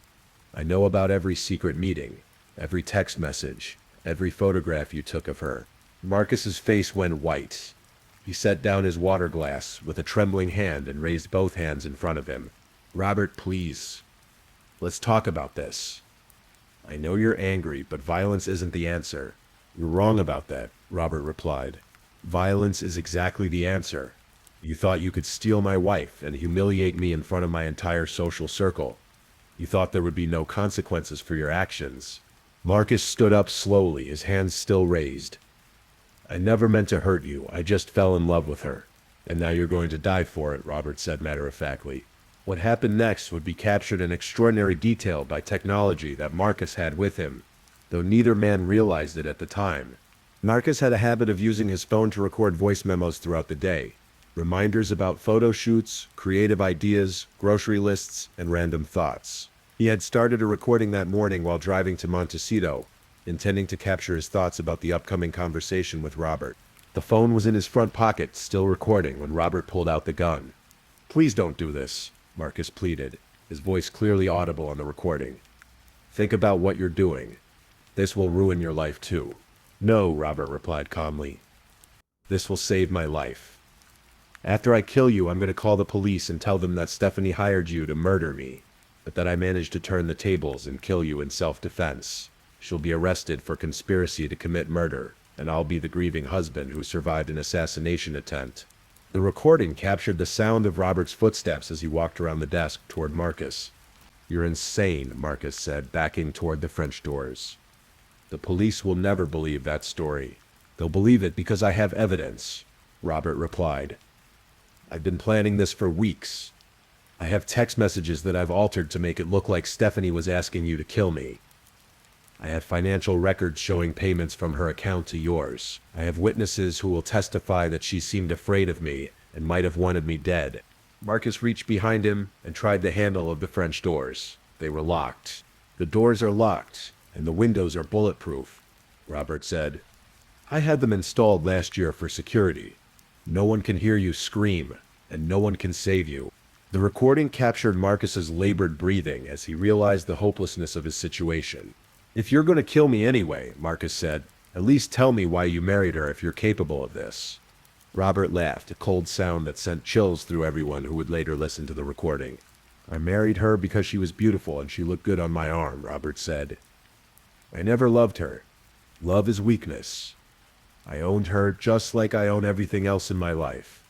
I know about every secret meeting, every text message, every photograph you took of her. Marcus's face went white. He set down his water glass with a trembling hand and raised both hands in front of him. Robert, please. Let's talk about this. I know you're angry, but violence isn't the answer. You're wrong about that, Robert replied. Violence is exactly the answer. You thought you could steal my wife and humiliate me in front of my entire social circle. You thought there would be no consequences for your actions. Marcus stood up slowly, his hands still raised. I never meant to hurt you. I just fell in love with her. And now you're going to die for it, Robert said matter-of-factly. What happened next would be captured in extraordinary detail by technology that Marcus had with him, though neither man realized it at the time. Marcus had a habit of using his phone to record voice memos throughout the day. Reminders about photo shoots, creative ideas, grocery lists, and random thoughts. He had started a recording that morning while driving to Montecito, intending to capture his thoughts about the upcoming conversation with Robert. The phone was in his front pocket, still recording, when Robert pulled out the gun. Please don't do this, Marcus pleaded, his voice clearly audible on the recording. Think about what you're doing. This will ruin your life too. No, Robert replied calmly. This will save my life. After I kill you, I'm going to call the police and tell them that Stephanie hired you to murder me, but that I managed to turn the tables and kill you in self-defense. She'll be arrested for conspiracy to commit murder, and I'll be the grieving husband who survived an assassination attempt. The recording captured the sound of Robert's footsteps as he walked around the desk toward Marcus. You're insane, Marcus said, backing toward the French doors. The police will never believe that story. They'll believe it because I have evidence, Robert replied. I've been planning this for weeks. I have text messages that I've altered to make it look like Stephanie was asking you to kill me. I have financial records showing payments from her account to yours. I have witnesses who will testify that she seemed afraid of me and might have wanted me dead. Marcus reached behind him and tried the handle of the French doors. They were locked. The doors are locked, and the windows are bulletproof, Robert said. I had them installed last year for security. No one can hear you scream, and no one can save you. The recording captured Marcus's labored breathing as he realized the hopelessness of his situation. If you're going to kill me anyway, Marcus said, at least tell me why you married her if you're capable of this. Robert laughed, a cold sound that sent chills through everyone who would later listen to the recording. I married her because she was beautiful and she looked good on my arm, Robert said. I never loved her. Love is weakness. I owned her just like I own everything else in my life.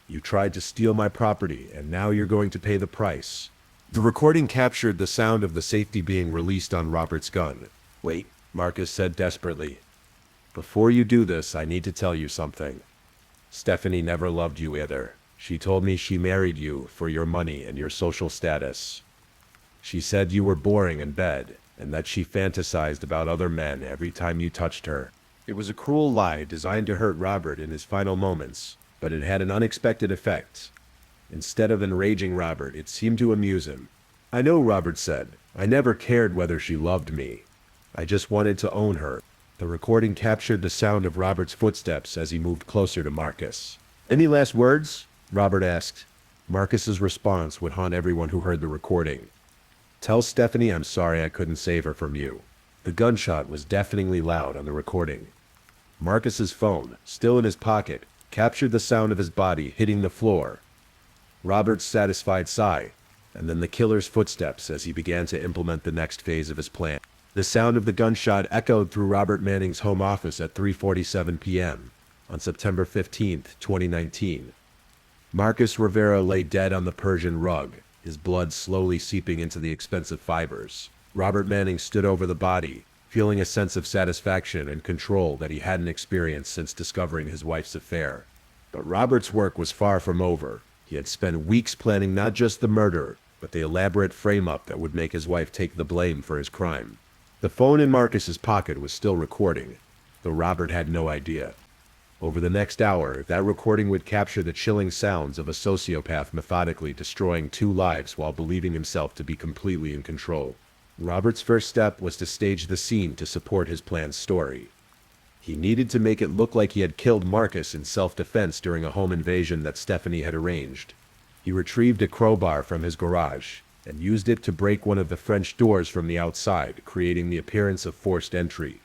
You tried to steal my property, and now you're going to pay the price. The recording captured the sound of the safety being released on Robert's gun. Wait, Marcus said desperately. "Before you do this, I need to tell you something. Stephanie never loved you either. She told me she married you for your money and your social status. She said you were boring in bed, and that she fantasized about other men every time you touched her." It was a cruel lie designed to hurt Robert in his final moments, but it had an unexpected effect. Instead of enraging Robert, it seemed to amuse him. "I know," Robert said. "I never cared whether she loved me. I just wanted to own her." The recording captured the sound of Robert's footsteps as he moved closer to Marcus. "Any last words?" Robert asked. Marcus's response would haunt everyone who heard the recording. "Tell Stephanie I'm sorry I couldn't save her from you." The gunshot was deafeningly loud on the recording. Marcus's phone, still in his pocket, captured the sound of his body hitting the floor. Robert's satisfied sigh, and then the killer's footsteps as he began to implement the next phase of his plan. The sound of the gunshot echoed through Robert Manning's home office at 3:47 p.m. on September 15, 2019. Marcus Rivera lay dead on the Persian rug, his blood slowly seeping into the expensive fibers. Robert Manning stood over the body, feeling a sense of satisfaction and control that he hadn't experienced since discovering his wife's affair. But Robert's work was far from over. He had spent weeks planning not just the murder, but the elaborate frame-up that would make his wife take the blame for his crime. The phone in Marcus's pocket was still recording, though Robert had no idea. Over the next hour, that recording would capture the chilling sounds of a sociopath methodically destroying 2 lives while believing himself to be completely in control. Robert's first step was to stage the scene to support his planned story. He needed to make it look like he had killed Marcus in self-defense during a home invasion that Stephanie had arranged. He retrieved a crowbar from his garage and used it to break one of the French doors from the outside, creating the appearance of forced entry.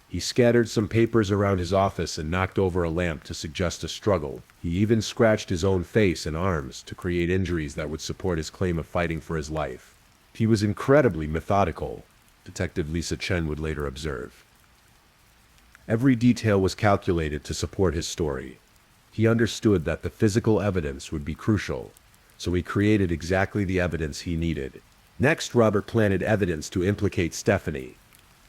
He scattered some papers around his office and knocked over a lamp to suggest a struggle. He even scratched his own face and arms to create injuries that would support his claim of fighting for his life. He was incredibly methodical, Detective Lisa Chen would later observe. Every detail was calculated to support his story. He understood that the physical evidence would be crucial, so he created exactly the evidence he needed. Next, Robert planted evidence to implicate Stephanie.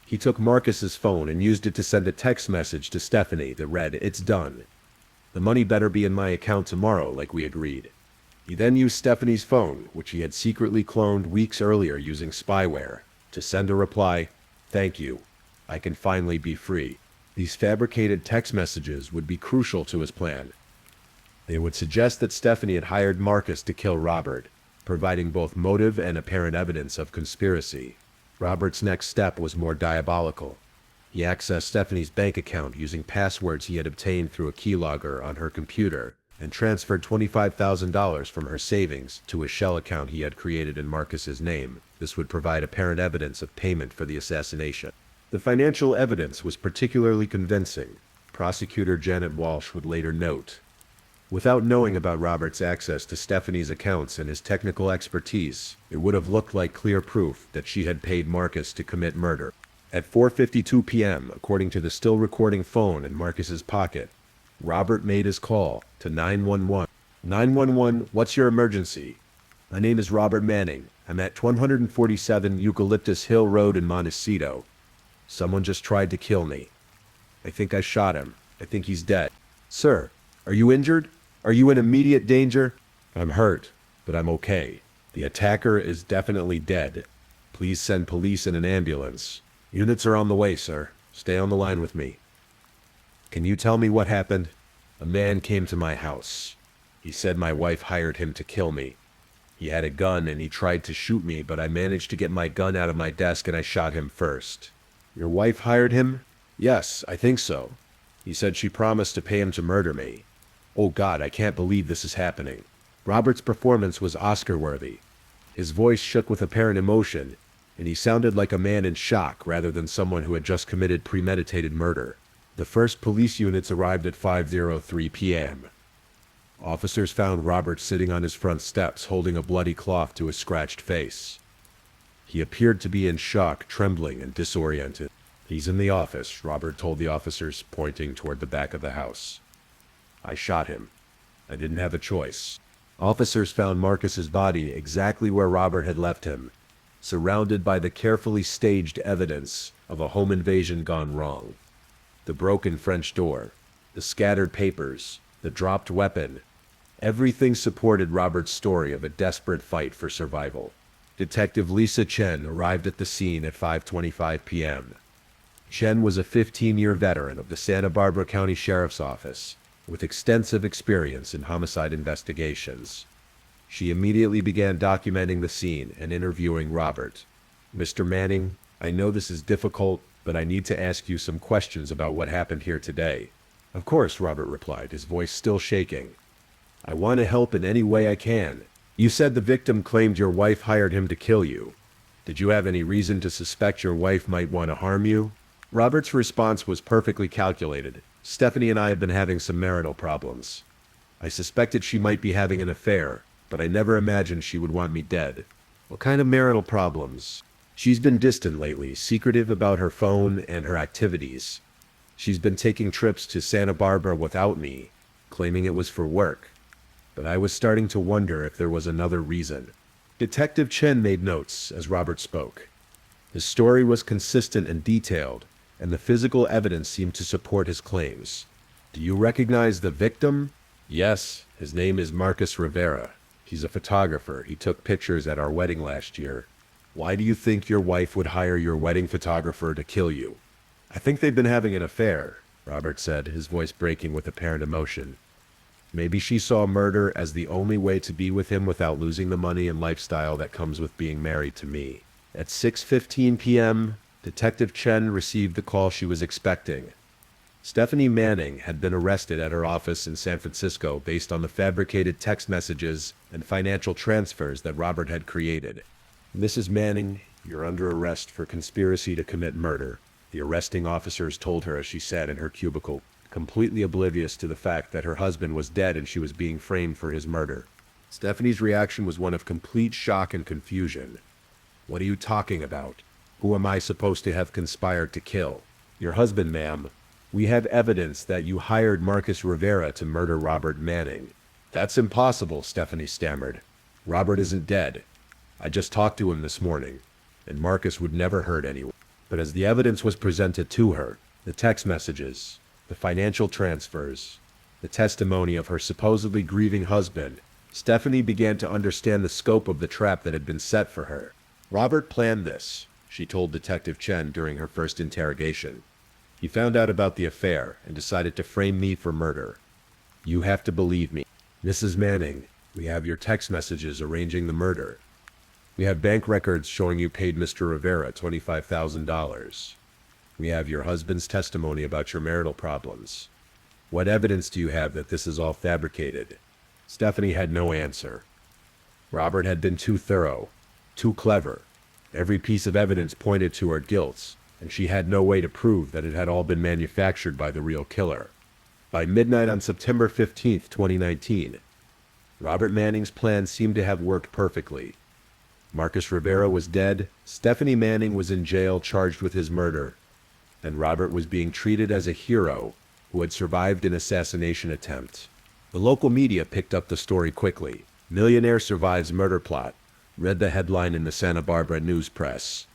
He took Marcus's phone and used it to send a text message to Stephanie that read, "It's done. The money better be in my account tomorrow, like we agreed." He then used Stephanie's phone, which he had secretly cloned weeks earlier using spyware, to send a reply, "Thank you. I can finally be free." These fabricated text messages would be crucial to his plan. They would suggest that Stephanie had hired Marcus to kill Robert, providing both motive and apparent evidence of conspiracy. Robert's next step was more diabolical. He accessed Stephanie's bank account using passwords he had obtained through a keylogger on her computer and transferred $25,000 from her savings to a shell account he had created in Marcus's name. This would provide apparent evidence of payment for the assassination. The financial evidence was particularly convincing, prosecutor Janet Walsh would later note. Without knowing about Robert's access to Stephanie's accounts and his technical expertise, it would have looked like clear proof that she had paid Marcus to commit murder. At 4:52 p.m., according to the still recording phone in Marcus's pocket, Robert made his call to 911. 911, what's your emergency? My name is Robert Manning. I'm at 147 Eucalyptus Hill Road in Montecito. Someone just tried to kill me. I think I shot him. I think he's dead. Sir, are you injured? Are you in immediate danger? I'm hurt, but I'm okay. The attacker is definitely dead. Please send police and an ambulance. Units are on the way, sir. Stay on the line with me. Can you tell me what happened? A man came to my house. He said my wife hired him to kill me. He had a gun and he tried to shoot me, but I managed to get my gun out of my desk and I shot him first. Your wife hired him? Yes, I think so. He said she promised to pay him to murder me. Oh God, I can't believe this is happening. Robert's performance was Oscar-worthy. His voice shook with apparent emotion, and he sounded like a man in shock rather than someone who had just committed premeditated murder. The first police units arrived at 5:03 p.m. Officers found Robert sitting on his front steps holding a bloody cloth to his scratched face. He appeared to be in shock, trembling, and disoriented. He's in the office, Robert told the officers, pointing toward the back of the house. I shot him. I didn't have a choice. Officers found Marcus's body exactly where Robert had left him. surrounded by the carefully staged evidence of a home invasion gone wrong. The broken French door, the scattered papers, the dropped weapon, everything supported Robert's story of a desperate fight for survival. Detective Lisa Chen arrived at the scene at 5:25 p.m. Chen was a 15-year veteran of the Santa Barbara County Sheriff's Office, with extensive experience in homicide investigations. She immediately began documenting the scene and interviewing Robert. "Mr. Manning, I know this is difficult, but I need to ask you some questions about what happened here today." "Of course," Robert replied, his voice still shaking. "I want to help in any way I can. You said the victim claimed your wife hired him to kill you. Did you have any reason to suspect your wife might want to harm you?" Robert's response was perfectly calculated. "Stephanie and I have been having some marital problems. I suspected she might be having an affair, but I never imagined she would want me dead." "What kind of marital problems?" "She's been distant lately, secretive about her phone and her activities. She's been taking trips to Santa Barbara without me, claiming it was for work. But I was starting to wonder if there was another reason." Detective Chen made notes as Robert spoke. His story was consistent and detailed, and the physical evidence seemed to support his claims. "Do you recognize the victim?" "Yes, his name is Marcus Rivera. He's a photographer. He took pictures at our wedding last year." "Why do you think your wife would hire your wedding photographer to kill you?" "I think they've been having an affair," Robert said, his voice breaking with apparent emotion. "Maybe she saw murder as the only way to be with him without losing the money and lifestyle that comes with being married to me." At 6:15 p.m., Detective Chen received the call she was expecting. Stephanie Manning had been arrested at her office in San Francisco based on the fabricated text messages and financial transfers that Robert had created. "Mrs. Manning, you're under arrest for conspiracy to commit murder," the arresting officers told her as she sat in her cubicle, completely oblivious to the fact that her husband was dead and she was being framed for his murder. Stephanie's reaction was one of complete shock and confusion. "What are you talking about? Who am I supposed to have conspired to kill?" "Your husband, ma'am. We have evidence that you hired Marcus Rivera to murder Robert Manning." "That's impossible," Stephanie stammered. "Robert isn't dead. I just talked to him this morning, and Marcus would never hurt anyone." But as the evidence was presented to her, the text messages, the financial transfers, the testimony of her supposedly grieving husband, Stephanie began to understand the scope of the trap that had been set for her. "Robert planned this," she told Detective Chen during her first interrogation. "He found out about the affair and decided to frame me for murder. You have to believe me. Mrs. Manning, we have your text messages arranging the murder. We have bank records showing you paid Mr. Rivera $25,000. We have your husband's testimony about your marital problems. What evidence do you have that this is all fabricated?" Stephanie had no answer. Robert had been too thorough, too clever. Every piece of evidence pointed to her guilt, and she had no way to prove that it had all been manufactured by the real killer. By midnight on September 15th, 2019, Robert Manning's plan seemed to have worked perfectly. Marcus Rivera was dead, Stephanie Manning was in jail charged with his murder, and Robert was being treated as a hero who had survived an assassination attempt. The local media picked up the story quickly. "Millionaire survives murder plot," read the headline in the Santa Barbara news press.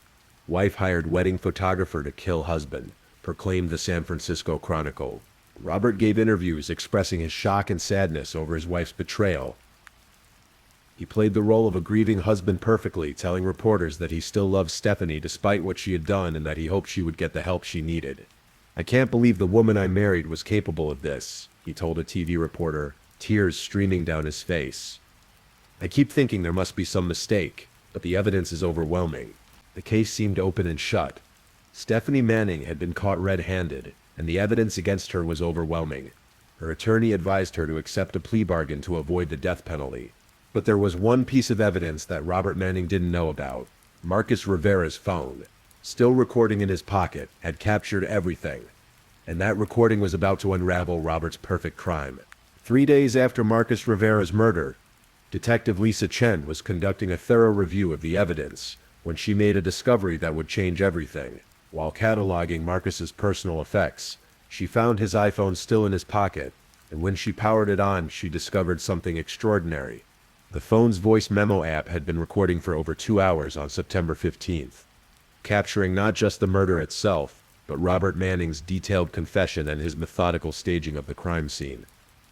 "Wife hired wedding photographer to kill husband," proclaimed the San Francisco Chronicle. Robert gave interviews expressing his shock and sadness over his wife's betrayal. He played the role of a grieving husband perfectly, telling reporters that he still loved Stephanie despite what she had done and that he hoped she would get the help she needed. "I can't believe the woman I married was capable of this," he told a TV reporter, tears streaming down his face. "I keep thinking there must be some mistake, but the evidence is overwhelming." The case seemed open and shut. Stephanie Manning had been caught red-handed, and the evidence against her was overwhelming. Her attorney advised her to accept a plea bargain to avoid the death penalty. But there was one piece of evidence that Robert Manning didn't know about. Marcus Rivera's phone, still recording in his pocket, had captured everything, and that recording was about to unravel Robert's perfect crime. 3 days after Marcus Rivera's murder, Detective Lisa Chen was conducting a thorough review of the evidence when she made a discovery that would change everything. While cataloging Marcus's personal effects, she found his iPhone still in his pocket, and when she powered it on, she discovered something extraordinary. The phone's voice memo app had been recording for over 2 hours on September 15th, capturing not just the murder itself, but Robert Manning's detailed confession and his methodical staging of the crime scene.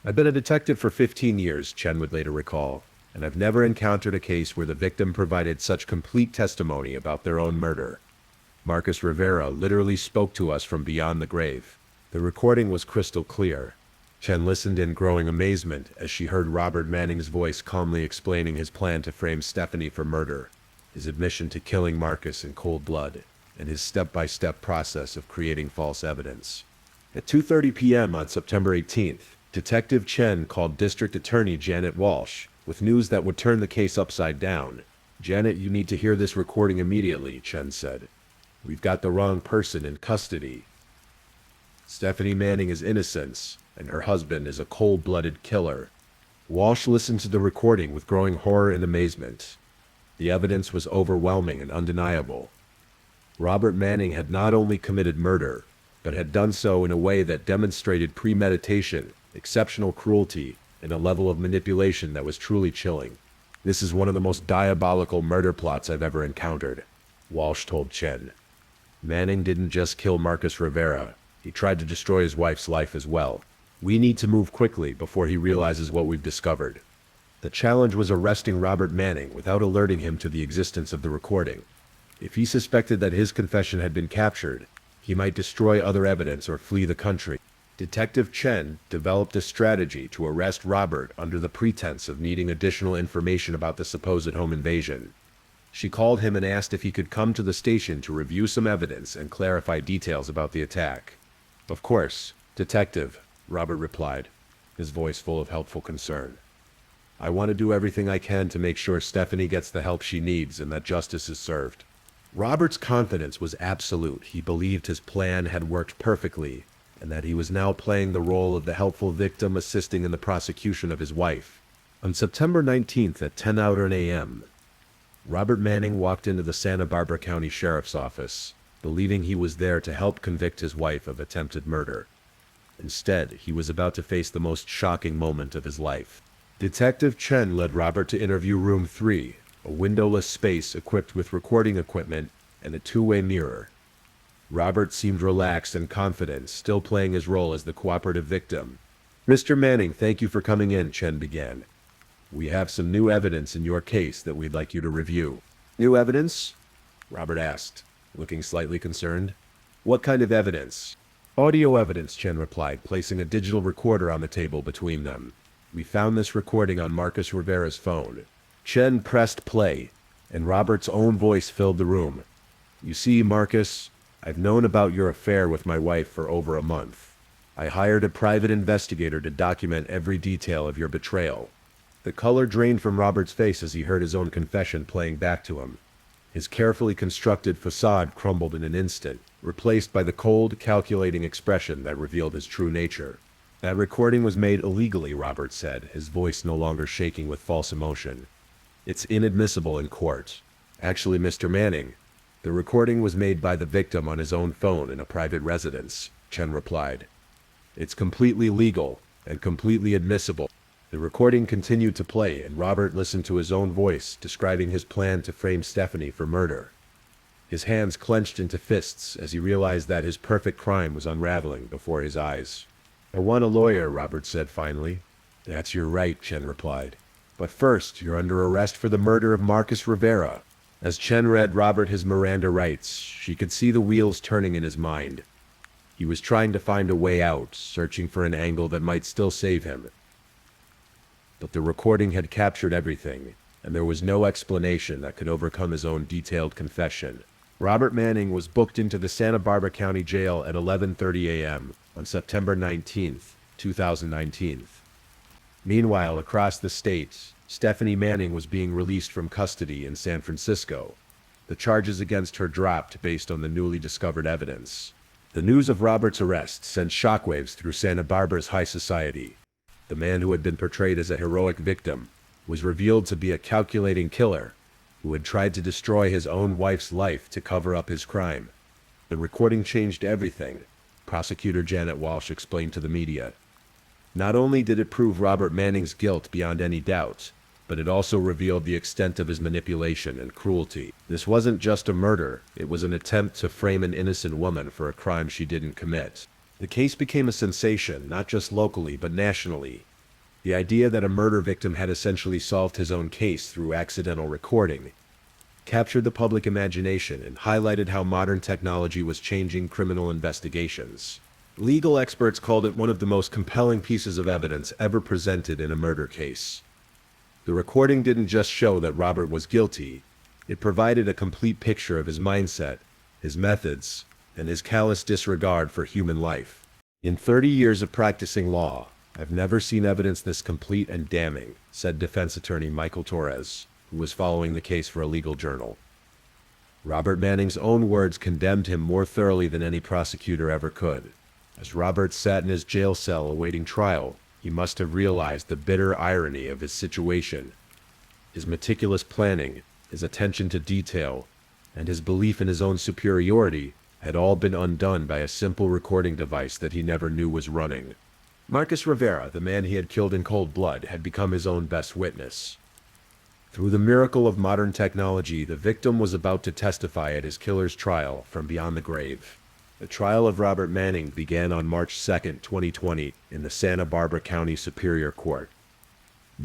"I've been a detective for 15 years, Chen would later recall, and I've never encountered a case where the victim provided such complete testimony about their own murder. Marcus Rivera literally spoke to us from beyond the grave." The recording was crystal clear. Chen listened in growing amazement as she heard Robert Manning's voice calmly explaining his plan to frame Stephanie for murder, his admission to killing Marcus in cold blood, and his step-by-step process of creating false evidence. At 2:30 p.m. on September 18th, Detective Chen called District Attorney Janet Walsh with news that would turn the case upside down. "Janet, you need to hear this recording immediately," Chen said. "We've got the wrong person in custody. Stephanie Manning is innocent, and her husband is a cold-blooded killer." Walsh listened to the recording with growing horror and amazement. The evidence was overwhelming and undeniable. Robert Manning had not only committed murder, but had done so in a way that demonstrated premeditation, exceptional cruelty, and a level of manipulation that was truly chilling. "This is one of the most diabolical murder plots I've ever encountered," Walsh told Chen. "Manning didn't just kill Marcus Rivera. He tried to destroy his wife's life as well. We need to move quickly before he realizes what we've discovered." The challenge was arresting Robert Manning without alerting him to the existence of the recording. If he suspected that his confession had been captured, he might destroy other evidence or flee the country. Detective Chen developed a strategy to arrest Robert under the pretense of needing additional information about the supposed home invasion. She called him and asked if he could come to the station to review some evidence and clarify details about the attack. "Of course, Detective," Robert replied, his voice full of helpful concern. "I want to do everything I can to make sure Stephanie gets the help she needs and that justice is served." Robert's confidence was absolute. He believed his plan had worked perfectly, and that he was now playing the role of the helpful victim assisting in the prosecution of his wife. On September 19th at 10:00 a.m., Robert Manning walked into the Santa Barbara County Sheriff's Office, believing he was there to help convict his wife of attempted murder. Instead, he was about to face the most shocking moment of his life. Detective Chen led Robert to interview room 3, a windowless space equipped with recording equipment and a two-way mirror. Robert seemed relaxed and confident, still playing his role as the cooperative victim. "Mr. Manning, thank you for coming in," Chen began. "We have some new evidence in your case that we'd like you to review." "New evidence?" Robert asked, looking slightly concerned. "What kind of evidence?" "Audio evidence," Chen replied, placing a digital recorder on the table between them. "We found this recording on Marcus Rivera's phone." Chen pressed play, and Robert's own voice filled the room. "You see, Marcus, I've known about your affair with my wife for over a month. I hired a private investigator to document every detail of your betrayal." The color drained from Robert's face as he heard his own confession playing back to him. His carefully constructed facade crumbled in an instant, replaced by the cold, calculating expression that revealed his true nature. "That recording was made illegally," Robert said, his voice no longer shaking with false emotion. "It's inadmissible in court. Actually, Mr. Manning, the recording was made by the victim on his own phone in a private residence," Chen replied. "It's completely legal and completely admissible." The recording continued to play, and Robert listened to his own voice describing his plan to frame Stephanie for murder. His hands clenched into fists as he realized that his perfect crime was unraveling before his eyes. "I want a lawyer," Robert said finally. "That's your right," Chen replied. "But first, you're under arrest for the murder of Marcus Rivera." As Chen read Robert his Miranda rights, she could see the wheels turning in his mind. He was trying to find a way out, searching for an angle that might still save him. But the recording had captured everything, and there was no explanation that could overcome his own detailed confession. Robert Manning was booked into the Santa Barbara County Jail at 11:30 a.m. on September 19th, 2019. Meanwhile, across the state, Stephanie Manning was being released from custody in San Francisco. The charges against her dropped based on the newly discovered evidence. The news of Robert's arrest sent shockwaves through Santa Barbara's high society. The man who had been portrayed as a heroic victim was revealed to be a calculating killer who had tried to destroy his own wife's life to cover up his crime. The recording changed everything, Prosecutor Janet Walsh explained to the media. Not only did it prove Robert Manning's guilt beyond any doubt, but it also revealed the extent of his manipulation and cruelty. This wasn't just a murder, it was an attempt to frame an innocent woman for a crime she didn't commit. The case became a sensation, not just locally, but nationally. The idea that a murder victim had essentially solved his own case through accidental recording captured the public imagination and highlighted how modern technology was changing criminal investigations. Legal experts called it one of the most compelling pieces of evidence ever presented in a murder case. The recording didn't just show that Robert was guilty, it provided a complete picture of his mindset, his methods, and his callous disregard for human life. In 30 years of practicing law, I've never seen evidence this complete and damning, said defense attorney Michael Torres, who was following the case for a legal journal. Robert Manning's own words condemned him more thoroughly than any prosecutor ever could. As Robert sat in his jail cell awaiting trial, he must have realized the bitter irony of his situation. His meticulous planning, his attention to detail, and his belief in his own superiority had all been undone by a simple recording device that he never knew was running. Marcus Rivera, the man he had killed in cold blood, had become his own best witness. Through the miracle of modern technology, the victim was about to testify at his killer's trial from beyond the grave. The trial of Robert Manning began on March 2, 2020, in the Santa Barbara County Superior Court.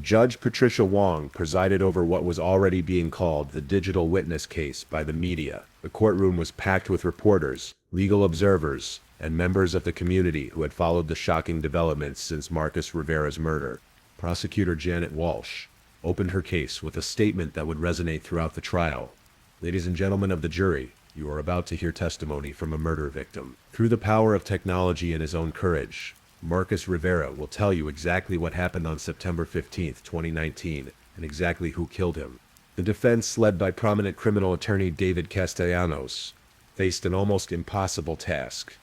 Judge Patricia Wong presided over what was already being called the digital witness case by the media. The courtroom was packed with reporters, legal observers, and members of the community who had followed the shocking developments since Marcus Rivera's murder. Prosecutor Janet Walsh opened her case with a statement that would resonate throughout the trial. Ladies and gentlemen of the jury, you are about to hear testimony from a murder victim. Through the power of technology and his own courage, Marcus Rivera will tell you exactly what happened on September 15, 2019, and exactly who killed him. The defense, led by prominent criminal attorney David Castellanos, faced an almost impossible task.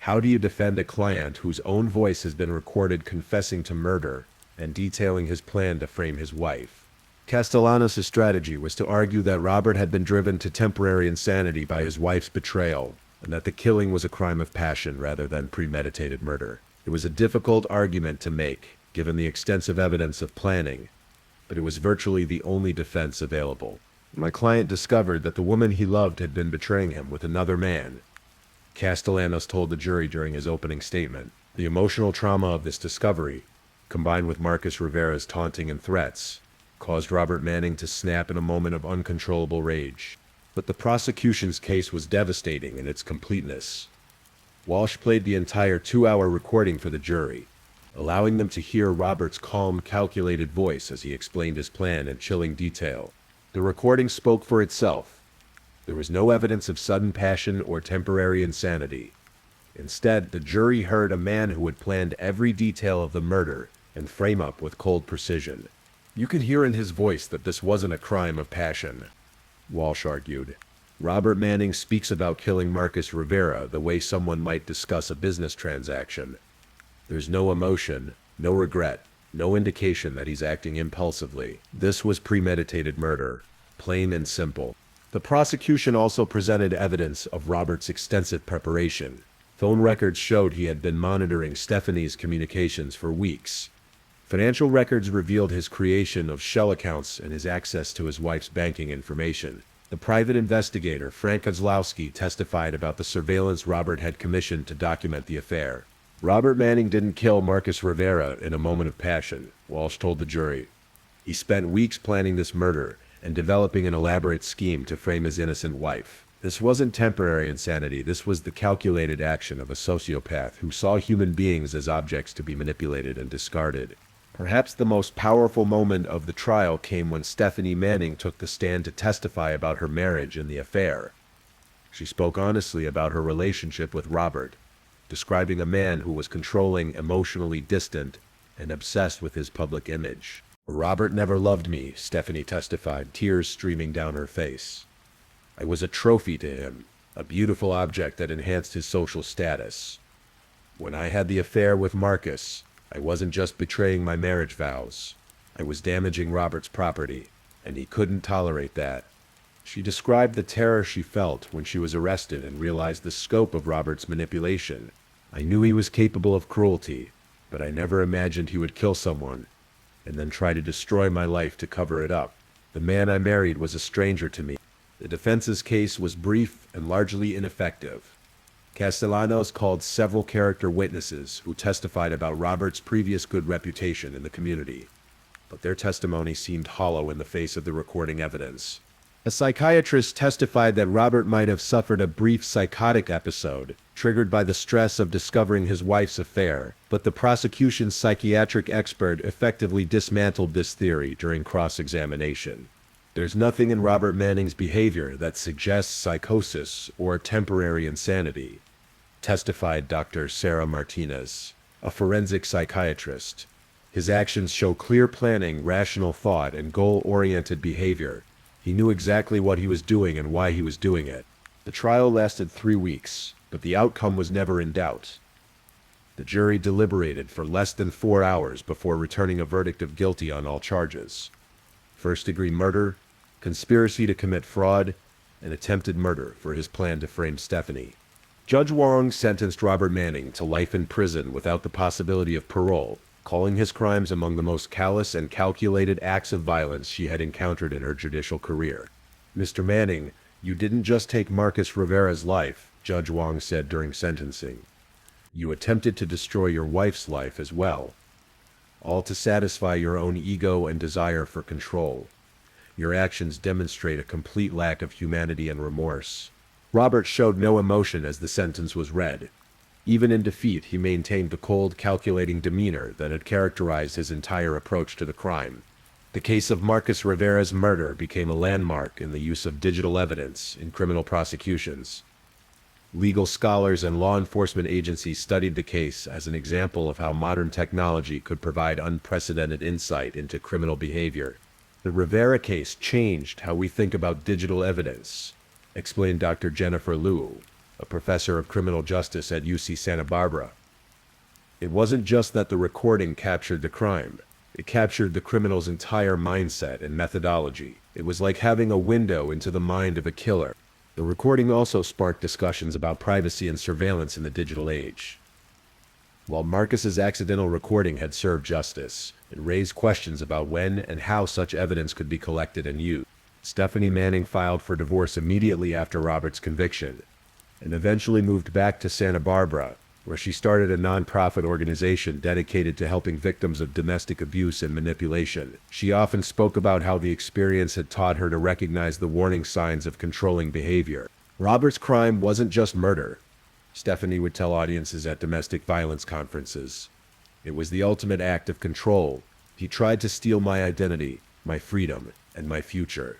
How do you defend a client whose own voice has been recorded confessing to murder and detailing his plan to frame his wife? Castellanos' strategy was to argue that Robert had been driven to temporary insanity by his wife's betrayal, and that the killing was a crime of passion rather than premeditated murder. It was a difficult argument to make, given the extensive evidence of planning, but it was virtually the only defense available. My client discovered that the woman he loved had been betraying him with another man, Castellanos told the jury during his opening statement. The emotional trauma of this discovery, combined with Marcus Rivera's taunting and threats, caused Robert Manning to snap in a moment of uncontrollable rage. But the prosecution's case was devastating in its completeness. Walsh played the entire 2-hour recording for the jury, allowing them to hear Robert's calm, calculated voice as he explained his plan in chilling detail. The recording spoke for itself. There was no evidence of sudden passion or temporary insanity. Instead, the jury heard a man who had planned every detail of the murder and frame up with cold precision. You could hear in his voice that this wasn't a crime of passion, Walsh argued. Robert Manning speaks about killing Marcus Rivera the way someone might discuss a business transaction. There's no emotion, no regret, no indication that he's acting impulsively. This was premeditated murder, plain and simple. The prosecution also presented evidence of Robert's extensive preparation. Phone records showed he had been monitoring Stephanie's communications for weeks. Financial records revealed his creation of shell accounts and his access to his wife's banking information. The private investigator, Frank Kozlowski, testified about the surveillance Robert had commissioned to document the affair. Robert Manning didn't kill Marcus Rivera in a moment of passion, Walsh told the jury. He spent weeks planning this murder and developing an elaborate scheme to frame his innocent wife. This wasn't temporary insanity, this was the calculated action of a sociopath who saw human beings as objects to be manipulated and discarded. Perhaps the most powerful moment of the trial came when Stephanie Manning took the stand to testify about her marriage and the affair. She spoke honestly about her relationship with Robert, describing a man who was controlling, emotionally distant, and obsessed with his public image. Robert never loved me, Stephanie testified, tears streaming down her face. I was a trophy to him, a beautiful object that enhanced his social status. When I had the affair with Marcus, I wasn't just betraying my marriage vows. I was damaging Robert's property, and he couldn't tolerate that. She described the terror she felt when she was arrested and realized the scope of Robert's manipulation. I knew he was capable of cruelty, but I never imagined he would kill someone and then try to destroy my life to cover it up. The man I married was a stranger to me. The defense's case was brief and largely ineffective. Castellanos called several character witnesses who testified about Robert's previous good reputation in the community, but their testimony seemed hollow in the face of the recording evidence. A psychiatrist testified that Robert might have suffered a brief psychotic episode, triggered by the stress of discovering his wife's affair, but the prosecution's psychiatric expert effectively dismantled this theory during cross-examination. There's nothing in Robert Manning's behavior that suggests psychosis or temporary insanity, testified Dr. Sarah Martinez, a forensic psychiatrist. His actions show clear planning, rational thought, and goal-oriented behavior. He knew exactly what he was doing and why he was doing it. The trial lasted 3 weeks, but the outcome was never in doubt. The jury deliberated for less than 4 hours before returning a verdict of guilty on all charges: first-degree murder, conspiracy to commit fraud, and attempted murder for his plan to frame Stephanie. Judge Wong sentenced Robert Manning to life in prison without the possibility of parole, calling his crimes among the most callous and calculated acts of violence she had encountered in her judicial career. "Mr. Manning, you didn't just take Marcus Rivera's life," Judge Wong said during sentencing. "You attempted to destroy your wife's life as well, all to satisfy your own ego and desire for control. Your actions demonstrate a complete lack of humanity and remorse." Robert showed no emotion as the sentence was read. Even in defeat, he maintained the cold, calculating demeanor that had characterized his entire approach to the crime. The case of Marcus Rivera's murder became a landmark in the use of digital evidence in criminal prosecutions. Legal scholars and law enforcement agencies studied the case as an example of how modern technology could provide unprecedented insight into criminal behavior. "The Rivera case changed how we think about digital evidence," explained Dr. Jennifer Liu, a professor of criminal justice at UC Santa Barbara. "It wasn't just that the recording captured the crime. It captured the criminal's entire mindset and methodology. It was like having a window into the mind of a killer." The recording also sparked discussions about privacy and surveillance in the digital age. While Marcus's accidental recording had served justice, it raised questions about when and how such evidence could be collected and used. Stephanie Manning filed for divorce immediately after Robert's conviction, and eventually moved back to Santa Barbara, where she started a nonprofit organization dedicated to helping victims of domestic abuse and manipulation. She often spoke about how the experience had taught her to recognize the warning signs of controlling behavior. Robert's crime wasn't just murder, Stephanie would tell audiences at domestic violence conferences. It was the ultimate act of control. He tried to steal my identity, my freedom, and my future.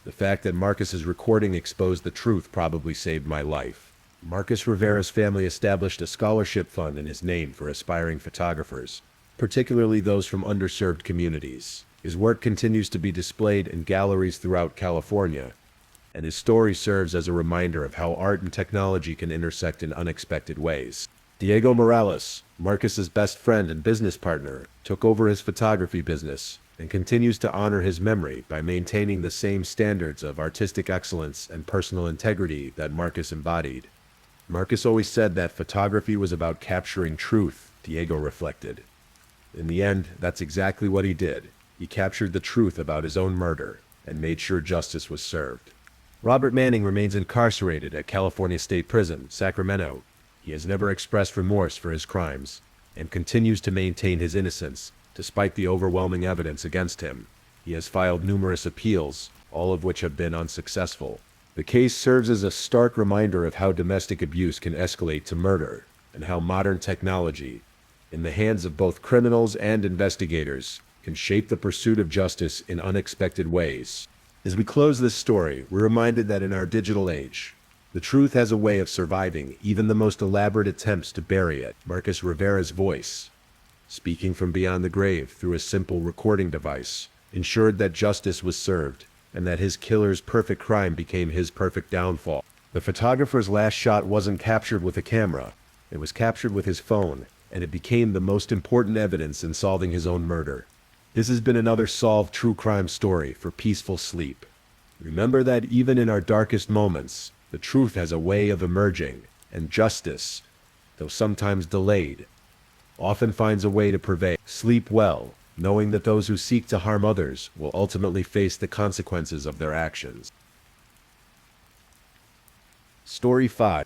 The fact that Marcus's recording exposed the truth probably saved my life. Marcus Rivera's family established a scholarship fund in his name for aspiring photographers, particularly those from underserved communities. His work continues to be displayed in galleries throughout California, and his story serves as a reminder of how art and technology can intersect in unexpected ways. Diego Morales, Marcus's best friend and business partner, took over his photography business and continues to honor his memory by maintaining the same standards of artistic excellence and personal integrity that Marcus embodied. "Marcus always said that photography was about capturing truth," Diego reflected. In the end, that's exactly what he did. He captured the truth about his own murder and made sure justice was served. Robert Manning remains incarcerated at California State Prison, Sacramento. He has never expressed remorse for his crimes and continues to maintain his innocence despite the overwhelming evidence against him. He has filed numerous appeals, all of which have been unsuccessful. The case serves as a stark reminder of how domestic abuse can escalate to murder, and how modern technology, in the hands of both criminals and investigators, can shape the pursuit of justice in unexpected ways. As we close this story, we're reminded that in our digital age, the truth has a way of surviving even the most elaborate attempts to bury it. Marcus Rivera's voice, speaking from beyond the grave through a simple recording device, ensured that justice was served, and that his killer's perfect crime became his perfect downfall. The photographer's last shot wasn't captured with a camera. It was captured with his phone, and it became the most important evidence in solving his own murder. This has been another solved true crime story for peaceful sleep. Remember that even in our darkest moments, the truth has a way of emerging, and justice, though sometimes delayed, often finds a way to prevail. Sleep well, knowing that those who seek to harm others will ultimately face the consequences of their actions. Story 5.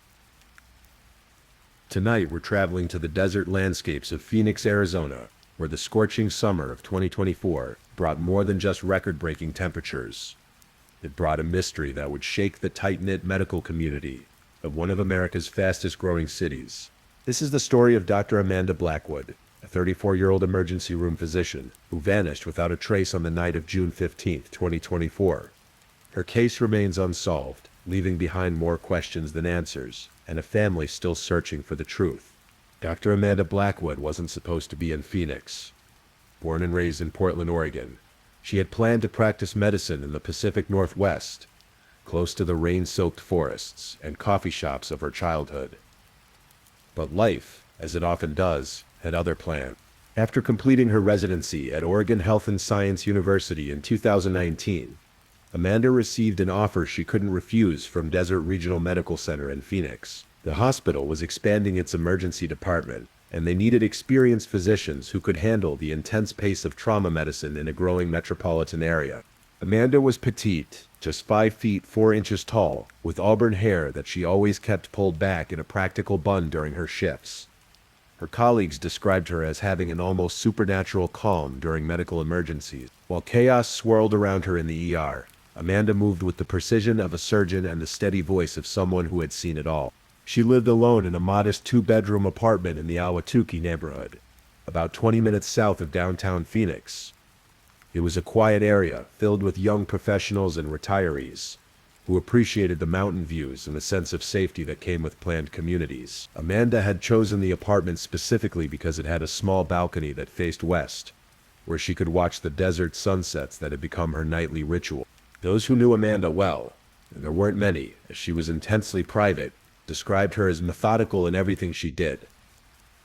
Tonight we're traveling to the desert landscapes of Phoenix, Arizona, where the scorching summer of 2024 brought more than just record-breaking temperatures. It brought a mystery that would shake the tight-knit medical community of one of America's fastest-growing cities. This is the story of Dr. Amanda Blackwood, a 34-year-old emergency room physician who vanished without a trace on the night of June 15, 2024. Her case remains unsolved, leaving behind more questions than answers, and a family still searching for the truth. Dr. Amanda Blackwood wasn't supposed to be in Phoenix. Born and raised in Portland, Oregon, she had planned to practice medicine in the Pacific Northwest, close to the rain-soaked forests and coffee shops of her childhood. But life, as it often does, had other plans. After completing her residency at Oregon Health and Science University in 2019, Amanda received an offer she couldn't refuse from Desert Regional Medical Center in Phoenix. The hospital was expanding its emergency department, and they needed experienced physicians who could handle the intense pace of trauma medicine in a growing metropolitan area. Amanda was petite, just 5 feet 4 inches tall, with auburn hair that she always kept pulled back in a practical bun during her shifts. Her colleagues described her as having an almost supernatural calm during medical emergencies. While chaos swirled around her in the ER, Amanda moved with the precision of a surgeon and the steady voice of someone who had seen it all. She lived alone in a modest 2-bedroom apartment in the Ahwatukee neighborhood, about 20 minutes south of downtown Phoenix. It was a quiet area filled with young professionals and retirees who appreciated the mountain views and the sense of safety that came with planned communities. Amanda had chosen the apartment specifically because it had a small balcony that faced west, where she could watch the desert sunsets that had become her nightly ritual. Those who knew Amanda well, and there weren't many, as she was intensely private, described her as methodical in everything she did.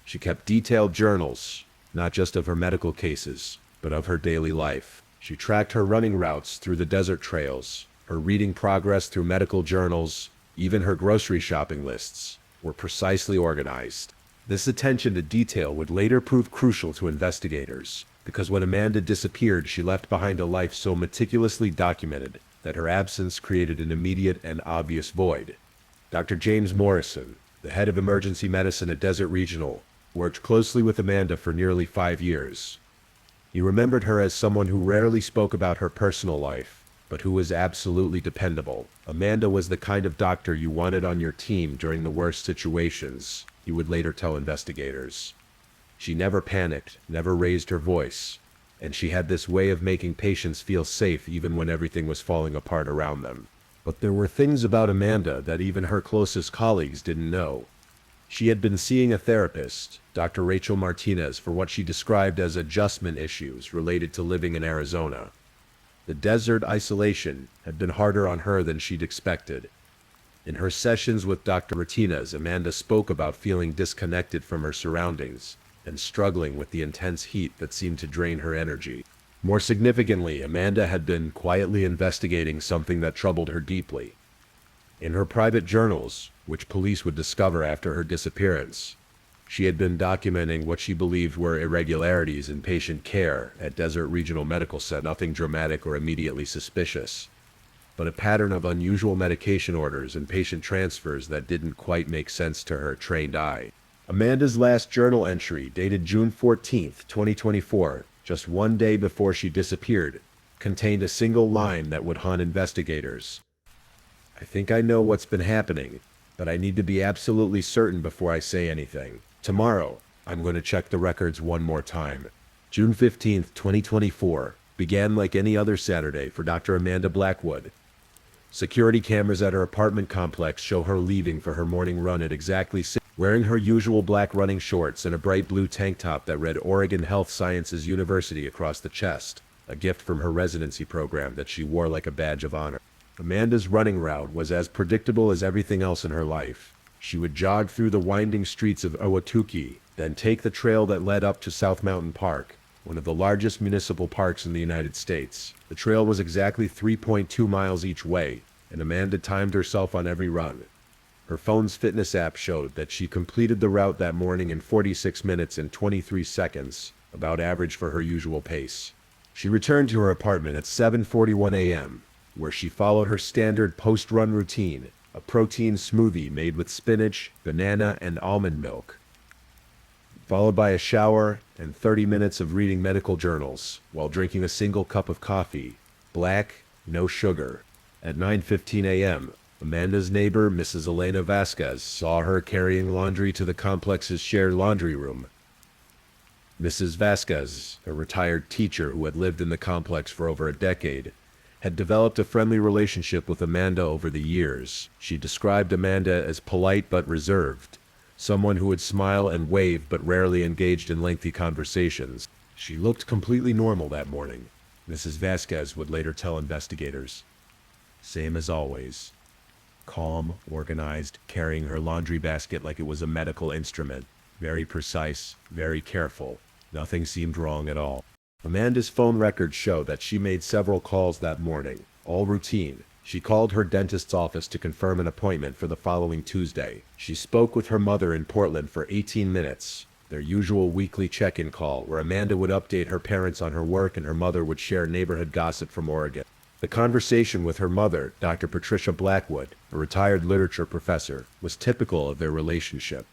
She kept detailed journals, not just of her medical cases, but of her daily life. She tracked her running routes through the desert trails, her reading progress through medical journals, even her grocery shopping lists were precisely organized. This attention to detail would later prove crucial to investigators, because when Amanda disappeared, she left behind a life so meticulously documented that her absence created an immediate and obvious void. Dr. James Morrison, the head of emergency medicine at Desert Regional, worked closely with Amanda for nearly 5 years. He remembered her as someone who rarely spoke about her personal life, but who was absolutely dependable. Amanda was the kind of doctor you wanted on your team during the worst situations, he would later tell investigators. She never panicked, never raised her voice, and she had this way of making patients feel safe even when everything was falling apart around them. But there were things about Amanda that even her closest colleagues didn't know. She had been seeing a therapist, Dr. Rachel Martinez, for what she described as adjustment issues related to living in Arizona. The desert isolation had been harder on her than she'd expected. In her sessions with Dr. Martinez, Amanda spoke about feeling disconnected from her surroundings and struggling with the intense heat that seemed to drain her energy. More significantly, Amanda had been quietly investigating something that troubled her deeply. In her private journals, which police would discover after her disappearance, she had been documenting what she believed were irregularities in patient care at Desert Regional Medical Center. Nothing dramatic or immediately suspicious, but a pattern of unusual medication orders and patient transfers that didn't quite make sense to her trained eye. Amanda's last journal entry, dated June 14, 2024, just 1 day before she disappeared, contained a single line that would haunt investigators. "I think I know what's been happening, but I need to be absolutely certain before I say anything. Tomorrow, I'm going to check the records one more time." June 15, 2024, began like any other Saturday for Dr. Amanda Blackwood. Security cameras at her apartment complex show her leaving for her morning run at exactly 6, wearing her usual black running shorts and a bright blue tank top that read Oregon Health Sciences University across the chest, a gift from her residency program that she wore like a badge of honor. Amanda's running route was as predictable as everything else in her life. She would jog through the winding streets of Ahwatukee, then take the trail that led up to South Mountain Park, one of the largest municipal parks in the United States. The trail was exactly 3.2 miles each way, and Amanda timed herself on every run. Her phone's fitness app showed that she completed the route that morning in 46 minutes and 23 seconds, about average for her usual pace. She returned to her apartment at 7:41 a.m., where she followed her standard post-run routine, a protein smoothie made with spinach, banana, and almond milk, followed by a shower and 30 minutes of reading medical journals while drinking a single cup of coffee, black, no sugar. At 9:15 a.m., Amanda's neighbor, Mrs. Elena Vasquez, saw her carrying laundry to the complex's shared laundry room. Mrs. Vasquez, a retired teacher who had lived in the complex for over a decade, had developed a friendly relationship with Amanda over the years. She described Amanda as polite but reserved, someone who would smile and wave but rarely engaged in lengthy conversations. She looked completely normal that morning, Mrs. Vasquez would later tell investigators. Same as always. Calm, organized, carrying her laundry basket like it was a medical instrument. Very precise, very careful. Nothing seemed wrong at all. Amanda's phone records show that she made several calls that morning, all routine. She called her dentist's office to confirm an appointment for the following Tuesday. She spoke with her mother in Portland for 18 minutes, their usual weekly check-in call, where Amanda would update her parents on her work and her mother would share neighborhood gossip from Oregon. The conversation with her mother, Dr. Patricia Blackwood, a retired literature professor, was typical of their relationship.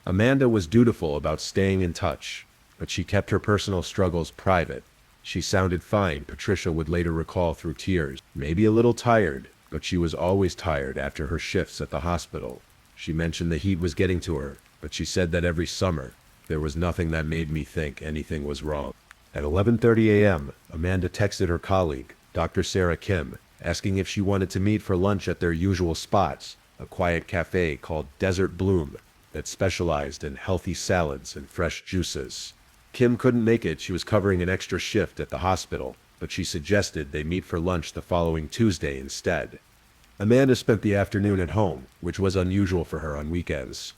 Amanda was dutiful about staying in touch, but she kept her personal struggles private. She sounded fine, Patricia would later recall through tears. Maybe a little tired, but she was always tired after her shifts at the hospital. She mentioned the heat was getting to her, but she said that every summer, there was nothing that made me think anything was wrong. At 11:30 a.m., Amanda texted her colleague, Dr. Sarah Kim, asking if she wanted to meet for lunch at their usual spots, a quiet cafe called Desert Bloom that specialized in healthy salads and fresh juices. Kim couldn't make it, she was covering an extra shift at the hospital, but she suggested they meet for lunch the following Tuesday instead. Amanda spent the afternoon at home, which was unusual for her on weekends.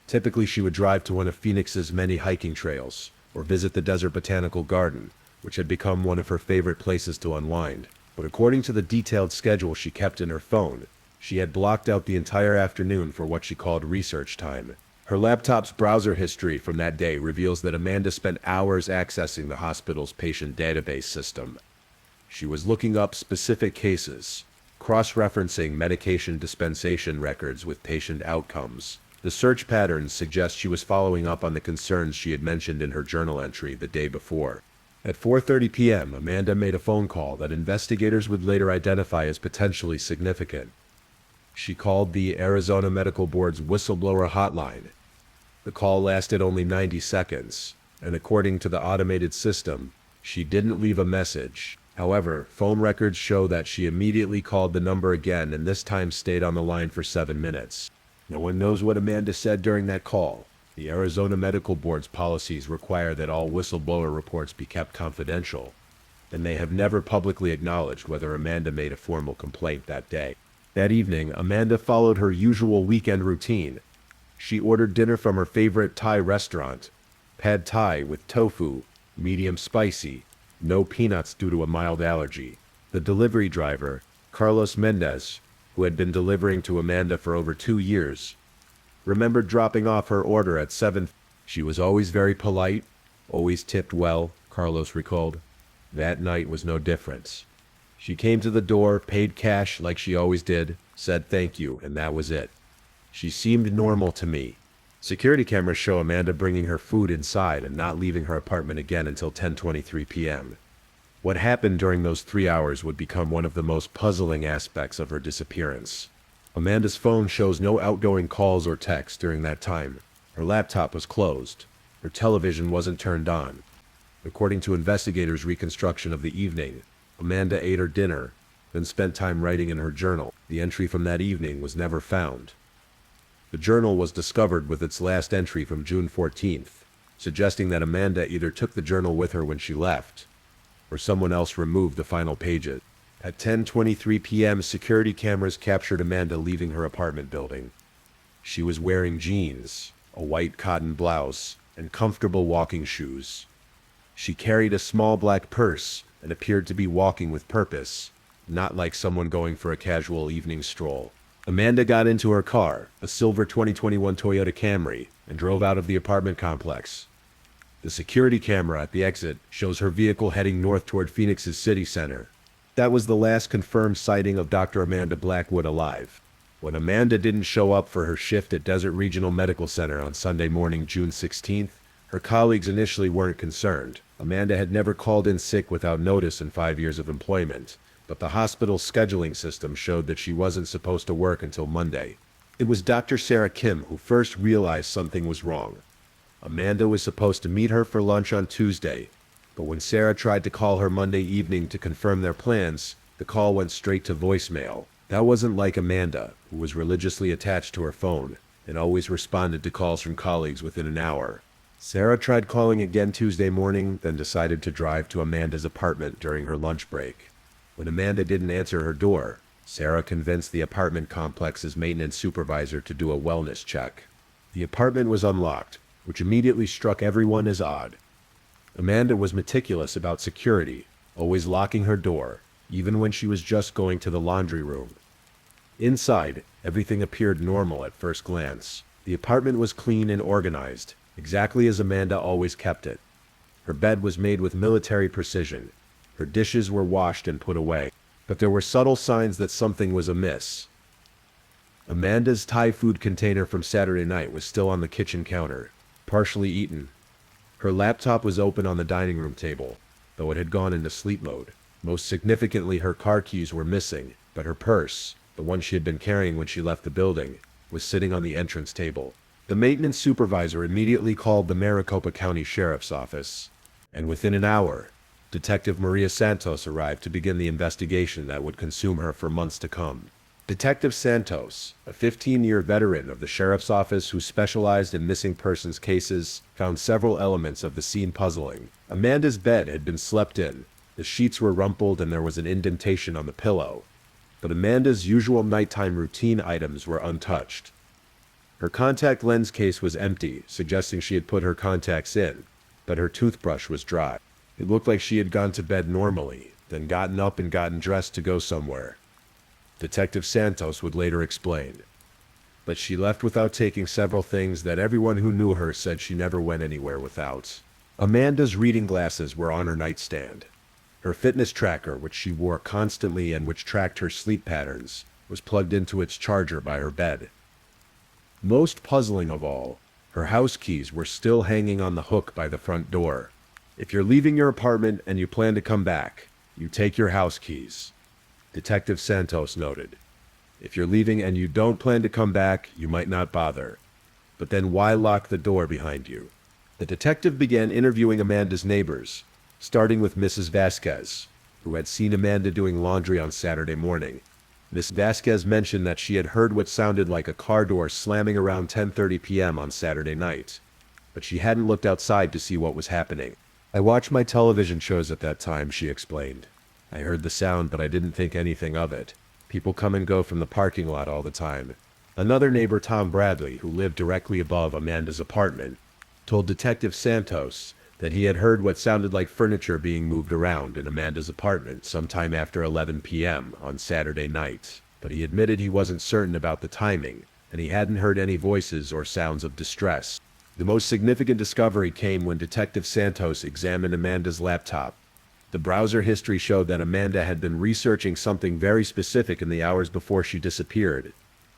Typically she would drive to one of Phoenix's many hiking trails, or visit the Desert Botanical Garden, which had become one of her favorite places to unwind. But according to the detailed schedule she kept in her phone, she had blocked out the entire afternoon for what she called research time. Her laptop's browser history from that day reveals that Amanda spent hours accessing the hospital's patient database system. She was looking up specific cases, cross-referencing medication dispensation records with patient outcomes. The search patterns suggest she was following up on the concerns she had mentioned in her journal entry the day before. At 4:30 p.m., Amanda made a phone call that investigators would later identify as potentially significant. She called the Arizona Medical Board's whistleblower hotline. The call lasted only 90 seconds, and according to the automated system, she didn't leave a message. However, phone records show that she immediately called the number again and this time stayed on the line for 7 minutes. No one knows what Amanda said during that call. The Arizona Medical Board's policies require that all whistleblower reports be kept confidential, and they have never publicly acknowledged whether Amanda made a formal complaint that day. That evening, Amanda followed her usual weekend routine. She ordered dinner from her favorite Thai restaurant, pad Thai with tofu, medium spicy, no peanuts due to a mild allergy. The delivery driver, Carlos Mendez, who had been delivering to Amanda for over 2 years, remembered dropping off her order at 7. She was always very polite, always tipped well, Carlos recalled. That night was no different. She came to the door, paid cash like she always did, said thank you, and that was it. She seemed normal to me. Security cameras show Amanda bringing her food inside and not leaving her apartment again until 10:23 p.m. What happened during those 3 hours would become one of the most puzzling aspects of her disappearance. Amanda's phone shows no outgoing calls or texts during that time. Her laptop was closed. Her television wasn't turned on. According to investigators' reconstruction of the evening, Amanda ate her dinner, then spent time writing in her journal. The entry from that evening was never found. The journal was discovered with its last entry from June 14th, suggesting that Amanda either took the journal with her when she left, or someone else removed the final pages. At 10:23 p.m., security cameras captured Amanda leaving her apartment building. She was wearing jeans, a white cotton blouse, and comfortable walking shoes. She carried a small black purse and appeared to be walking with purpose, not like someone going for a casual evening stroll. Amanda got into her car, a silver 2021 Toyota Camry, and drove out of the apartment complex. The security camera at the exit shows her vehicle heading north toward Phoenix's city center. That was the last confirmed sighting of Dr. Amanda Blackwood alive. When Amanda didn't show up for her shift at Desert Regional Medical Center on Sunday morning, June 16th, her colleagues initially weren't concerned. Amanda had never called in sick without notice in 5 years of employment, but the hospital's scheduling system showed that she wasn't supposed to work until Monday. It was Dr. Sarah Kim who first realized something was wrong. Amanda was supposed to meet her for lunch on Tuesday, but when Sarah tried to call her Monday evening to confirm their plans, the call went straight to voicemail. That wasn't like Amanda, who was religiously attached to her phone and always responded to calls from colleagues within an hour. Sarah tried calling again Tuesday morning, then decided to drive to Amanda's apartment during her lunch break. When Amanda didn't answer her door, Sarah convinced the apartment complex's maintenance supervisor to do a wellness check. The apartment was unlocked, which immediately struck everyone as odd. Amanda was meticulous about security, always locking her door, even when she was just going to the laundry room. Inside, everything appeared normal at first glance. The apartment was clean and organized, exactly as Amanda always kept it. Her bed was made with military precision. Her dishes were washed and put away, but there were subtle signs that something was amiss. Amanda's Thai food container from Saturday night was still on the kitchen counter, partially eaten. Her laptop was open on the dining room table, though it had gone into sleep mode. Most significantly, her car keys were missing, but her purse, the one she had been carrying when she left the building, was sitting on the entrance table. The maintenance supervisor immediately called the Maricopa County Sheriff's Office, and within an hour, Detective Maria Santos arrived to begin the investigation that would consume her for months to come. Detective Santos, a 15-year veteran of the Sheriff's Office who specialized in missing persons cases, found several elements of the scene puzzling. Amanda's bed had been slept in, the sheets were rumpled, and there was an indentation on the pillow. But Amanda's usual nighttime routine items were untouched. Her contact lens case was empty, suggesting she had put her contacts in, but her toothbrush was dry. It looked like she had gone to bed normally, then gotten up and gotten dressed to go somewhere. Detective Santos would later explain. But she left without taking several things that everyone who knew her said she never went anywhere without. Amanda's reading glasses were on her nightstand. Her fitness tracker, which she wore constantly and which tracked her sleep patterns, was plugged into its charger by her bed. Most puzzling of all, her house keys were still hanging on the hook by the front door. If you're leaving your apartment and you plan to come back, you take your house keys, Detective Santos noted. If you're leaving and you don't plan to come back, you might not bother. But then why lock the door behind you? The detective began interviewing Amanda's neighbors, starting with Mrs. Vasquez, who had seen Amanda doing laundry on Saturday morning. Miss Vasquez mentioned that she had heard what sounded like a car door slamming around 10:30 p.m. on Saturday night, but she hadn't looked outside to see what was happening. I watched my television shows at that time, she explained. I heard the sound, but I didn't think anything of it. People come and go from the parking lot all the time. Another neighbor, Tom Bradley, who lived directly above Amanda's apartment, told Detective Santos that he had heard what sounded like furniture being moved around in Amanda's apartment sometime after 11 p.m. on Saturday night, but he admitted he wasn't certain about the timing, and he hadn't heard any voices or sounds of distress. The most significant discovery came when Detective Santos examined Amanda's laptop. The browser history showed that Amanda had been researching something very specific in the hours before she disappeared.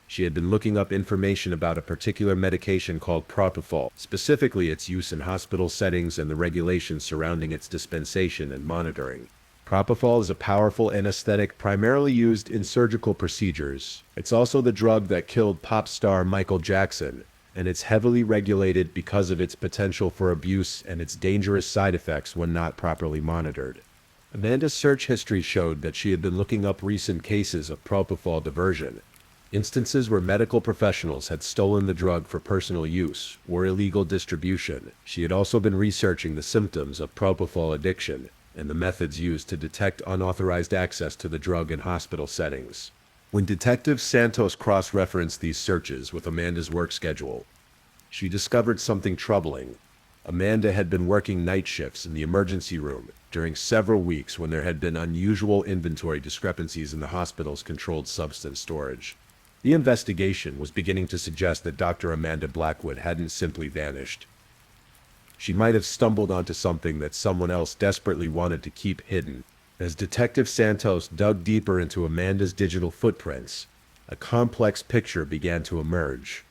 She had been looking up information about a particular medication called propofol, specifically its use in hospital settings and the regulations surrounding its dispensation and monitoring. Propofol is a powerful anesthetic primarily used in surgical procedures. It's also the drug that killed pop star Michael Jackson, and it's heavily regulated because of its potential for abuse and its dangerous side effects when not properly monitored. Amanda's search history showed that she had been looking up recent cases of propofol diversion, instances where medical professionals had stolen the drug for personal use or illegal distribution. She had also been researching the symptoms of propofol addiction and the methods used to detect unauthorized access to the drug in hospital settings. When Detective Santos cross-referenced these searches with Amanda's work schedule, she discovered something troubling. Amanda had been working night shifts in the emergency room during several weeks when there had been unusual inventory discrepancies in the hospital's controlled substance storage. The investigation was beginning to suggest that Dr. Amanda Blackwood hadn't simply vanished. She might have stumbled onto something that someone else desperately wanted to keep hidden. As Detective Santos dug deeper into Amanda's digital footprints, a complex picture began to emerge.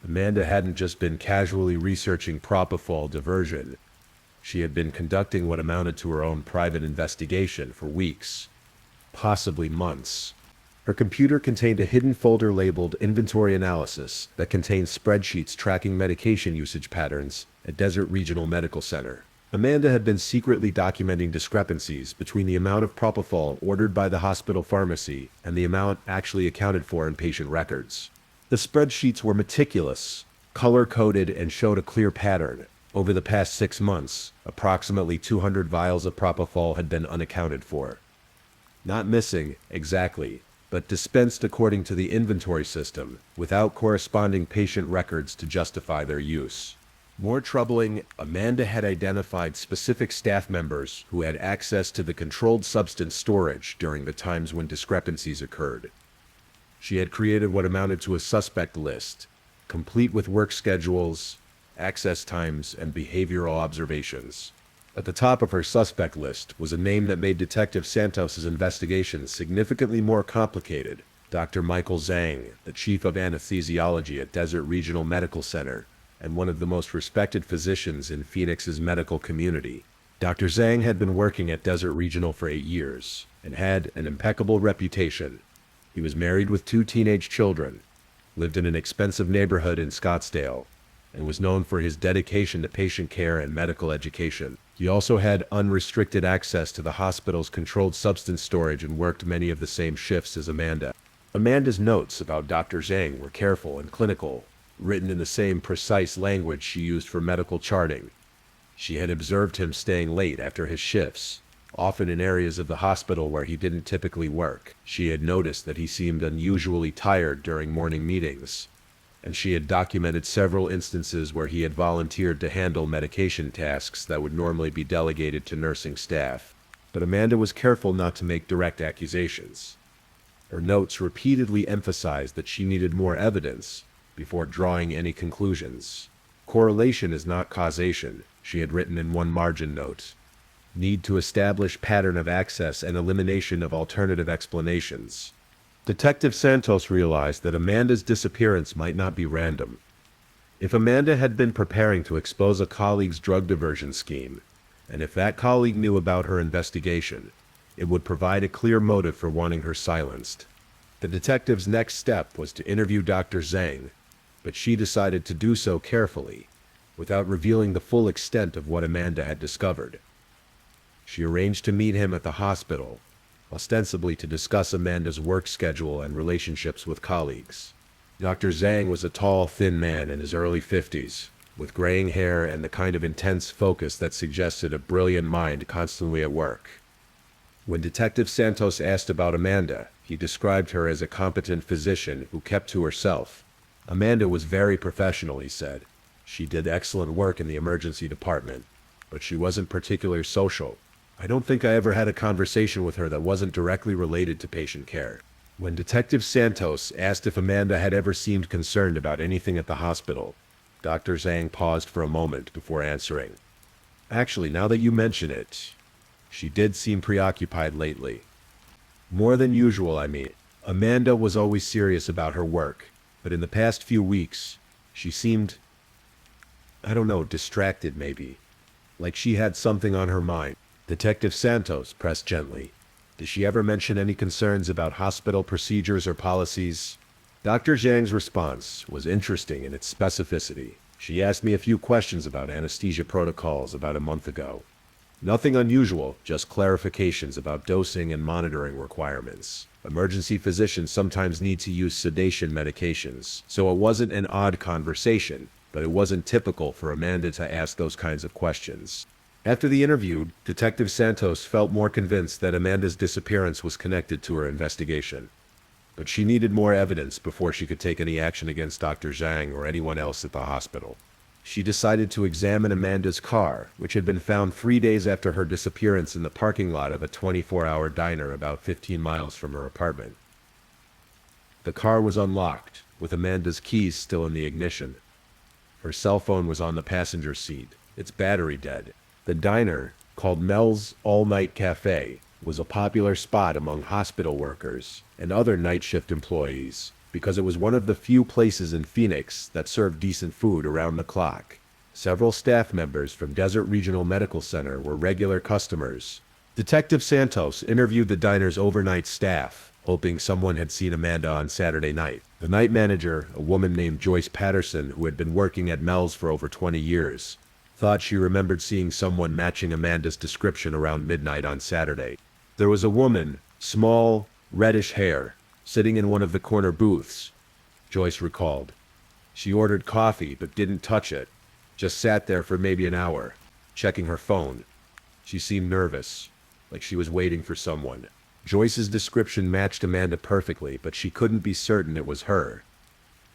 Amanda hadn't just been casually researching propofol diversion. She had been conducting what amounted to her own private investigation for weeks, possibly months. Her computer contained a hidden folder labeled Inventory Analysis that contained spreadsheets tracking medication usage patterns at Desert Regional Medical Center. Amanda had been secretly documenting discrepancies between the amount of propofol ordered by the hospital pharmacy and the amount actually accounted for in patient records. The spreadsheets were meticulous, color-coded, and showed a clear pattern. Over the past 6 months, approximately 200 vials of propofol had been unaccounted for. Not missing, exactly, but dispensed according to the inventory system, without corresponding patient records to justify their use. More troubling, Amanda had identified specific staff members who had access to the controlled substance storage during the times when discrepancies occurred. She had created what amounted to a suspect list, complete with work schedules, access times, and behavioral observations. At the top of her suspect list was a name that made Detective Santos's investigation significantly more complicated: Dr. Michael Zhang, the chief of anesthesiology at Desert Regional Medical Center, and one of the most respected physicians in Phoenix's medical community. Dr. Zhang had been working at Desert Regional for 8 years, and had an impeccable reputation. He was married with 2 teenage children, lived in an expensive neighborhood in Scottsdale, and was known for his dedication to patient care and medical education. He also had unrestricted access to the hospital's controlled substance storage and worked many of the same shifts as Amanda. Amanda's notes about Dr. Zhang were careful and clinical, written in the same precise language she used for medical charting. She had observed him staying late after his shifts, often in areas of the hospital where he didn't typically work. She had noticed that he seemed unusually tired during morning meetings, and she had documented several instances where he had volunteered to handle medication tasks that would normally be delegated to nursing staff. But Amanda was careful not to make direct accusations. Her notes repeatedly emphasized that she needed more evidence before drawing any conclusions. Correlation is not causation, she had written in one margin note. Need to establish pattern of access and elimination of alternative explanations. Detective Santos realized that Amanda's disappearance might not be random. If Amanda had been preparing to expose a colleague's drug diversion scheme, and if that colleague knew about her investigation, it would provide a clear motive for wanting her silenced. The detective's next step was to interview Dr. Zhang, but she decided to do so carefully, without revealing the full extent of what Amanda had discovered. She arranged to meet him at the hospital, ostensibly to discuss Amanda's work schedule and relationships with colleagues. Dr. Zhang was a tall, thin man in his early 50s, with graying hair and the kind of intense focus that suggested a brilliant mind constantly at work. When Detective Santos asked about Amanda, he described her as a competent physician who kept to herself. Amanda was very professional, he said. She did excellent work in the emergency department, but she wasn't particularly social. I don't think I ever had a conversation with her that wasn't directly related to patient care. When Detective Santos asked if Amanda had ever seemed concerned about anything at the hospital, Dr. Zhang paused for a moment before answering. Actually, now that you mention it, she did seem preoccupied lately. More than usual, I mean. Amanda was always serious about her work, but in the past few weeks, she seemed, distracted maybe. Like she had something on her mind. Detective Santos pressed gently. Does she ever mention any concerns about hospital procedures or policies? Dr. Zhang's response was interesting in its specificity. She asked me a few questions about anesthesia protocols about a month ago. Nothing unusual, just clarifications about dosing and monitoring requirements. Emergency physicians sometimes need to use sedation medications, so it wasn't an odd conversation, but it wasn't typical for Amanda to ask those kinds of questions. After the interview, Detective Santos felt more convinced that Amanda's disappearance was connected to her investigation. But she needed more evidence before she could take any action against Dr. Zhang or anyone else at the hospital. She decided to examine Amanda's car, which had been found 3 days after her disappearance in the parking lot of a 24-hour diner about 15 miles from her apartment. The car was unlocked, with Amanda's keys still in the ignition. Her cell phone was on the passenger seat, It's battery dead. The diner, called Mel's All-Night Cafe, was a popular spot among hospital workers and other night shift employees because it was one of the few places in Phoenix that served decent food around the clock. Several staff members from Desert Regional Medical Center were regular customers. Detective Santos interviewed the diner's overnight staff, hoping someone had seen Amanda on Saturday night. The night manager, a woman named Joyce Patterson who had been working at Mel's for over 20 years, thought she remembered seeing someone matching Amanda's description around midnight on Saturday. There was a woman, small, reddish hair, sitting in one of the corner booths, Joyce recalled. She ordered coffee but didn't touch it, just sat there for maybe an hour, checking her phone. She seemed nervous, like she was waiting for someone. Joyce's description matched Amanda perfectly, but she couldn't be certain it was her.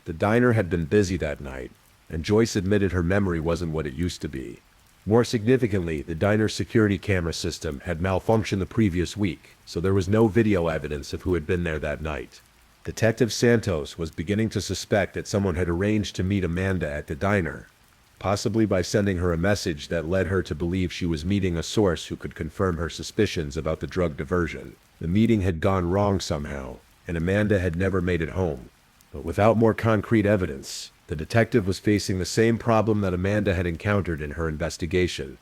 The diner had been busy that night, and Joyce admitted her memory wasn't what it used to be. More significantly, the diner's security camera system had malfunctioned the previous week, so there was no video evidence of who had been there that night. Detective Santos was beginning to suspect that someone had arranged to meet Amanda at the diner, possibly by sending her a message that led her to believe she was meeting a source who could confirm her suspicions about the drug diversion. The meeting had gone wrong somehow, and Amanda had never made it home. But without more concrete evidence, the detective was facing the same problem that Amanda had encountered in her investigation.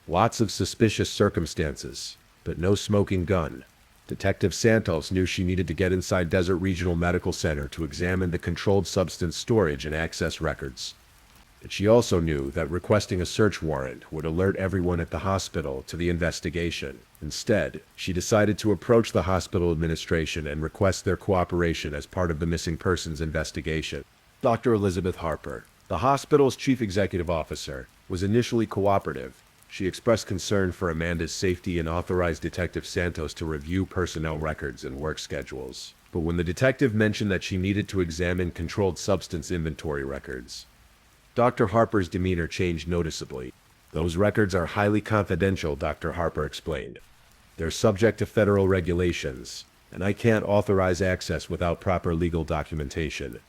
Lots of suspicious circumstances, but no smoking gun. Detective Santos knew she needed to get inside Desert Regional Medical Center to examine the controlled substance storage and access records. But she also knew that requesting a search warrant would alert everyone at the hospital to the investigation. Instead, she decided to approach the hospital administration and request their cooperation as part of the missing persons investigation. Dr. Elizabeth Harper, the hospital's chief executive officer, was initially cooperative. She expressed concern for Amanda's safety and authorized Detective Santos to review personnel records and work schedules. But when the detective mentioned that she needed to examine controlled substance inventory records, Dr. Harper's demeanor changed noticeably. "Those records are highly confidential," Dr. Harper explained. "They're subject to federal regulations, and I can't authorize access without proper legal documentation.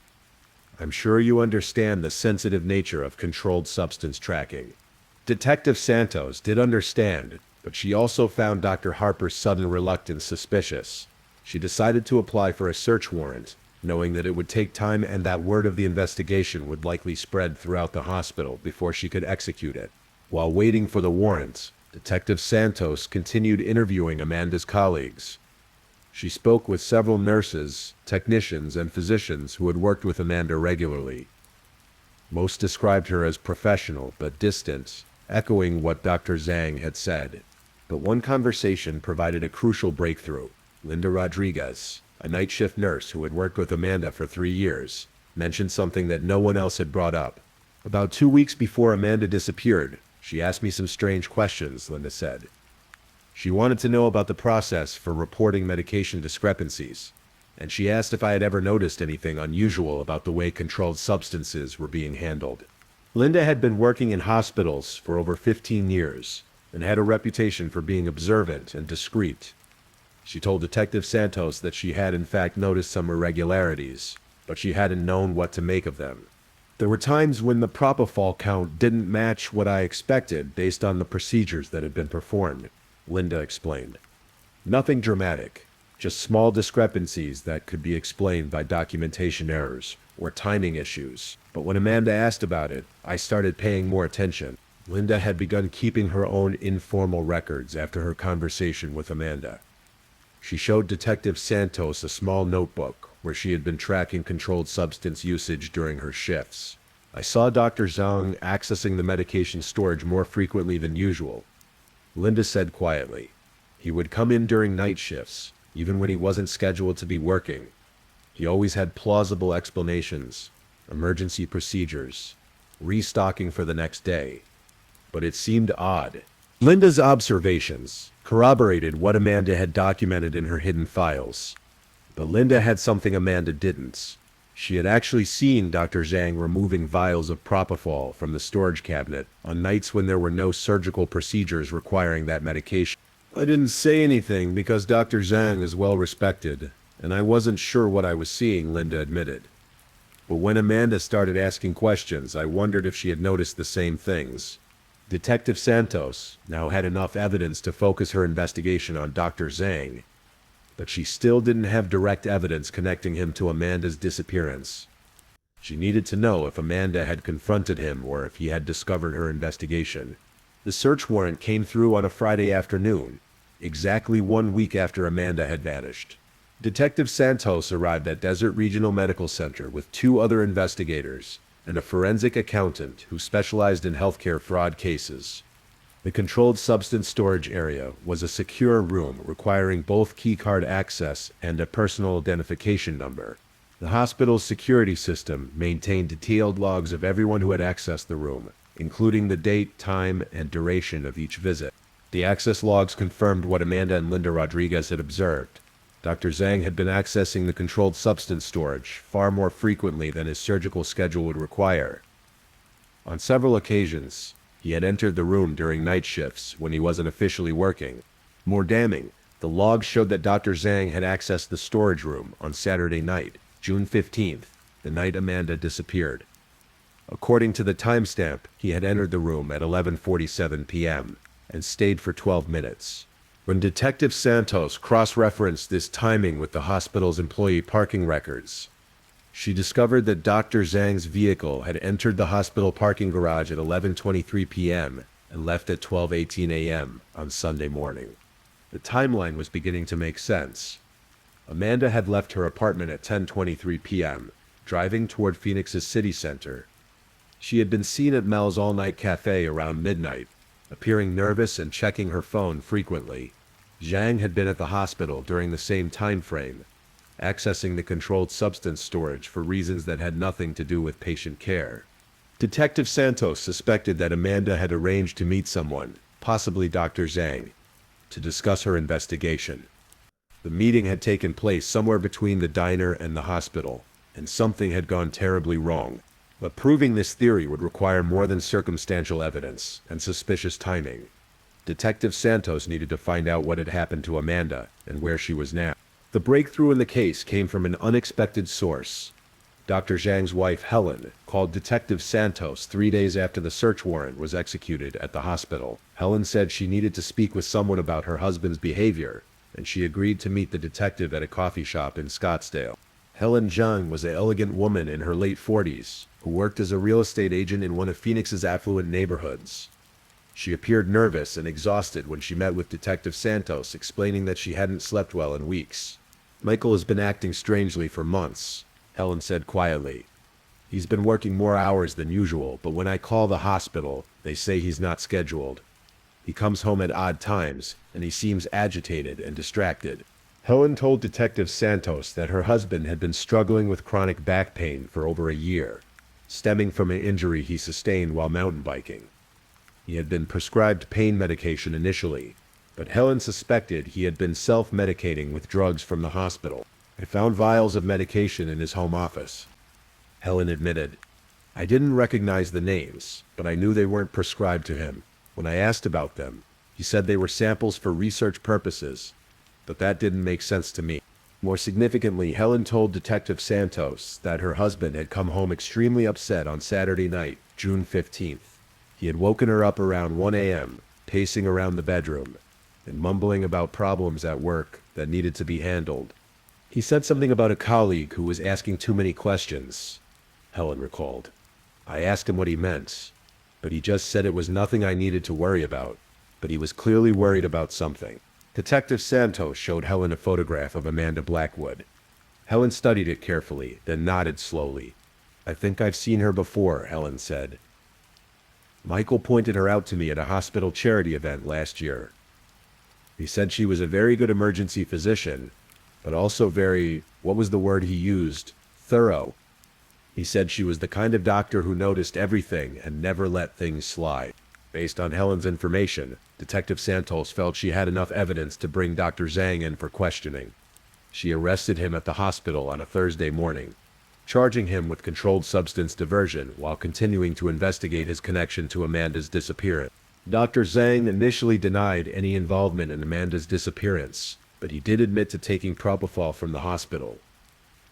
I'm sure you understand the sensitive nature of controlled substance tracking." Detective Santos did understand, but she also found Dr. Harper's sudden reluctance suspicious. She decided to apply for a search warrant, knowing that it would take time and that word of the investigation would likely spread throughout the hospital before she could execute it. While waiting for the warrant, Detective Santos continued interviewing Amanda's colleagues. She spoke with several nurses, technicians, and physicians who had worked with Amanda regularly. Most described her as professional but distant, echoing what Dr. Zhang had said. But one conversation provided a crucial breakthrough. Linda Rodriguez, a night shift nurse who had worked with Amanda for 3 years, mentioned something that no one else had brought up. "About 2 weeks before Amanda disappeared, she asked me some strange questions," Linda said. "She wanted to know about the process for reporting medication discrepancies, and she asked if I had ever noticed anything unusual about the way controlled substances were being handled." Linda had been working in hospitals for over 15 years and had a reputation for being observant and discreet. She told Detective Santos that she had in fact noticed some irregularities, but she hadn't known what to make of them. "There were times when the propofol count didn't match what I expected based on the procedures that had been performed," Linda explained. "Nothing dramatic, just small discrepancies that could be explained by documentation errors or timing issues. But when Amanda asked about it, I started paying more attention." Linda had begun keeping her own informal records after her conversation with Amanda. She showed Detective Santos a small notebook where she had been tracking controlled substance usage during her shifts. "I saw Dr. Zhang accessing the medication storage more frequently than usual," Linda said quietly. "He would come in during night shifts, even when he wasn't scheduled to be working. He always had plausible explanations, emergency procedures, restocking for the next day. But it seemed odd." Linda's observations corroborated what Amanda had documented in her hidden files. But Linda had something Amanda didn't. She had actually seen Dr. Zhang removing vials of propofol from the storage cabinet on nights when there were no surgical procedures requiring that medication. "I didn't say anything because Dr. Zhang is well respected, and I wasn't sure what I was seeing," Linda admitted. "But when Amanda started asking questions, I wondered if she had noticed the same things. Detective Santos now had enough evidence to focus her investigation on Dr. Zhang, but she still didn't have direct evidence connecting him to Amanda's disappearance. She needed to know if Amanda had confronted him or if he had discovered her investigation. The search warrant came through on a Friday afternoon, exactly 1 week after Amanda had vanished. Detective Santos arrived at Desert Regional Medical Center with 2 other investigators and a forensic accountant who specialized in healthcare fraud cases. The controlled substance storage area was a secure room requiring both keycard access and a personal identification number. The hospital's security system maintained detailed logs of everyone who had accessed the room, including the date, time, and duration of each visit. The access logs confirmed what Amanda and Linda Rodriguez had observed. Dr. Zhang had been accessing the controlled substance storage far more frequently than his surgical schedule would require. On several occasions, he had entered the room during night shifts when he wasn't officially working. More damning, the logs showed that Dr. Zhang had accessed the storage room on Saturday night, June 15th, the night Amanda disappeared. According to the timestamp, he had entered the room at 11:47 p.m. and stayed for 12 minutes. When Detective Santos cross-referenced this timing with the hospital's employee parking records, she discovered that Dr. Zhang's vehicle had entered the hospital parking garage at 11:23 p.m. and left at 12:18 a.m. on Sunday morning. The timeline was beginning to make sense. Amanda had left her apartment at 10:23 p.m., driving toward Phoenix's city center. She had been seen at Mel's all-night cafe around midnight, appearing nervous and checking her phone frequently. Zhang had been at the hospital during the same time frame, accessing the controlled substance storage for reasons that had nothing to do with patient care. Detective Santos suspected that Amanda had arranged to meet someone, possibly Dr. Zhang, to discuss her investigation. The meeting had taken place somewhere between the diner and the hospital, and something had gone terribly wrong. But proving this theory would require more than circumstantial evidence and suspicious timing. Detective Santos needed to find out what had happened to Amanda and where she was now. The breakthrough in the case came from an unexpected source. Dr. Zhang's wife, Helen, called Detective Santos 3 days after the search warrant was executed at the hospital. Helen said she needed to speak with someone about her husband's behavior, and she agreed to meet the detective at a coffee shop in Scottsdale. Helen Zhang was an elegant woman in her late 40s who worked as a real estate agent in one of Phoenix's affluent neighborhoods. She appeared nervous and exhausted when she met with Detective Santos, explaining that she hadn't slept well in weeks. "Michael has been acting strangely for months," Helen said quietly. "He's been working more hours than usual, but when I call the hospital, they say he's not scheduled. He comes home at odd times, and he seems agitated and distracted." Helen told Detective Santos that her husband had been struggling with chronic back pain for over a year, stemming from an injury he sustained while mountain biking. He had been prescribed pain medication initially, but Helen suspected he had been self-medicating with drugs from the hospital. "I found vials of medication in his home office," Helen admitted. "I didn't recognize the names, but I knew they weren't prescribed to him. When I asked about them, he said they were samples for research purposes, but that didn't make sense to me." More significantly, Helen told Detective Santos that her husband had come home extremely upset on Saturday night, June 15th. He had woken her up around 1 a.m., pacing around the bedroom, and mumbling about problems at work that needed to be handled. "He said something about a colleague who was asking too many questions," Helen recalled. "I asked him what he meant, but he just said it was nothing I needed to worry about, but he was clearly worried about something." Detective Santos showed Helen a photograph of Amanda Blackwood. Helen studied it carefully, then nodded slowly. "I think I've seen her before," Helen said. "Michael pointed her out to me at a hospital charity event last year. He said she was a very good emergency physician, but also very, what was the word he used? Thorough. He said she was the kind of doctor who noticed everything and never let things slide." Based on Helen's information, Detective Santos felt she had enough evidence to bring Dr. Zhang in for questioning. She arrested him at the hospital on a Thursday morning, charging him with controlled substance diversion while continuing to investigate his connection to Amanda's disappearance. Dr. Zhang initially denied any involvement in Amanda's disappearance, but he did admit to taking propofol from the hospital.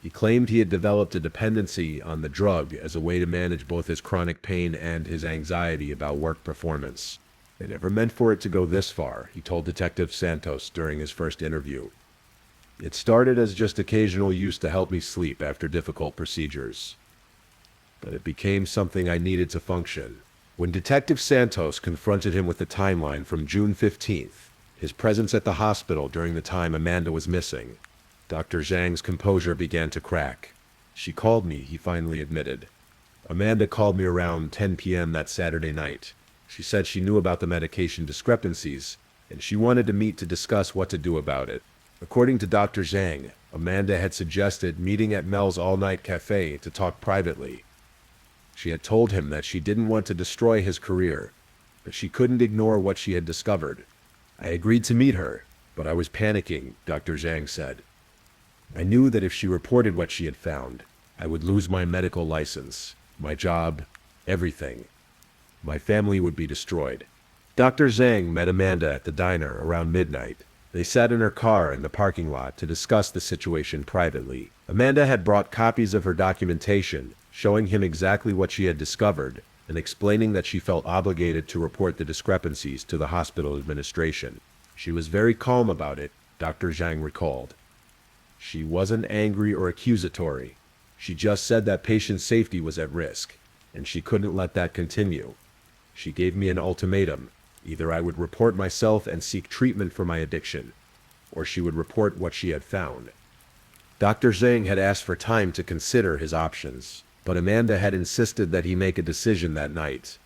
He claimed he had developed a dependency on the drug as a way to manage both his chronic pain and his anxiety about work performance. "They never meant for it to go this far," he told Detective Santos during his first interview. "It started as just occasional use to help me sleep after difficult procedures. But it became something I needed to function." When Detective Santos confronted him with the timeline from June 15th, his presence at the hospital during the time Amanda was missing, Dr. Zhang's composure began to crack. "She called me," he finally admitted. "Amanda called me around 10 p.m. that Saturday night. She said she knew about the medication discrepancies, and she wanted to meet to discuss what to do about it." According to Dr. Zhang, Amanda had suggested meeting at Mel's all-night cafe to talk privately. She had told him that she didn't want to destroy his career, but she couldn't ignore what she had discovered. "I agreed to meet her, but I was panicking," Dr. Zhang said. "I knew that if she reported what she had found, I would lose my medical license, my job, everything. My family would be destroyed." Dr. Zhang met Amanda at the diner around midnight. They sat in her car in the parking lot to discuss the situation privately. Amanda had brought copies of her documentation, showing him exactly what she had discovered, and explaining that she felt obligated to report the discrepancies to the hospital administration. She was very calm about it, Dr. Zhang recalled. She wasn't angry or accusatory. She just said that patient safety was at risk, and she couldn't let that continue. She gave me an ultimatum. Either I would report myself and seek treatment for my addiction, or she would report what she had found. Dr. Zhang had asked for time to consider his options, but Amanda had insisted that he make a decision that night.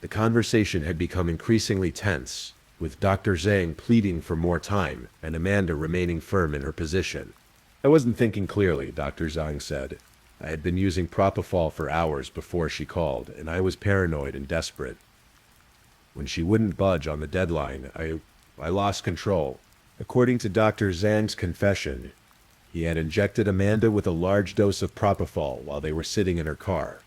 The conversation had become increasingly tense, with Dr. Zhang pleading for more time and Amanda remaining firm in her position. "I wasn't thinking clearly," Dr. Zhang said. "I had been using propofol for hours before she called, and I was paranoid and desperate. When she wouldn't budge on the deadline, I lost control." According to Dr. Zhang's confession, he had injected Amanda with a large dose of propofol while they were sitting in her car.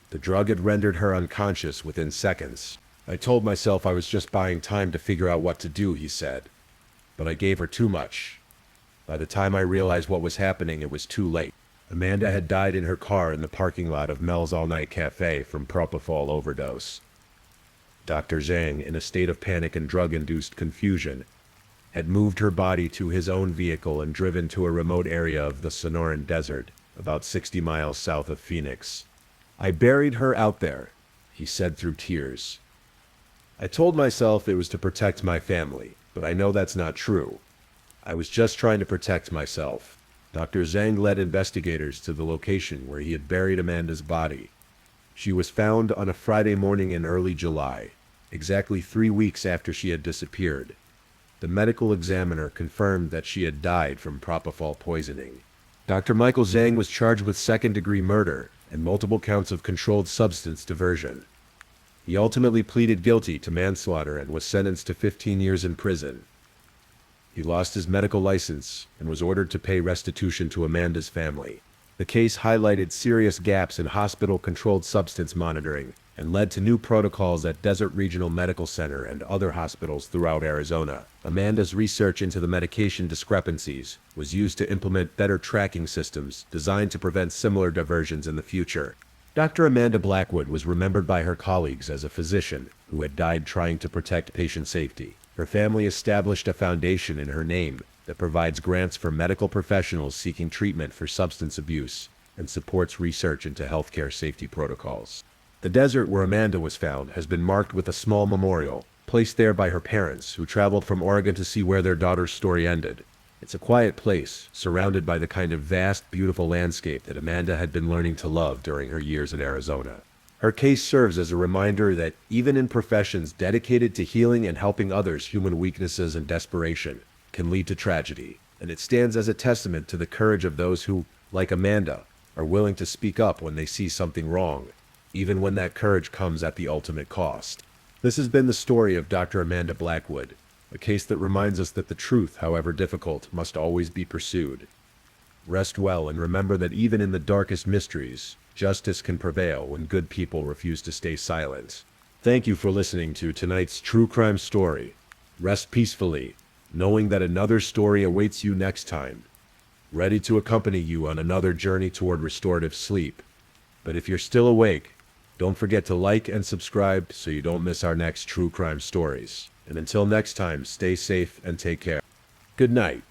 The drug had rendered her unconscious within seconds. "I told myself I was just buying time to figure out what to do," he said. "But I gave her too much. By the time I realized what was happening, it was too late." Amanda had died in her car in the parking lot of Mel's all-night cafe from propofol overdose. Dr. Zhang, in a state of panic and drug-induced confusion, had moved her body to his own vehicle and driven to a remote area of the Sonoran Desert, about 60 miles south of Phoenix. "I buried her out there," he said through tears. "I told myself it was to protect my family, but I know that's not true. I was just trying to protect myself." Dr. Zhang led investigators to the location where he had buried Amanda's body. She was found on a Friday morning in early July, exactly 3 weeks after she had disappeared. The medical examiner confirmed that she had died from propofol poisoning. Dr. Michael Zhang was charged with second-degree murder and multiple counts of controlled substance diversion. He ultimately pleaded guilty to manslaughter and was sentenced to 15 years in prison. He lost his medical license and was ordered to pay restitution to Amanda's family. The case highlighted serious gaps in hospital-controlled substance monitoring and led to new protocols at Desert Regional Medical Center and other hospitals throughout Arizona. Amanda's research into the medication discrepancies was used to implement better tracking systems designed to prevent similar diversions in the future. Dr. Amanda Blackwood was remembered by her colleagues as a physician who had died trying to protect patient safety. Her family established a foundation in her name that provides grants for medical professionals seeking treatment for substance abuse and supports research into healthcare safety protocols. The desert where Amanda was found has been marked with a small memorial, placed there by her parents, who traveled from Oregon to see where their daughter's story ended. It's a quiet place, surrounded by the kind of vast, beautiful landscape that Amanda had been learning to love during her years in Arizona. Her case serves as a reminder that even in professions dedicated to healing and helping others, human weaknesses and desperation can lead to tragedy, and it stands as a testament to the courage of those who, like Amanda, are willing to speak up when they see something wrong, even when that courage comes at the ultimate cost. This has been the story of Dr. Amanda Blackwood, a case that reminds us that the truth, however difficult, must always be pursued. Rest well and remember that even in the darkest mysteries, justice can prevail when good people refuse to stay silent. Thank you for listening to tonight's true crime story. Rest peacefully, knowing that another story awaits you next time. ready to accompany you on another journey toward restorative sleep. But if you're still awake, don't forget to like and subscribe so you don't miss our next true crime stories. And until next time, stay safe and take care. Good night.